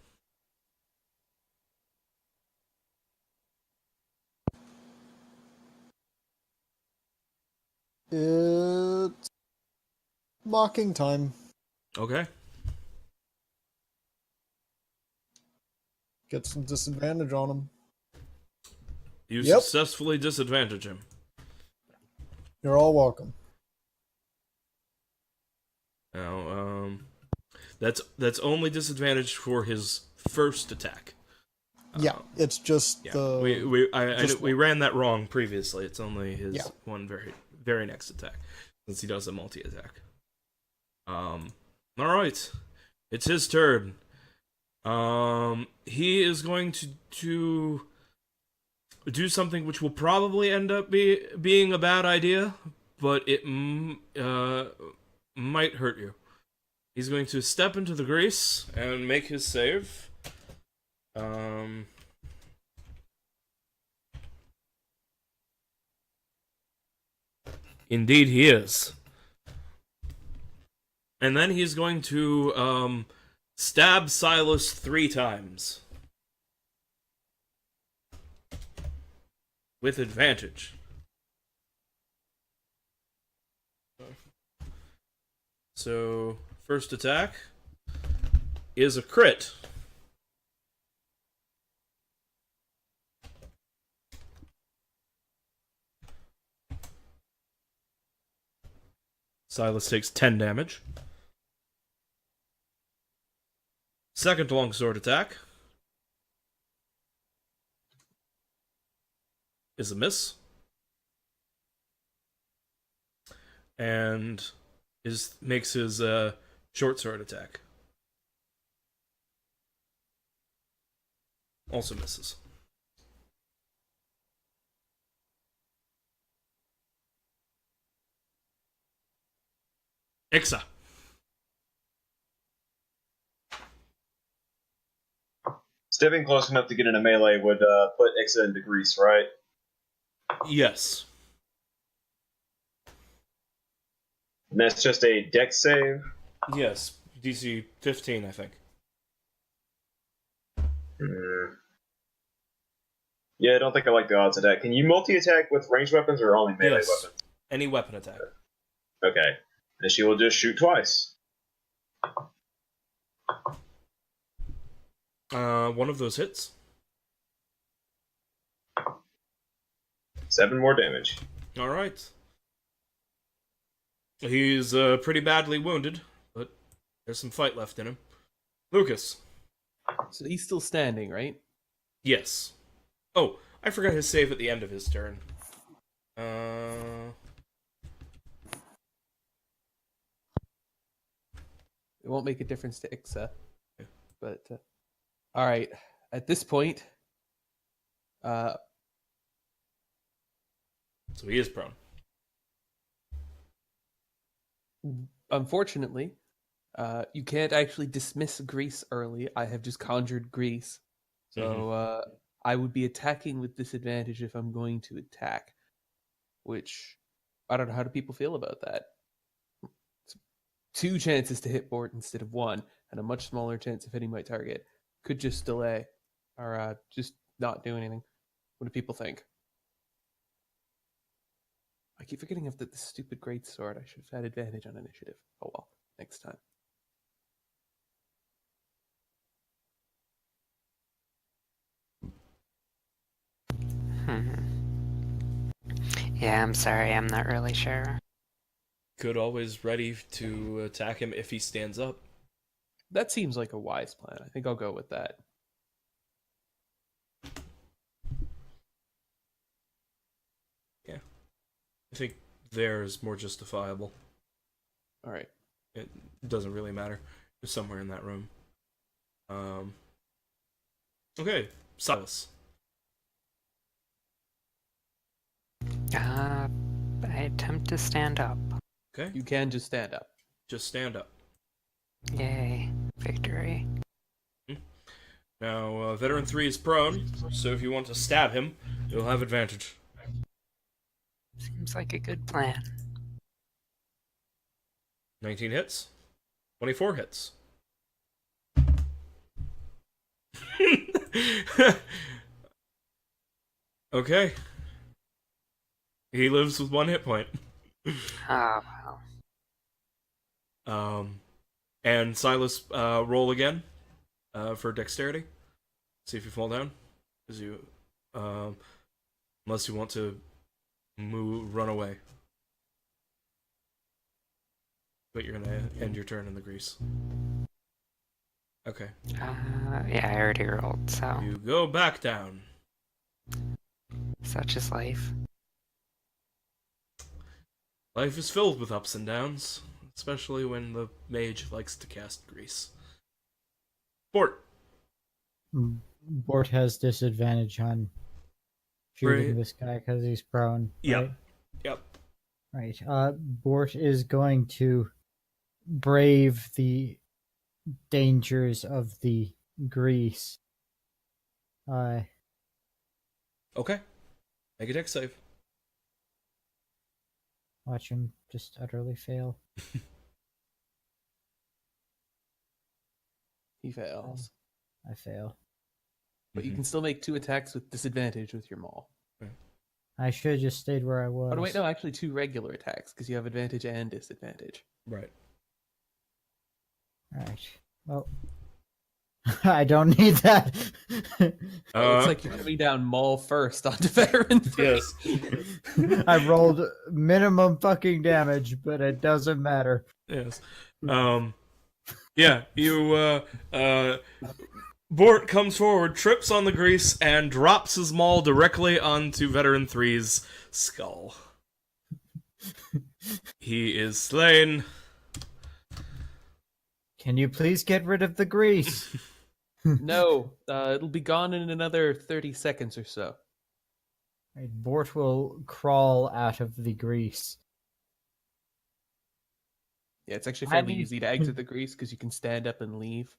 It's mocking time. Okay. Get some disadvantage on him. You Yep. successfully disadvantage him. You're all welcome. Now, that's only disadvantage for his first attack. Yeah, it's just Yeah, the we ran that wrong previously. It's only his Yeah. one very next attack, since he does a multi attack. All right, it's his turn. He is going to do something which will probably end up being a bad idea, but it might hurt you. He's going to step into the grease and make his save. Indeed he is. And then he's going to stab Silas 3 times. With advantage. So, first attack is a crit. Silas takes 10 damage. Second longsword attack is a miss. And makes his short sword attack. Also misses. Ixa. Stepping close enough to get in a melee would put Ixa into grease, right? Yes. And that's just a dex save? Yes. DC 15, I think. Yeah, I don't think I like the odds of that. Can you multi-attack with ranged weapons or only melee Yes. weapons? Any weapon attack. Okay. And she will just shoot twice. One of those hits. 7 more damage. All right. He's pretty badly wounded, but there's some fight left in him. Lucas. So he's still standing, right? Yes. Oh, I forgot his save at the end of his turn. It won't make a difference to Ixa. But, alright. At this point, So he is prone. unfortunately, you can't actually dismiss Grease early. I have just conjured Grease. So, I would be attacking with disadvantage if I'm going to attack. Which, I don't know, how do people feel about that? It's 2 chances to hit Bort instead of 1, and a much smaller chance of hitting my target. Could just delay, or just not do anything. What do people think? I keep forgetting of the stupid great sword. I should have had advantage on initiative. Oh well, next time. Yeah, I'm sorry, I'm not really sure. Could always ready to attack him if he stands up. That seems like a wise plan. I think I'll go with that. Yeah. I think there is more justifiable. All right. It doesn't really matter. It's somewhere in that room. Okay, Silas. I attempt to stand up. Okay, You can just stand up. just stand up. Yay, victory. Now, Veteran 3 is prone, so if you want to stab him, you'll have advantage. Seems like a good plan. 19 hits. 24 hits. Okay. He lives with 1 hit point. Oh, well. And Silas, roll again for dexterity. See if you fall down. As you, unless you want to run away. But you're gonna end your turn in the grease. Okay. Yeah, I already rolled, so You go back down. such is life. Life is filled with ups and downs, especially when the mage likes to cast grease. Bort. Bort has disadvantage on shooting Right. this guy because he's prone. Right? Yep. Right. Bort is going to brave the dangers of the grease. Okay. Make a dex save. Watch him just utterly fail. He fails. I fail. But you can still make 2 attacks with disadvantage with your maul. I should have just stayed where I was. Oh, wait, no, actually 2 regular attacks, because you have advantage and disadvantage. Right. Alright. Well, I don't need that. It's like you're coming down maul first onto veteran 3. Yes. I rolled minimum fucking damage, but it doesn't matter. Yes. Yeah, you, Bort comes forward, trips on the grease, and drops his maul directly onto Veteran 3's skull. He is slain. Can you please get rid of the grease? No, it'll be gone in another 30 seconds or so. Right, Bort will crawl out of the grease. Yeah, it's actually I fairly mean- easy to exit the grease because you can stand up and leave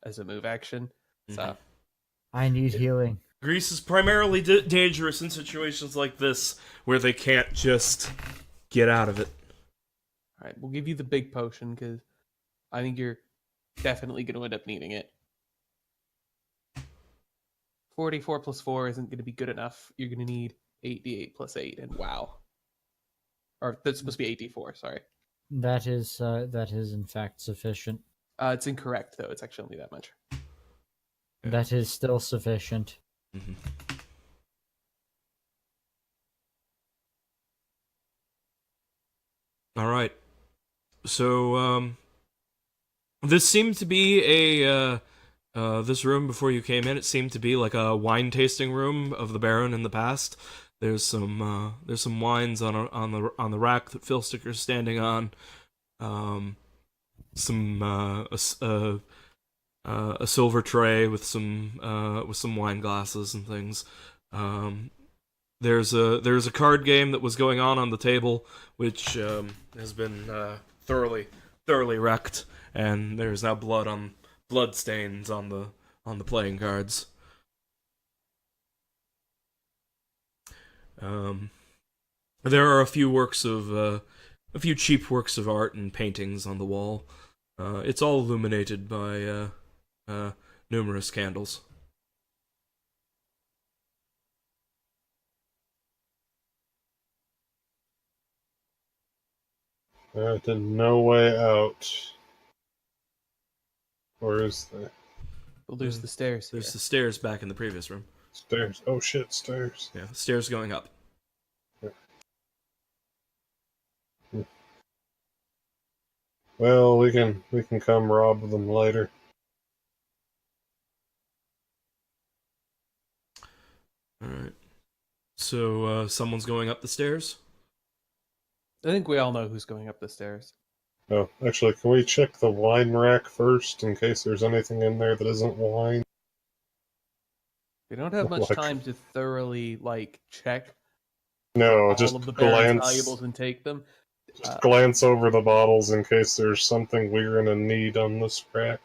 as a move action. So I need healing. Grease is primarily dangerous in situations like this, where they can't just get out of it. all right, we'll give you the big potion because I think you're definitely going to end up needing it. 44 plus 4 isn't going to be good enough. You're going to need 8d8 plus 8, and wow. Or that's supposed to be 8d4, sorry. That is in fact sufficient. It's incorrect, though. It's actually only that much. That is still sufficient. Mm-hmm. All right. So, this seemed to be this room before you came in, it seemed to be like a wine tasting room of the Baron in the past. There's some wines on the rack that Philsticker's standing on. A silver tray with some wine glasses and things. There's a card game that was going on the table, which has been thoroughly wrecked, and there's now blood stains on the playing cards. There are a few cheap works of art and paintings on the wall. It's all illuminated by numerous candles. Alright, then no way out. Or is there? Well, there's the stairs here. There's the stairs back in the previous room. Stairs. Oh shit, stairs. Yeah, stairs going up. Well, we can come rob them later. Alright. So, someone's going up the stairs? I think we all know who's going up the stairs. Oh, actually, can we check the wine rack first in case there's anything in there that isn't wine? We don't have much Like- time to thoroughly check No, all just of the Baron's glance. valuables and take them. Just glance over the bottles in case there's something we're gonna need on this rack.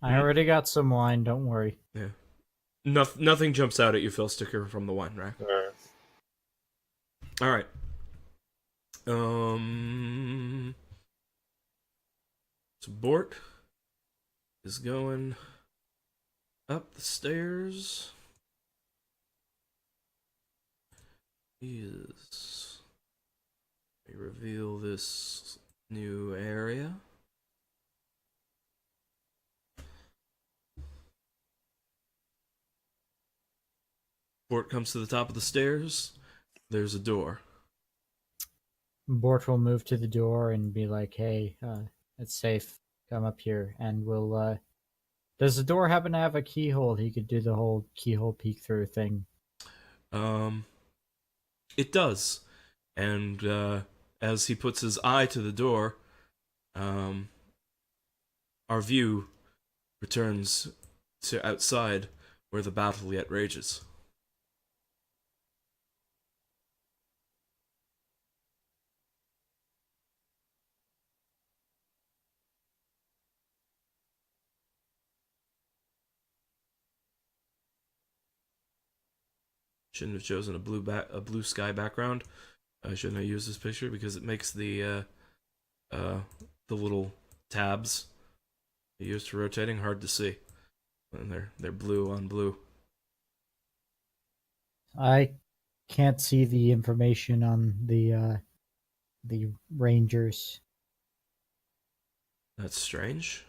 I already got some wine, don't worry. Yeah. Nothing jumps out at you, Philsticker, from the wine rack. Alright. Alright. So Bort is going up the stairs. He is... Let me reveal this new area. Bort comes to the top of the stairs. There's a door. Bort will move to the door and be like, hey, it's safe. Come up here. And we'll, does the door happen to have a keyhole? He could do the whole keyhole peek through thing. It does. And, as he puts his eye to the door, our view returns to outside where the battle yet rages. Shouldn't have chosen a blue sky background. Shouldn't I use this picture because it makes the little tabs used for rotating hard to see, and they're blue on blue. I can't see the information on the rangers. That's strange.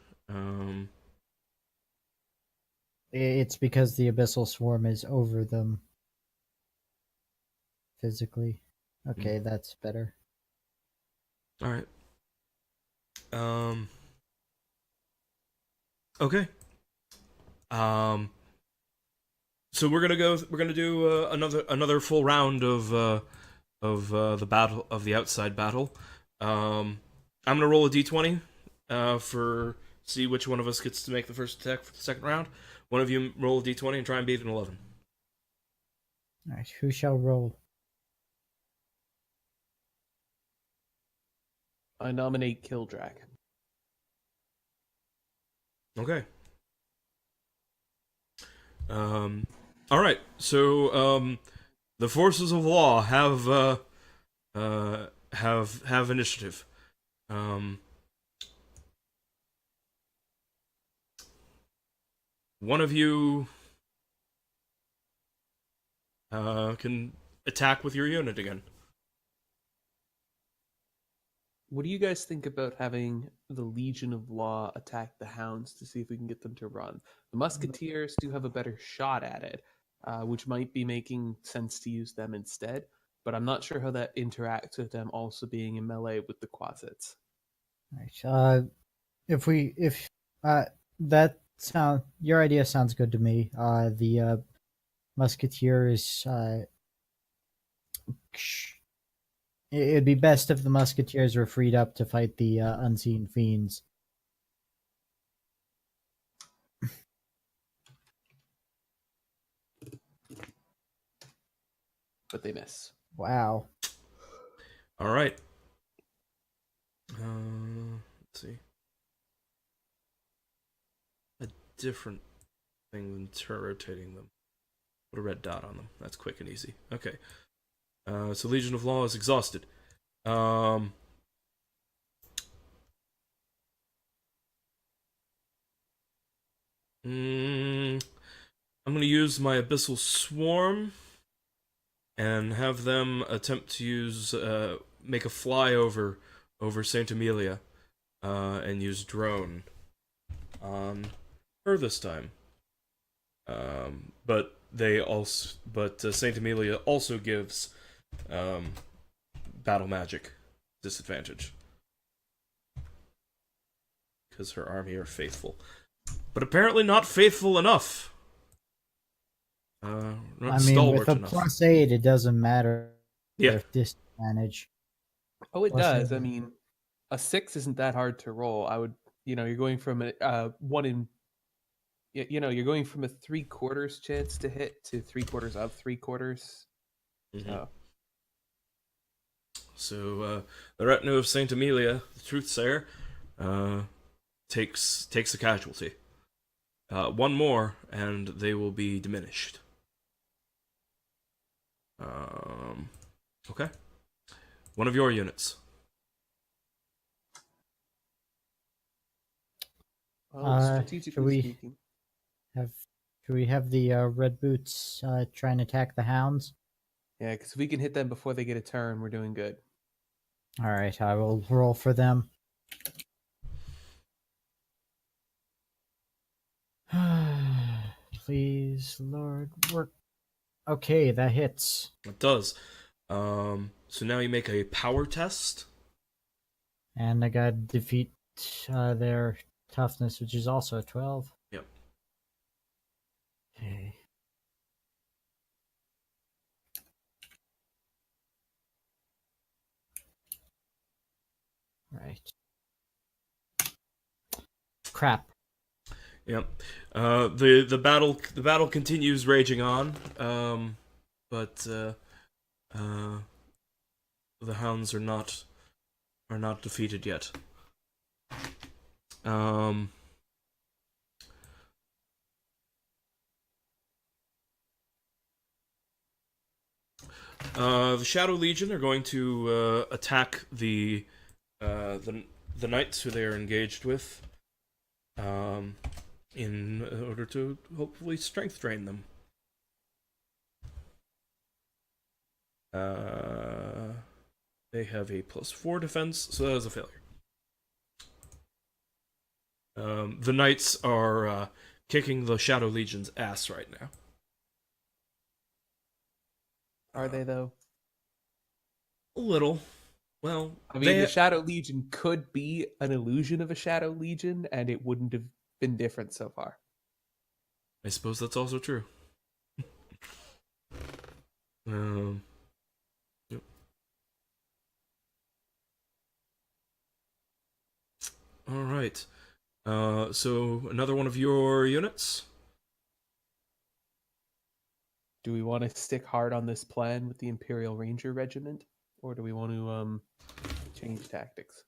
It's because the abyssal swarm is over them physically. Okay, that's better. All right. Okay. So we're gonna do another full round of the battle of the outside battle. I'm gonna roll a d20 for see which one of us gets to make the first attack for the second round. One of you roll a d20 and try and beat an 11. All right, who shall roll? I nominate Kildrak. Okay. All right. So the forces of law have initiative. One of you can attack with your unit again. What do you guys think about having the Legion of Law attack the Hounds to see if we can get them to run? The Musketeers do have a better shot at it, which might be making sense to use them instead, but I'm not sure how that interacts with them also being in melee with the Quasits. Right. If that Your idea sounds good to me. The musketeers. It'd be best if the musketeers were freed up to fight the unseen fiends. But they miss. Wow. All right. Let's see. A different thing than rotating them. Put a red dot on them. That's quick and easy. Okay. So Legion of Law is exhausted. I'm going to use my Abyssal Swarm and have them attempt to use make a flyover over Saint Amelia and use drone on her this time. But Saint Amelia also gives battle magic disadvantage because her army are faithful, but apparently not faithful enough. Not I mean, stalwart with a enough. +8, it doesn't matter. Yeah. Disadvantage. Oh, it Plus does. I eight. mean, a 6 isn't that hard to roll. I would, you're going from a 1 in, you're going from a 3/4 chance to hit to 3/4 of 3/4. Mhm. So the retinue of Saint Amelia, the Truthsayer, takes a casualty. One more, and they will be diminished. Okay. One of your units. Well, Should strategically speaking. Should we have the red boots try and attack the hounds? Yeah, because if we can hit them before they get a turn, we're doing good. All right, I will roll for them. Please, Lord, work. Okay, that hits. It does. So now you make a power test. And I got to defeat their toughness, which is also a 12. Yep. Okay. Right. Crap. Yep. The battle continues raging on. But the hounds are not defeated yet. The Shadow Legion are going to attack the knights who they are engaged with, in order to hopefully strength drain them. They have a +4 defense, so that is a failure. The knights are kicking the Shadow Legion's ass right now. Are they, though? A little. Well, I mean, the Shadow Legion could be an illusion of a Shadow Legion, and it wouldn't have been different so far. I suppose that's also true. Yep. All right. So another one of your units. Do we want to stick hard on this plan with the Imperial Ranger Regiment, or do we want to change tactics?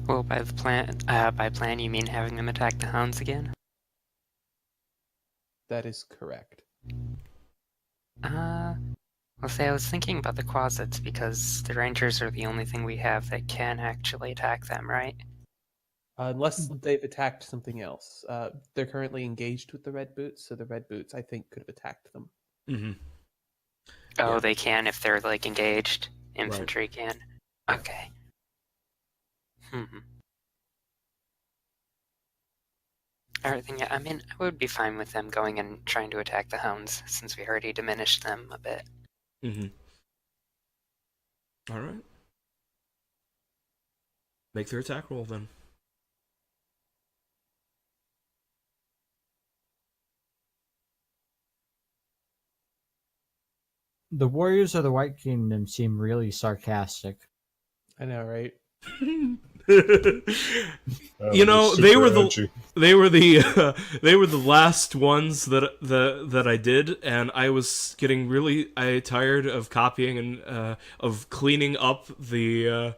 Well, by plan you mean having them attack the hounds again? That is correct. Well, say I was thinking about the closets because the rangers are the only thing we have that can actually attack them, right? Unless they've attacked something else. They're currently engaged with the Red Boots, so the Red Boots, I think, could have attacked them. Mm-hmm. Oh, Yeah. they can if they're, like, engaged. Infantry can. Okay. Alright, then yeah, I mean, I would be fine with them going and trying to attack the hounds, since we already diminished them a bit. Mm-hmm. All right. Make their attack roll then. The warriors of the White Kingdom seem really sarcastic. I know, right? You know, they super were the edgy. they were the they were the last ones that I did, and I was getting really tired of copying and of cleaning up the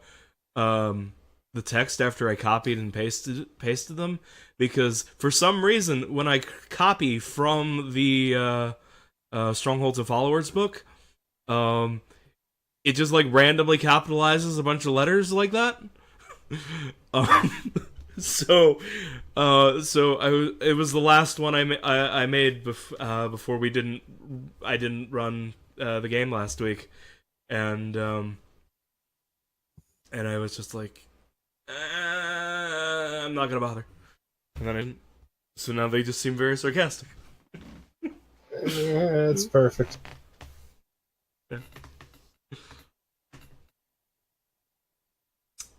text after I copied and pasted them, because for some reason when I copy from the Strongholds of Followers book, it just like randomly capitalizes a bunch of letters like that. um, so it was the last one I made before I didn't run the game last week, and I was just like, I'm not gonna bother, and then I didn't. So now they just seem very sarcastic. Yeah, it's perfect. Yeah.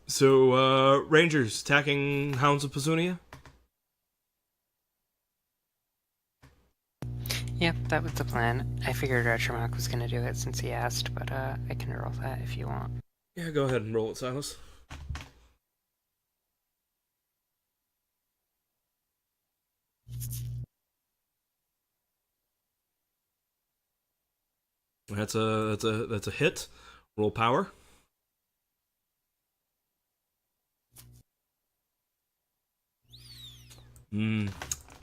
So, Rangers attacking Hounds of Pezunia? Yep, that was the plan. I figured Retromach was gonna do it since he asked, but I can roll that if you want. Yeah, go ahead and roll it, Silas. That's a hit. Roll power.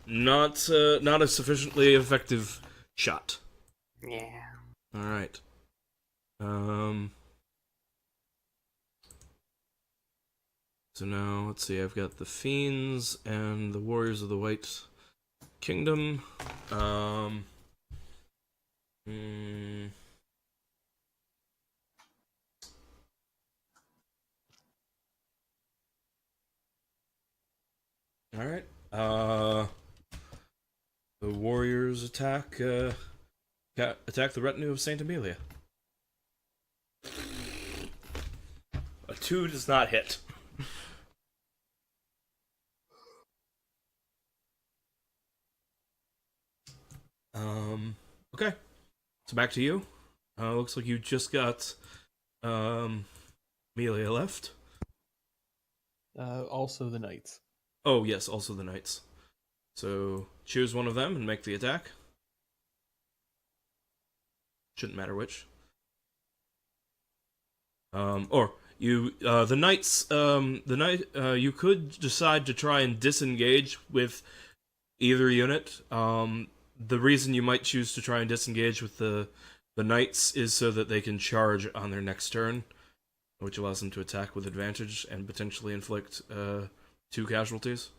Not a sufficiently effective shot. Yeah. All right. So now let's see. I've got the Fiends and the Warriors of the White Kingdom. All right. The Warriors attack the retinue of Saint Amelia. A 2 does not hit. Okay. So back to you. Looks like you just got Amelia left. Also the knights. Oh yes, also the knights. So choose one of them and make the attack. Shouldn't matter which. Or you the knights you could decide to try and disengage with either unit. The reason you might choose to try and disengage with the knights is so that they can charge on their next turn, which allows them to attack with advantage and potentially inflict 2 casualties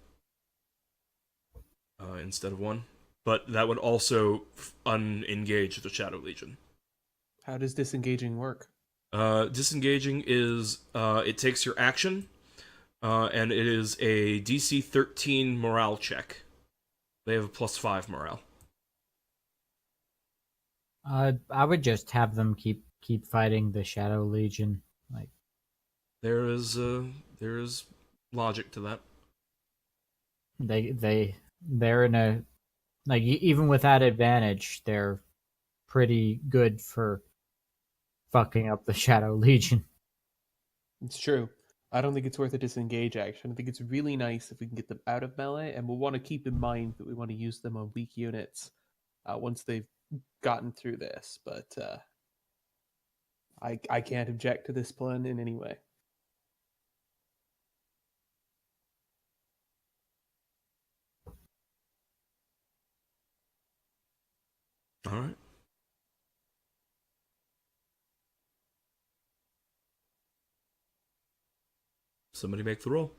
instead of 1. But that would also unengage the Shadow Legion. How does disengaging work? Disengaging is it takes your action, and it is a DC 13 morale check. They have a +5 morale. I would just have them keep fighting the Shadow Legion. Like There is logic to that. they're in a like even with that advantage, they're pretty good for fucking up the Shadow Legion. It's true. I don't think it's worth a disengage action. I think it's really nice if we can get them out of melee, and we'll want to keep in mind that we want to use them on weak units once they've gotten through this. But I can't object to this plan in any way. All right. Somebody make the roll.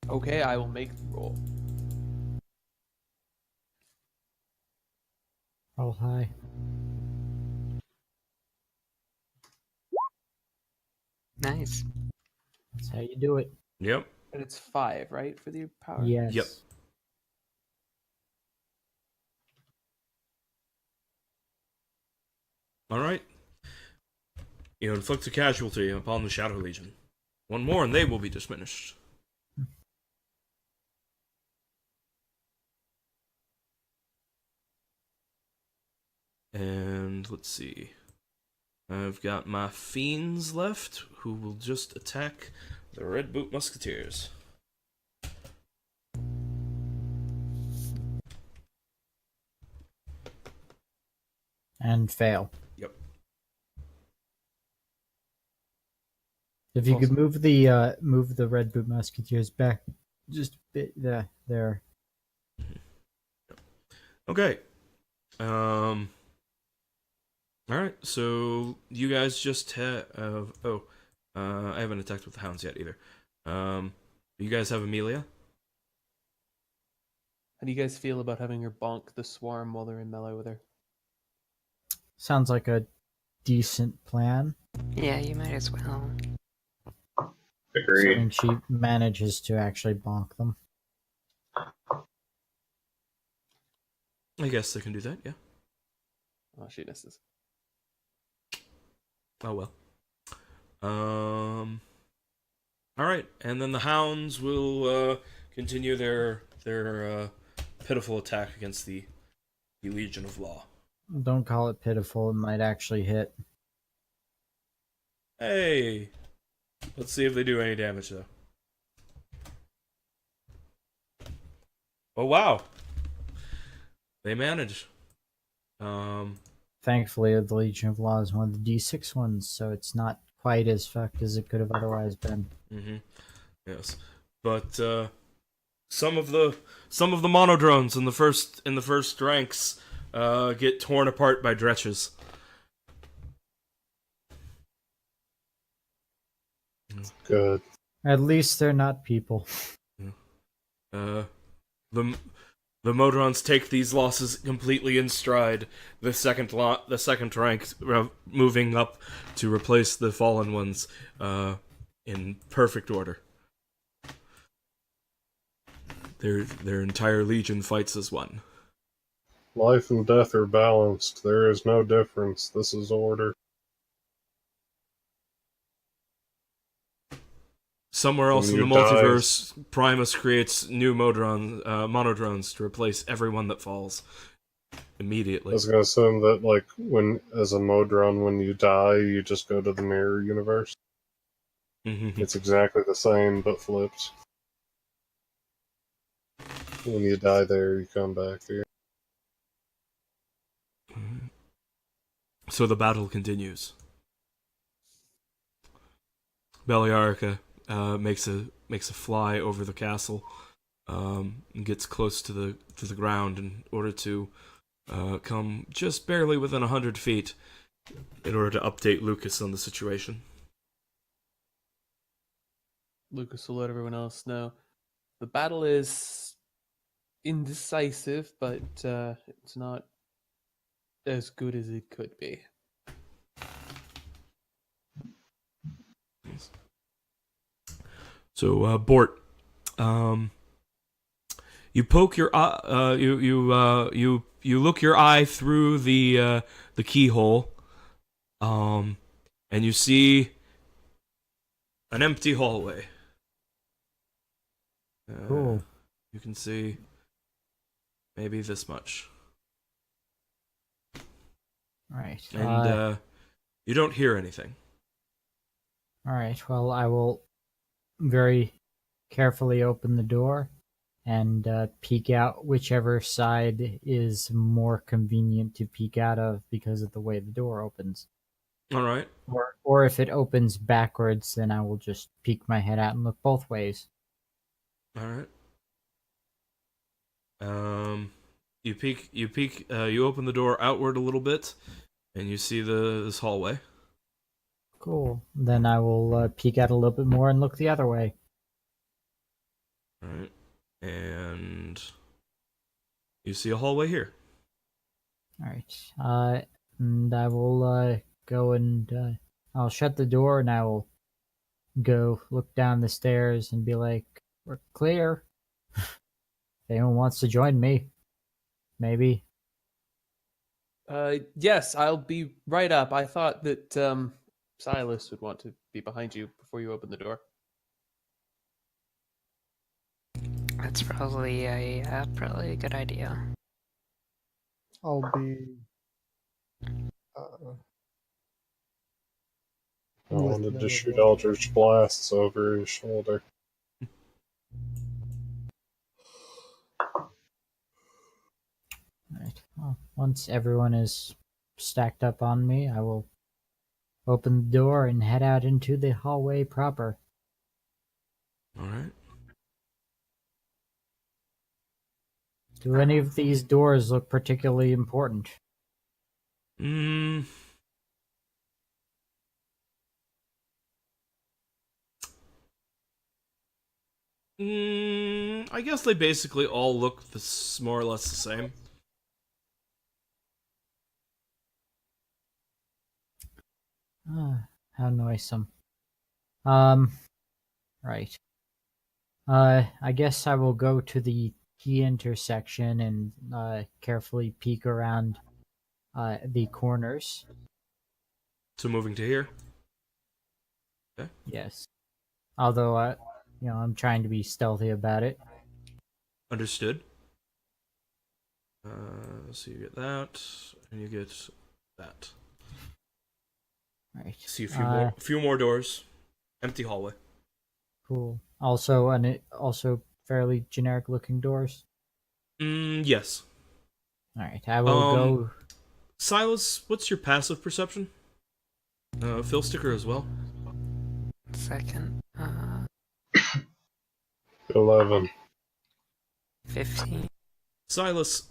Okay, I will make the roll. Roll high. Nice. That's how you do it. Yep. And it's 5, right, for the power? Yes. Yep. All right. You inflict a casualty upon the Shadow Legion. One more, and they will be diminished. And let's see. I've got my fiends left, who will just attack the Red Boot Musketeers. And fail. Yep. If you could move the Red Boot Musketeers back just a bit there. Okay. Alright, so you guys just have... I haven't attacked with the hounds yet either. You guys have Amelia? How do you guys feel about having her bonk the swarm while they're in melee with her? Sounds like a decent plan. Yeah, you might as well. Agreed. Assuming she manages to actually bonk them. I guess they can do that, yeah. Oh, she misses. Oh well. Alright, and then the hounds will continue their pitiful attack against the Legion of Law. Don't call it pitiful, it might actually hit. Hey! Let's see if they do any damage, though. Oh, wow! They manage. Thankfully, the Legion of Law is one of the D6 ones, so it's not quite as fucked as it could have otherwise been. Mm-hmm. Yes. But, some of the monodrones in the first ranks, get torn apart by dretches. Good. At least they're not people. The Modrons take these losses completely in stride. The second rank moving up to replace the fallen ones in perfect order. Their entire legion fights as one. Life and death are balanced. There is no difference. This is order. Somewhere else in the When you multiverse, Primus creates new monodrones to replace everyone that falls I immediately. was gonna assume that, like, as a Modron, when you die, you just go to the mirror universe. Mm-hmm. It's exactly the same, but flipped. When you die there, you come back here. So the battle continues. Beliarica makes a fly over the castle, and gets close to the ground in order to come just barely within 100 feet in order to update Lucas on the situation. Lucas will let everyone else know. The battle is indecisive, but it's not as good as it could be. So, Bort, you poke your eye, you look your eye through the keyhole, and you see an empty hallway. Cool. You can see maybe this much, Right. and you don't hear anything. Alright, well, I will very carefully open the door and peek out whichever side is more convenient to peek out of because of the way the door opens. All right. Or if it opens backwards, then I will just peek my head out and look both ways. All right. You open the door outward a little bit, and you see this hallway. Cool. Then I will peek out a little bit more and look the other way. All right. And you see a hallway here. Alright. And I will go and I'll shut the door and I will go look down the stairs and be like, "We're clear. If anyone wants to join me, maybe." Yes, I'll be right up. I thought that Silas would want to be behind you before you open the door. That's probably a good idea. I'll be. Uh, I with wanted to them as shoot well. Eldritch Blasts over his shoulder. Right. Well, once everyone is stacked up on me, I will open the door and head out into the hallway proper. All right. Do any of these doors look particularly important? Mm, I guess they basically all look more or less the same. How noisome. Right. I guess I will go to the key intersection and carefully peek around the corners. So moving to here. Okay. Yes. Although I'm trying to be stealthy about it. Understood. So you get that, and you get that. Right. See a few more doors. Empty hallway. Cool. Also fairly generic looking doors. Yes. All right. I will go. Silas, what's your passive perception? Phil Sticker as well. Second, 11. 15. Silas,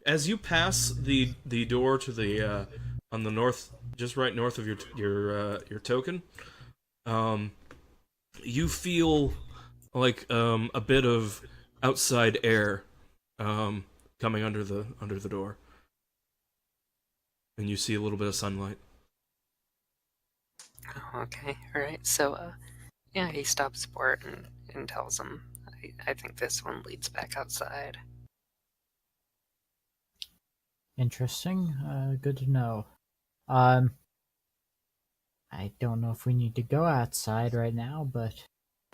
as you pass the door to the on the north, just right north of your token, you feel like a bit of outside air coming under the door, and you see a little bit of sunlight. Oh, okay, alright, so, yeah, he stops Bort and tells him, I think this one leads back outside. Interesting. Good to know. I don't know if we need to go outside right now, but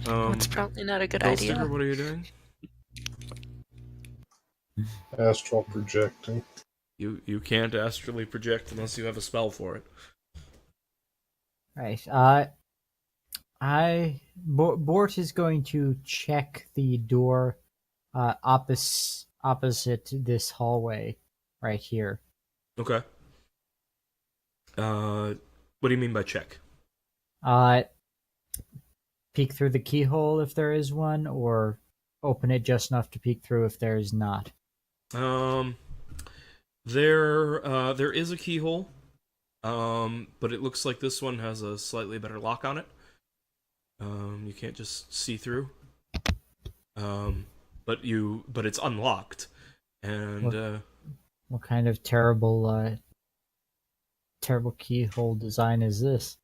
That's probably not a good Phil idea. Sticker, what are you doing? Astral projecting. You can't astrally project unless you have a spell for it. right. Bort is going to check the door opposite this hallway right here. Okay. What do you mean by check? Peek through the keyhole if there is one, or open it just enough to peek through if there is not. There is a keyhole, but it looks like this one has a slightly better lock on it. You can't just see through. But it's unlocked, and What kind of terrible keyhole design is this?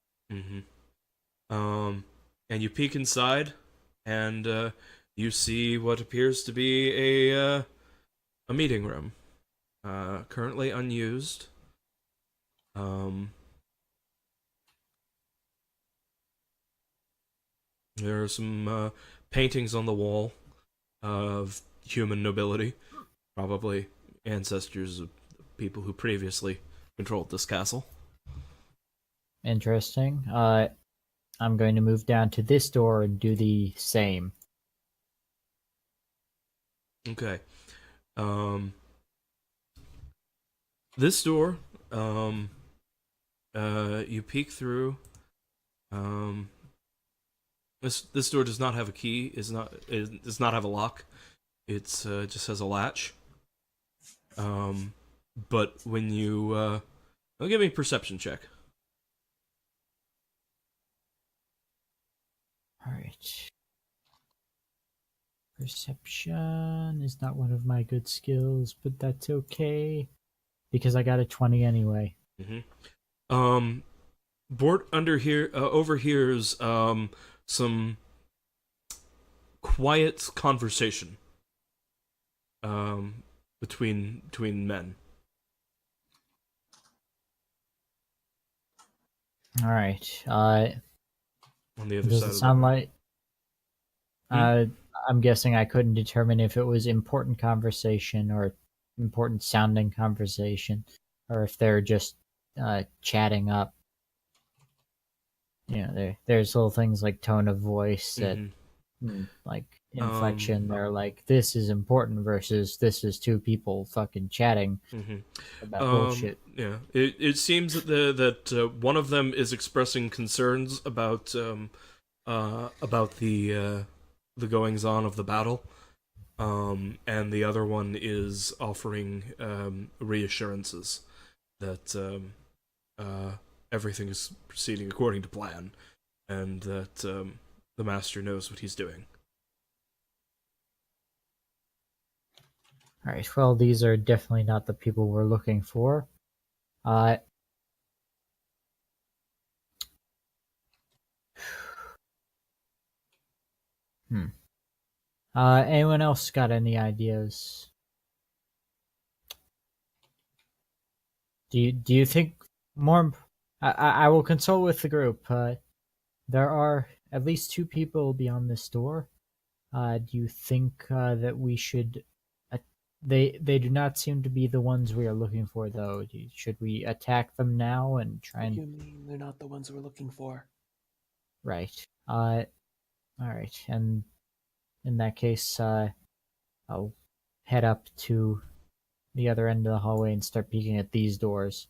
and you peek inside, and you see what appears to be a meeting room, currently unused. There are some paintings on the wall of human nobility, probably ancestors of people who previously controlled this castle. Interesting. I'm going to move down to this door and do the same. Okay. This door, you peek through. This door does not have a key. It does not have a lock. It's just has a latch. But when you give me a perception check. All right. Perception is not one of my good skills, but that's okay because I got a 20 anyway. Bort overhears some quiet conversation between men. All right. On the other Does side it of the sound room. like? I'm guessing I couldn't determine if it was important conversation or important sounding conversation, or if they're just chatting up. You know, there's little things like tone of voice that, like inflection. They're like, this is important versus this is two people fucking chatting about bullshit. Yeah, it seems that one of them is expressing concerns about the goings on of the battle, and the other one is offering reassurances that everything is proceeding according to plan, and that the master knows what he's doing. All right. Well, these are definitely not the people we're looking for. Uh, Anyone else got any ideas? Do you think more? I will consult with the group. There are at least two people beyond this door. Do you think that we should? They do not seem to be the ones we are looking for, though. Should we attack them now and try What do and? you mean they're not the ones we're looking for? Right. All right. And in that case, I'll head up to the other end of the hallway and start peeking at these doors.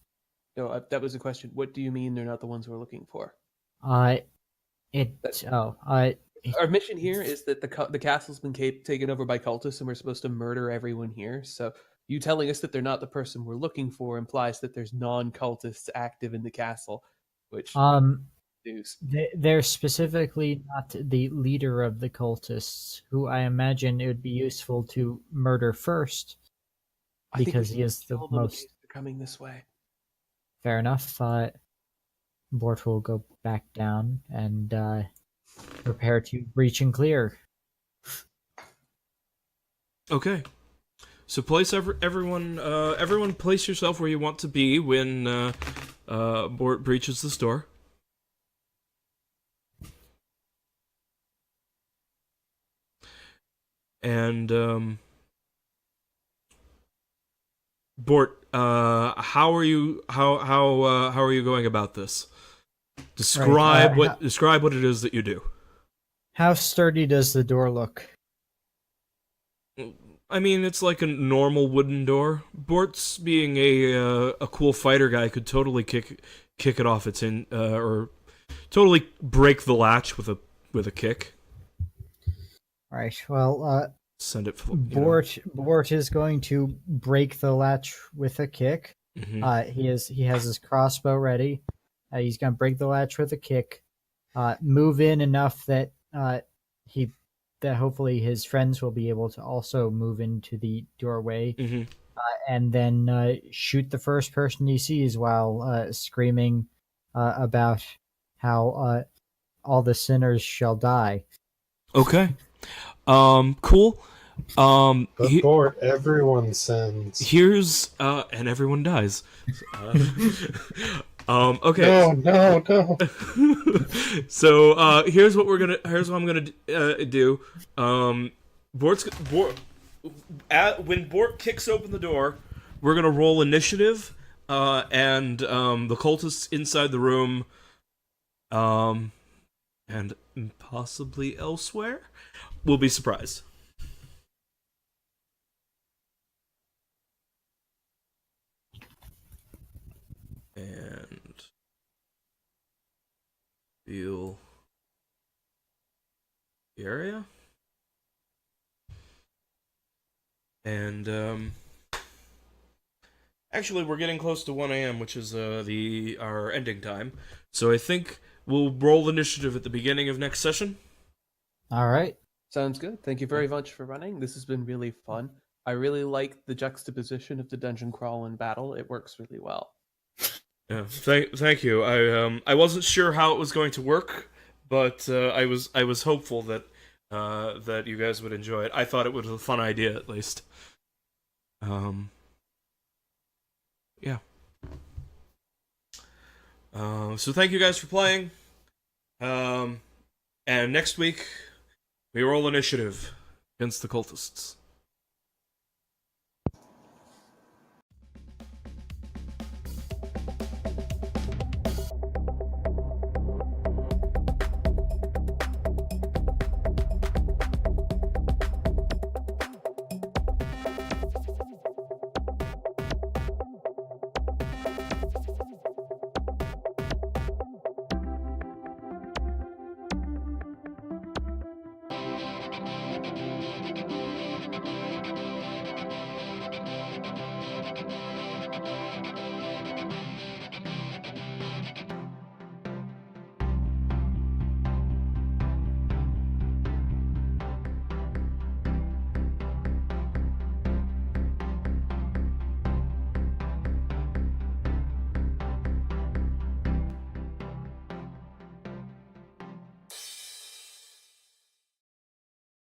No, that was a question. What do you mean they're not the ones we're looking for? Our Our mission here is that the castle's been taken over by cultists, and we're supposed to murder everyone here. So you telling us that they're not the person we're looking for implies that there's non-cultists active in the castle, which news. they're specifically not the leader of the cultists, who I imagine it would be useful to murder first, because he is the most. They're coming this way. Fair enough. Bort will go back down and prepare to breach and clear. Okay. So place everyone place yourself where you want to be when Bort breaches the store. And Bort, how are you going about this? Describe what it is that you do. How sturdy does the door look? I mean, it's like a normal wooden door. Bort's being a cool fighter guy could totally kick it off its in or totally break the latch with a kick. All right. Well, send it. Bort is going to break the latch with a kick. Mm-hmm. He has his crossbow ready. He's going to break the latch with a kick. Move in enough that hopefully his friends will be able to also move into the doorway, and then shoot the first person he sees while screaming about how all the sinners shall die. Okay. Cool. Bort, everyone sins. Here's and everyone dies. Okay. No. So here's what I'm gonna do. When Bort kicks open the door, we're gonna roll initiative, and the cultists inside the room, and possibly elsewhere, will be surprised. And feel the area. And actually, we're getting close to 1 a.m., which is our ending time. So I think we'll roll initiative at the beginning of next session. All right. Sounds good. Thank you very much for running. This has been really fun. I really like the juxtaposition of the dungeon crawl and battle. It works really well. Yeah, thank you. I wasn't sure how it was going to work, but I was hopeful that that you guys would enjoy it. I thought it was a fun idea, at least. Yeah. So thank you guys for playing. And next week we roll initiative against the cultists.